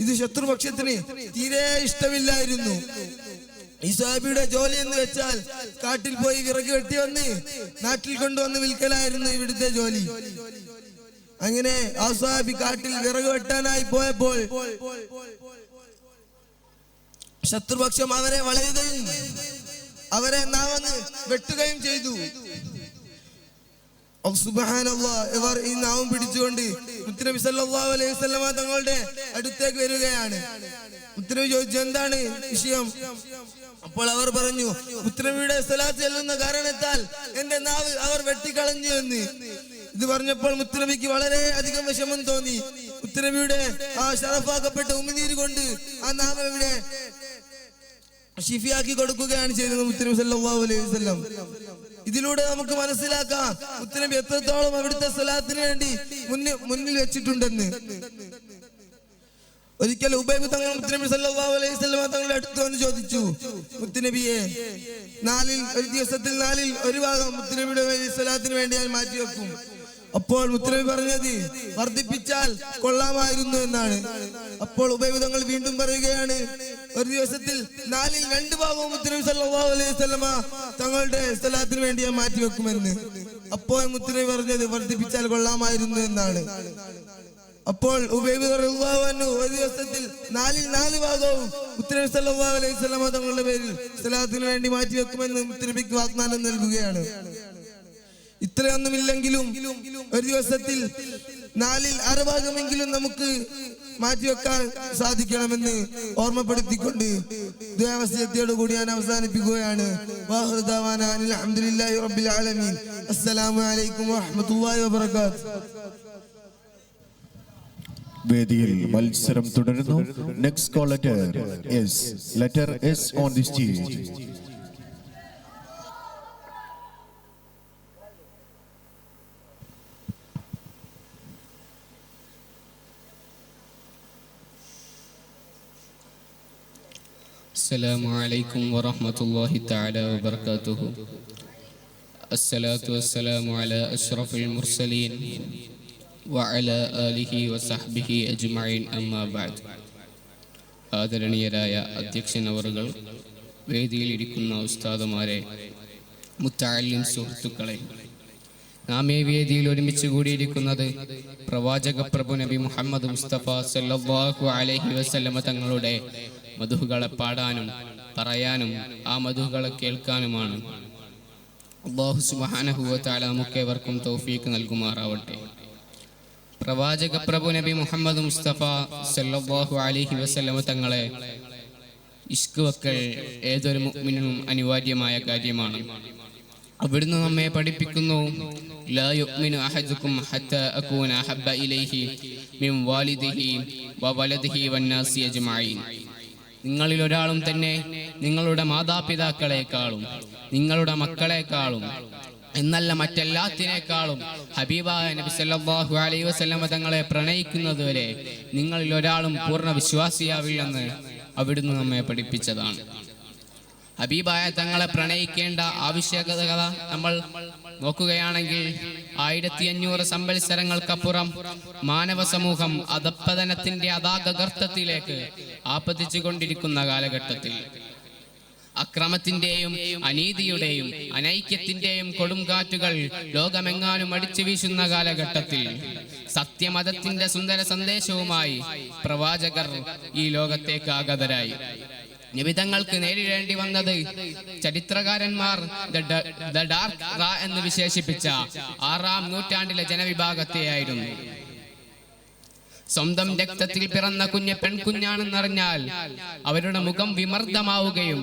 ഇത് ശത്രുപക്ഷത്തിന് തീരെ ഇഷ്ടമില്ലായിരുന്നു. ഈ സ്വഹാബിയുടെ ജോലി എന്ന് വെച്ചാൽ കാട്ടിൽ പോയി വിറക് വെട്ടി വന്ന് നാട്ടിൽ കൊണ്ടുവന്ന് വിൽക്കലായിരുന്നു ഇവിടുത്തെ ജോലി. അങ്ങനെ ആ സ്വഹാബി കാട്ടിൽ വിറക് വെട്ടാനായി പോയപ്പോൾ ശത്രുപക്ഷം അവരെ വളയുകയും അവരെ നാവങ്ങ് വെട്ടുകയും ചെയ്തു. സുബ്ഹാനല്ലാഹ്, ഇവർ ഈ നാവും പിടിച്ചുകൊണ്ട് മുത്തുനബി സല്ലല്ലാഹു അലൈഹി വസല്ലമ തങ്ങളുടെ അടുത്തേക്ക് വരികയാണ്. മുത്തുനബി ചോദിച്ചു, എന്താണ് വിഷയം? അപ്പോൾ അവർ പറഞ്ഞു, മുത്തുനബിയുടെ സ്വലാത്ത് ചൊല്ലുന്ന കാരണത്താൽ എന്റെ നാവ് അവർ വെട്ടിക്കളഞ്ഞു എന്ന്. ഇത് പറഞ്ഞപ്പോൾ മുത്തുനബിക്ക് വളരെ അധികം വിഷമം തോന്നി. മുത്തുനബിയുടെ ആ ശറഫാക്കപ്പെട്ട ഉമിനീര് കൊണ്ട് ആ നാവ് ഇവിടെ ഷിഫിയാക്കി കൊടുക്കുകയാണ് ചെയ്തത് മുത്തുനബി സല്ലല്ലാഹു അലൈഹി വസല്ലം. ഇതിലൂടെ നമുക്ക് മനസ്സിലാക്കാം മുത്തുനബി എത്രത്തോളം അവിടുത്തെ സ്വലാത്തിന് വേണ്ടി മുന്നിൽ വെച്ചിട്ടുണ്ടെന്ന്. ഒരിക്കൽ ഉബൈബ് തങ്ങൾ മുത്തുനബി സല്ലല്ലാഹു അലൈഹി വസല്ലം തങ്ങളുടെ അടുത്ത് വന്ന് ചോദിച്ചു, മുത്തുനബിയെ, ഒരു ദിവസത്തിൽ നാലിൽ ഒരു ഭാഗം മുത്തുനബിയുടെ സ്വലാത്തിന് വേണ്ടി ഞാൻ മാറ്റിവെക്കും. അപ്പോൾ മുത്തുനബി പറഞ്ഞത് വർദ്ധിപ്പിച്ചാൽ കൊള്ളാമായിരുന്നു എന്നാണ്. അപ്പോൾ ഉബൈബ് തങ്ങൾ വീണ്ടും പറയുകയാണ്, ഒരു ദിവസത്തിൽ നാലിൽ 2 ഭാഗവും മുത്തുനബി സല്ലല്ലാഹു അലൈഹി വസല്ലം തങ്ങളുടെ സ്വലാത്തിന് വേണ്ടി ഞാൻ മാറ്റിവെക്കുമെന്ന്. അപ്പോൾ മുത്തുനബി പറഞ്ഞത് വർദ്ധിപ്പിച്ചാൽ കൊള്ളാമായിരുന്നു എന്നാണ്. അപ്പോൾ ഉബൈബ് റളിയല്ലാഹു അൻഹു ഒരു ദിവസത്തിൽ 4 ഭാഗവും മുത്തുനബി സല്ലല്ലാഹു അലൈഹി വസല്ലം തങ്ങളുടെ പേരിൽ സ്വലാത്തിന് വേണ്ടി മാറ്റിവെക്കുമെന്ന് മുത്തുനബിക്ക് വാഗ്ദാനം നൽകുകയാണ്. ഇത്രയൊന്നുമില്ലെങ്കിലും ഒരു ദിവസത്തിൽ 4/6 ഭാഗമെങ്കിലും നമുക്ക് മാറ്റിവെക്കാൻ സാധിക്കണമെന്ന് ഓർമ്മപ്പെടുത്തിക്കൊണ്ട് ദുആവസിയത്തോടു കൂടി ഞാൻ അവസാനിപ്പിക്കുകയാണ്. വാഹിറു ദഅവാനാ അൽഹംദുലില്ലാഹി റബ്ബിൽ ആലമീൻ. അസ്സലാമു അലൈക്കും വറഹ്മത്തുള്ളാഹി വബറകാതുഹു. വേദിയിൽ മത്സരം തുടരുന്നു. Next call letter S on the stage. السلام عليكم ورحمة الله تعالى وبركاته. الصلاة والسلام على أشرف المرسلين وعلى آله وصحبه أجمعين أما بعد. ആദരണീയരായ അധ്യക്ഷനവറുകൾ, വേദിയിലിരിക്കുന്ന ഉസ്താദുമാരെ, മുത്തഅല്ലിം സുഹൃത്തുക്കളെ, നാം ഈ വേദിയിൽ ഒരുമിച്ച് കൂടിയിരിക്കുന്നത് പ്രവാചക പ്രഭു നബി മുഹമ്മദ് മുസ്തഫ സല്ലല്ലാഹു അലൈഹി വസല്ലമ തങ്ങളുടെ മധുഹുകളെ പാടാനും പറയാനും ആ മധുഹുകളെ കേൾക്കാനുമാണ്. അല്ലാഹു സുബ്ഹാനഹു വ തആല നമുക്കേവർക്കും തൗഫീഖ് നൽകുമാറാവട്ടെ. പ്രവാചക പ്രഭു നബി മുഹമ്മദ് മുസ്തഫ സല്ലല്ലാഹു അലൈഹി വസല്ലമ തങ്ങളെ ഇഷ്ക് വെക്കൽ ഏതൊരു മുഅ്മിനും അനിവാര്യമായ കാര്യമാണ്. അവിടുന്ന് നമ്മെ പഠിപ്പിക്കുന്നു, ലാ യുഅ്മിനു അഹദുക്കും ഹത്താ അകൂന അഹബ്ബ ഇലൈഹി മിൻ വാലിദിഹി വവലദിഹി വന്നാസി അജ്മഈൻ. നിങ്ങളിൽ ഒരാളും തന്നെ നിങ്ങളുടെ മാതാപിതാക്കളെക്കാളും നിങ്ങളുടെ മക്കളെക്കാളും എന്നല്ല മറ്റെല്ലാത്തിനേക്കാളും ഹബീബായ നബി സല്ലല്ലാഹു അലൈഹി വസല്ലം തങ്ങളെ പ്രണയിക്കുന്നതുവരെ നിങ്ങളിൽ ഒരാളും പൂർണ്ണ വിശ്വാസിയാവില്ലെന്ന് അവിടുന്ന് നമ്മെ പഠിപ്പിച്ചതാണ്. ഹബീബായ തങ്ങളെ പ്രണയിക്കേണ്ട ആവശ്യകത നമ്മൾ നോക്കുകയാണെങ്കിൽ 1500 സംവത്സരങ്ങൾക്കപ്പുറം മാനവ സമൂഹം അധപ്പതനത്തിന്റെ അതാക ഗർത്തത്തിലേക്ക് ആപതിച്ചു കൊണ്ടിരിക്കുന്ന കാലഘട്ടത്തിൽ, അക്രമത്തിന്റെയും അനീതിയുടെയും അനൈക്യത്തിന്റെയും കൊടുങ്കാറ്റുകൾ ലോകമെങ്ങാനും അടിച്ചു വീശുന്ന കാലഘട്ടത്തിൽ സത്യമതത്തിന്റെ സുന്ദര സന്ദേശവുമായി പ്രവാചകർ ഈ ലോകത്തേക്ക് ആഗതരായി. നിബിതങ്ങൾക്ക് നേരിടേണ്ടി വന്നത് ചരിത്രകാരന്മാർ ദ ഡാർക്ക് റാ എന്ന് വിശേഷിപ്പിച്ച 6-ാം നൂറ്റാണ്ടിലെ ജനവിഭാഗത്തെയായിരുന്നു. സ്വന്തം രക്തത്തിൽ പിറന്ന കുഞ്ഞ് പെൺകുഞ്ഞാണെന്നറിഞ്ഞാൽ അവരുടെ മുഖം വിമർദ്ദമാവുകയും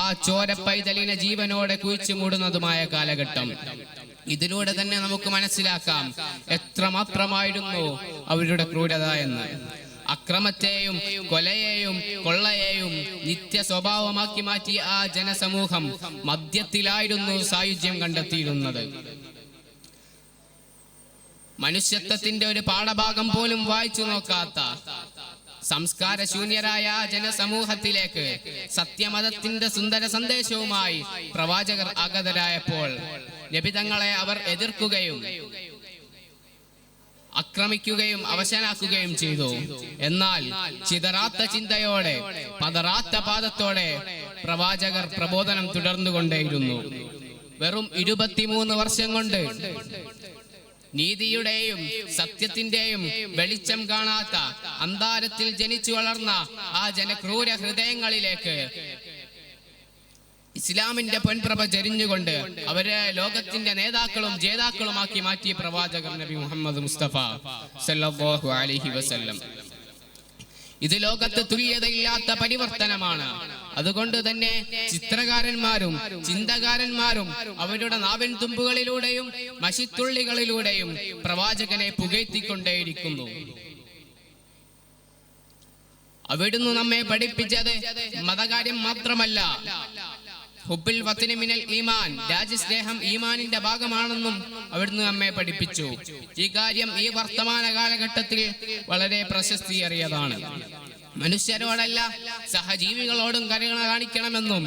ആ ചോര പൈതലിനെ ജീവനോടെ കുഴിച്ചു മൂടുന്നതുമായ കാലഘട്ടം. ഇതിലൂടെ തന്നെ നമുക്ക് മനസ്സിലാക്കാം എത്രമാത്രമായിരുന്നു അവരുടെ ക്രൂരത എന്ന്. അക്രമത്തെയും കൊലയെയും കൊള്ളയെയും നിത്യ സ്വഭാവമാക്കി മാറ്റിയ ആ ജനസമൂഹം മദ്യത്തിലായിരുന്നു സായുജ്യം കണ്ടെത്തിയിരുന്നത്. മനുഷ്യത്വത്തിന്റെ ഒരു പാഠഭാഗം പോലും വായിച്ചു നോക്കാത്ത സംസ്കാരശൂന്യരായ ജനസമൂഹത്തിലേക്ക് സത്യമതത്തിന്റെ സുന്ദര സന്ദേശവുമായി പ്രവാചകർ ആഗതരായപ്പോൾ നബിതങ്ങളെ അവർ എതിർക്കുകയും ആക്രമിക്കുകയും അവശനാക്കുകയും ചെയ്തു. എന്നാൽ ചിതറാത്ത ചിന്തയോടെ പതറാത്ത പാദത്തോടെ പ്രവാചകർ പ്രബോധനം തുടർന്നുകൊണ്ടേയിരുന്നു. വെറും 23 വർഷം കൊണ്ട് നീതിയുടെയും സത്യത്തിന്റെയും വെളിച്ചം കാണാത്ത അന്താരത്തിൽ ജനിച്ചു വളർന്ന ആ ജനക്രൂര ഹൃദയങ്ങളിലേക്ക് ഇസ്ലാമിന്റെ പൊൻപ്രഭ ചരിഞ്ഞുകൊണ്ട് അവരെ ലോകത്തിന്റെ നേതാക്കളും ജേതാക്കളുമാക്കി മാറ്റിയ പ്രവാചകർ നബി മുഹമ്മദ് മുസ്തഫ സല്ലല്ലാഹു അലൈഹി വസല്ലം. ഇത് ലോകത്ത് തുല്യതയില്ലാത്ത പരിവർത്തനമാണ്. അതുകൊണ്ട് തന്നെ ചിത്രകാരന്മാരും ചിന്തകാരന്മാരും അവരുടെ നാവിൻ തുമ്പുകളിലൂടെയും മഷിത്തുള്ളികളിലൂടെയും പ്രവാചകനെ പുകഴ്ത്തിക്കൊണ്ടേയിരിക്കുന്നു. അവിടുന്ന് നമ്മെ പഠിപ്പിച്ചത് മതകാര്യം മാത്രമല്ല, ഹുബ്ബുൽ വത്നി മിനൽ ഈമാൻ, രാജ്യസ്നേഹം ഈമാനിന്റെ ഭാഗമാണെന്നും അവിടുന്ന് നമ്മെ പഠിപ്പിച്ചു. ഈ കാര്യം ഈ വർത്തമാന കാലഘട്ടത്തിൽ വളരെ പ്രശസ്തിയേറിയതാണ്. മനുഷ്യരോടല്ല സഹജീവികളോടും കരുണ കാണിക്കണമെന്നും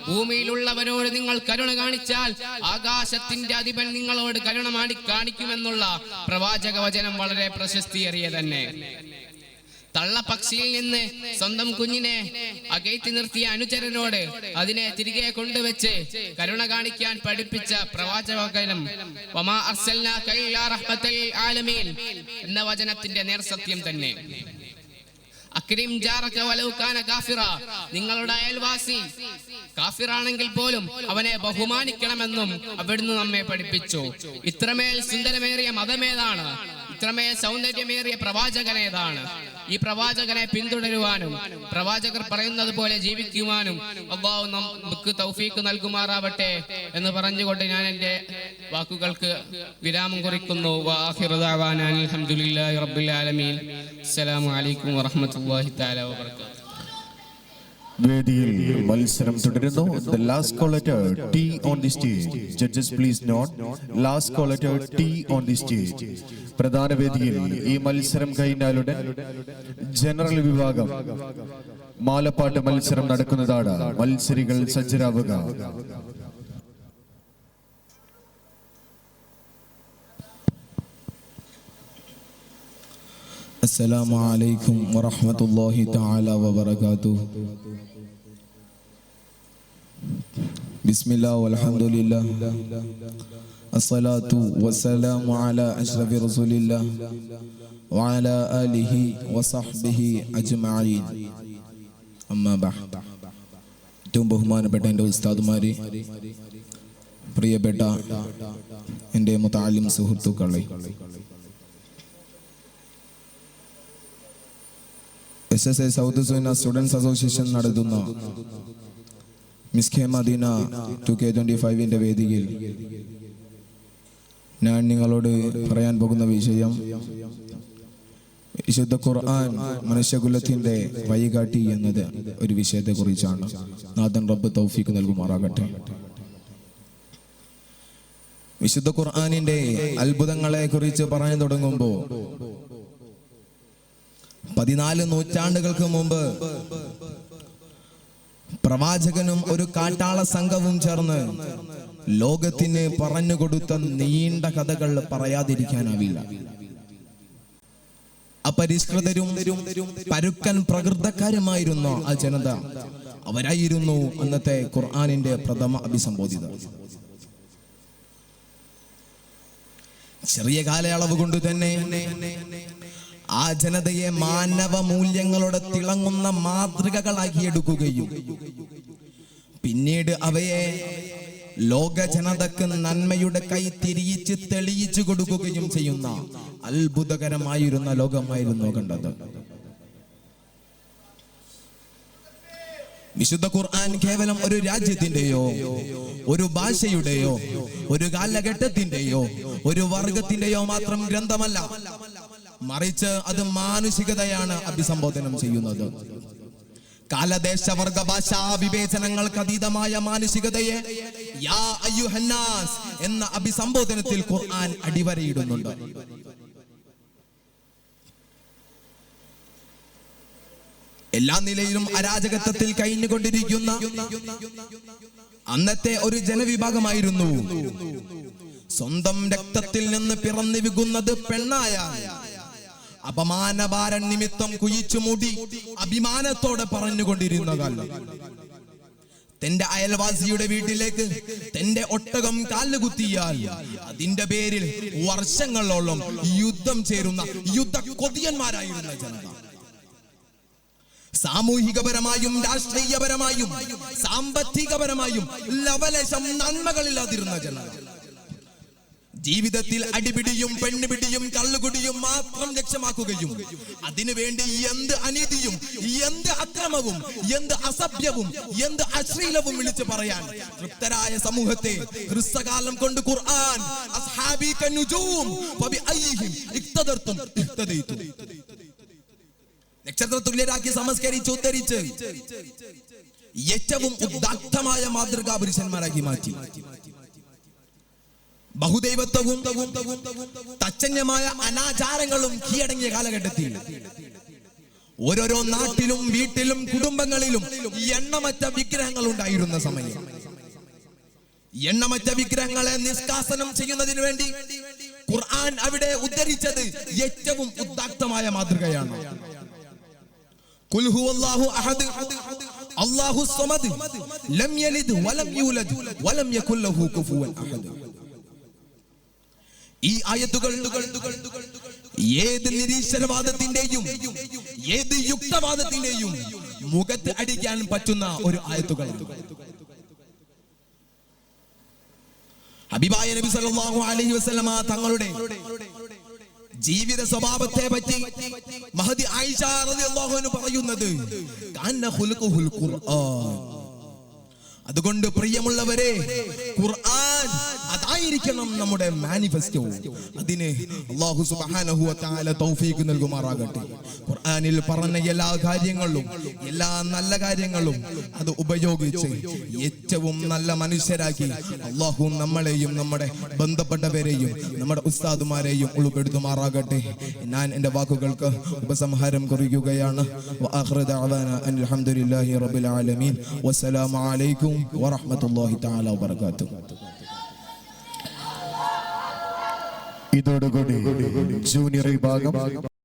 ഭൂമിയിലുള്ളവരോട് നിങ്ങൾ കരുണ കാണിച്ചാൽ ആകാശത്തിന്റെ അധിപൻ നിങ്ങളോട് കരുണ കാണിക്കുമെന്നുള്ള പ്രവാചക വചനം വളരെ പ്രശസ്തിയേറിയ തന്നെ. തള്ളപ്പക്ഷിയിൽ നിന്ന് സ്വന്തം കുഞ്ഞിനെ അകറ്റി നിർത്തിയ അനുചരനോട് അതിനെ തിരികെ കൊണ്ടുവച്ച് കരുണ കാണിക്കാൻ പഠിപ്പിച്ച പ്രവാചകനും വമാ അർസൽനാക ഇല്ലാ റഹ്മത്തൽ ആലമീൻ എന്ന വചനത്തിന്റെ നേർസത്യം തന്നെ. അക്രിം ജാറക വലൗ കാന കാഫിറ, നിങ്ങളുടെ അയൽവാസി കാഫിറാണെങ്കിൽ പോലും അവനെ ബഹുമാനിക്കണമെന്നും അവിടുന്ന് നമ്മെ പഠിപ്പിച്ചു. ഇത്രമേൽ സുന്ദരമേറിയ മതമേതാണ്? ഇത്രമേൽ സൗന്ദര്യമേറിയ പ്രവാചകനേതാണ്? ഈ പ്രവാചകനെ പിന്തുടരുവാനും പ്രവാചകർ പറയുന്നത് പോലെ ജീവിക്കുവാനും അല്ലാഹു നമുക്ക് തൗഫീഖ് നൽകുമാറാവട്ടെ എന്ന് പറഞ്ഞുകൊണ്ട് ഞാൻ എൻ്റെ വാക്കുകൾക്ക് വിരാമം കുറിക്കുന്നു. വആഖിറു ദഅവാനാ അൽഹംദുലില്ലാഹി റബ്ബിൽ ആലമീൻ. അസ്സലാമു അലൈക്കും വറഹ്മത്തുള്ളാഹി തആല വബറകാതുഹു. വേദിയിൽ മത്സരം തുടരുന്നു. The last call letter T on the stage. Judges please note, last call letter T on the stage. പ്രധാന വേദിയിൽ ഈ മത്സരം കഴിഞ്ഞാലുടൻ ജനറൽ വിഭാഗം മാലപ്പാട്ട് മത്സരം നടക്കുന്നതാണ്. മത്സരികൾ സജ്ജരാവുക. അസ്സലാമു അലൈക്കും വറഹ്മത്തുള്ളാഹി തആല വബറകാതുഹു. ബിസ്മില്ലാ വൽഹംദുലില്ലാ അസ്സലാത്തു വസ്സലാമു അലാ അഷ്റഫി റസൂലില്ലാ വഅലാ ആലിഹി വസഹ്ബിഹി അജ്മഈൻ. അമ്മാ ബഅദ്. ഏറ്റവും ബഹുമാനപ്പെട്ട എൻ്റെ ഉസ്താദുമാരെ, പ്രിയപ്പെട്ട എൻ്റെ മുതഅല്ലിം സുഹൃത്തുക്കളെ, SSA സൗദ് സുന്ന സ്റ്റുഡൻസ് അസോസിയേഷൻ നടത്തുന്ന മിസ്കെ മദീന 2K25 വേദിയിൽ ഞാൻ നിങ്ങളോട് പറയാൻ പോകുന്ന വിഷയം വിശുദ്ധ ഖുർആൻ മനുഷ്യകുലത്തിന്റെ വഴികാട്ടി എന്നത് ഒരു വിഷയത്തെ കുറിച്ചാണ്. നാഥൻ റബ്ബ് തൗഫീഖ് നൽകുമാറാകട്ടെ. വിശുദ്ധ ഖുർആനിന്റെ അത്ഭുതങ്ങളെ കുറിച്ച് പറയാൻ തുടങ്ങുമ്പോൾ 14 നൂറ്റാണ്ടുകൾക്ക് മുമ്പ് പ്രവാചകനും ഒരു കാട്ടാള സംഘവും ചേർന്ന് ലോകത്തിന് പറഞ്ഞുകൊടുത്ത നീണ്ട കഥകൾ പറയാതിരിക്കാനാവില്ല. അപരിഷ്കൃതരും പരുക്കൻ പ്രകൃതക്കാരുമായിരുന്ന ആ ജനത, അവരായിരുന്നു അന്നത്തെ ഖുർആനിന്റെ പ്രഥമ അഭിസംബോധിതർ. ചെറിയ കാലയളവ് കൊണ്ട് തന്നെ ആ ജനതയെ മാനവ മൂല്യങ്ങളുടെ തിളങ്ങുന്ന മാതൃകകളാക്കിയെടുക്കുകയും പിന്നീട് അവയെ ലോക ജനതക്ക് നന്മയുടെ കൈ തിരിയിച്ച് തെളിയിച്ചു കൊടുക്കുകയും ചെയ്യുന്ന അത്ഭുതകരമായിരുന്ന ലോകമായിരുന്നു കണ്ടത്. വിശുദ്ധ ഖുർആൻ കേവലം ഒരു രാജ്യത്തിന്റെയോ ഒരു ഭാഷയുടെയോ ഒരു കാലഘട്ടത്തിന്റെയോ ഒരു വർഗത്തിന്റെയോ മാത്രം ഗ്രന്ഥമല്ല, മറിച്ച് അത് മാനുഷികതയാണ് അഭിസംബോധനം ചെയ്യുന്നത്. കാലദേശ വർഗ ഭാഷാ വിവേചനങ്ങൾക്ക് അതീതമായ മാനുഷികതയെ യാ അയ്യുഹന്നാസ് എന്ന അഭിസംബോധനത്തിൽ ഖുർആൻ അടിവരയിടുന്നുണ്ട്. എല്ലാ നിലയിലും അരാജകത്വത്തിൽ കഴിഞ്ഞുകൊണ്ടിരിക്കുന്ന അന്നത്തെ ഒരു ജനവിഭാഗമായിരുന്നു സ്വന്തം രക്തത്തിൽ നിന്ന് പിറന്നു വികുന്നത് പെണ്ണായ അപമാനഭാരൻ നിമിത്തം കുഴിച്ചു മൂടി അഭിമാനത്തോടെ പറഞ്ഞുകൊണ്ടിരുന്ന കാലം. തന്റെ അയൽവാസിയുടെ വീട്ടിലേക്ക് തന്റെ ഒട്ടകം കാലുകുത്തിയാൽ അതിന്റെ പേരിൽ വർഷങ്ങളോളം യുദ്ധം ചേരുന്ന യുദ്ധ കൊതിയന്മാരായിരുന്ന ജനത. സാമൂഹികപരമായും രാഷ്ട്രീയപരമായും സാമ്പത്തികപരമായും ലവലേശം നന്മകളില്ലാതിരുന്ന ജനത. ജീവിതത്തിൽ അടിപിടിയും പെണ്ണുപിടിയും കള്ളുകുടിയും മാത്രം ലക്ഷ്യമാക്കുകയും അതിനുവേണ്ടി എന്ത് അനീതിയും എന്ത് അക്രമവും എന്ത് അസഭ്യവും എന്ത് അശ്ലീലവും വിളിച്ചു പറയാൻ തൃപ്തരായ സമൂഹത്തെ ഹ്രസ്വകാലം കൊണ്ട് ഖുർആൻ അസ്ഹാബി കന്നുജൂം ഫബിഅയ്യിഹിം ഇഖ്തദർതും ഇഖ്തദൈതും. നക്ഷത്ര തുല്യരാക്കി സംസ്കരിച്ച് ഉദ്ധരിച്ച് ഏറ്റവും ഉദാത്തമായ മാതൃകാ പുരുഷന്മാരാക്കി മാറ്റി. ബഹുദൈവത്വവും തച്ചന്യമായ അനാചാരങ്ങളും കീഴടങ്ങിയ കാലഘട്ടത്തിൽ ഓരോരോ നാട്ടിലും വീട്ടിലും കുടുംബങ്ങളിലും എണ്ണമറ്റ വിഗ്രഹങ്ങൾ ഉണ്ടായിരുന്ന സമയം എണ്ണമറ്റ വിഗ്രഹങ്ങളെ നിഷ്കാസനം ചെയ്യുന്നതിന് വേണ്ടി ഖുർആൻ അവിടെ ഉദ്ധരിച്ചത് ഏറ്റവും ഉദാത്തമായ മാതൃകയാണ്. ഖുൽ ഹുവല്ലാഹു അഹദ് അല്ലാഹു സ്വമദ് ലം യലിദ് വലം യൂലദ് വലം യകുൽ ലഹു കുഫുവൻ അഹദ്. ഈ ആയത്തുകൾ ഏത് നിരീശ്വരവാദത്തിന്റെയും ഏത് യുക്തവാദത്തിന്റെയും മുഖത്ത് അടിക്കാൻ പറ്റുന്ന ഒരു ആയത്തുകളാണ്. ഹബീബായ നബി സല്ലല്ലാഹു അലൈഹി വസല്ലമ തങ്ങളുടെ ജീവിത സ്വഭാവത്തെ പറ്റി മഹദി ആയിഷ റളിയല്ലാഹു അൻഹ പറയുന്നത് കാന ഖുൽഖുൽ ഖുർആൻ. അതുകൊണ്ട് പ്രിയമുള്ളവരെ, ഖുർആൻ അതായിരിക്കണം നമ്മുടെ മാനിഫെസ്റ്റോ. അതിന് അല്ലാഹു സുബ്ഹാനഹു വ തആല തൗഫീഖ് നൽകുമാറാകട്ടെ. ഖുർആനിൽ പറഞ്ഞ എല്ലാ കാര്യങ്ങളും എല്ലാ നല്ല കാര്യങ്ങളും അത് ഉപയോഗിച്ച് ഏറ്റവും നല്ല മനുഷ്യരാക്കി അല്ലാഹു നമ്മളെയും നമ്മുടെ ബന്ധപ്പെട്ടവരെയും നമ്മുടെ ഉസ്താദുമാരെയും ഉൾപ്പെടുത്തുമാറാകട്ടെ. ഞാൻ എൻ്റെ വാക്കുകൾക്ക് ഉപസംഹാരം കുറിക്കുകയാണ്. വആഖിറു ദഅവാനാ അനിൽ ഹംദുലില്ലാഹി റബ്ബിൽ ആലമീൻ. വസ്സലാമു അലൈക്കും വറഹ്മത്തുള്ളാഹി തആല വബറകാതുഹു. ഇതോടുകൂടി ജൂനിയർ വിഭാഗം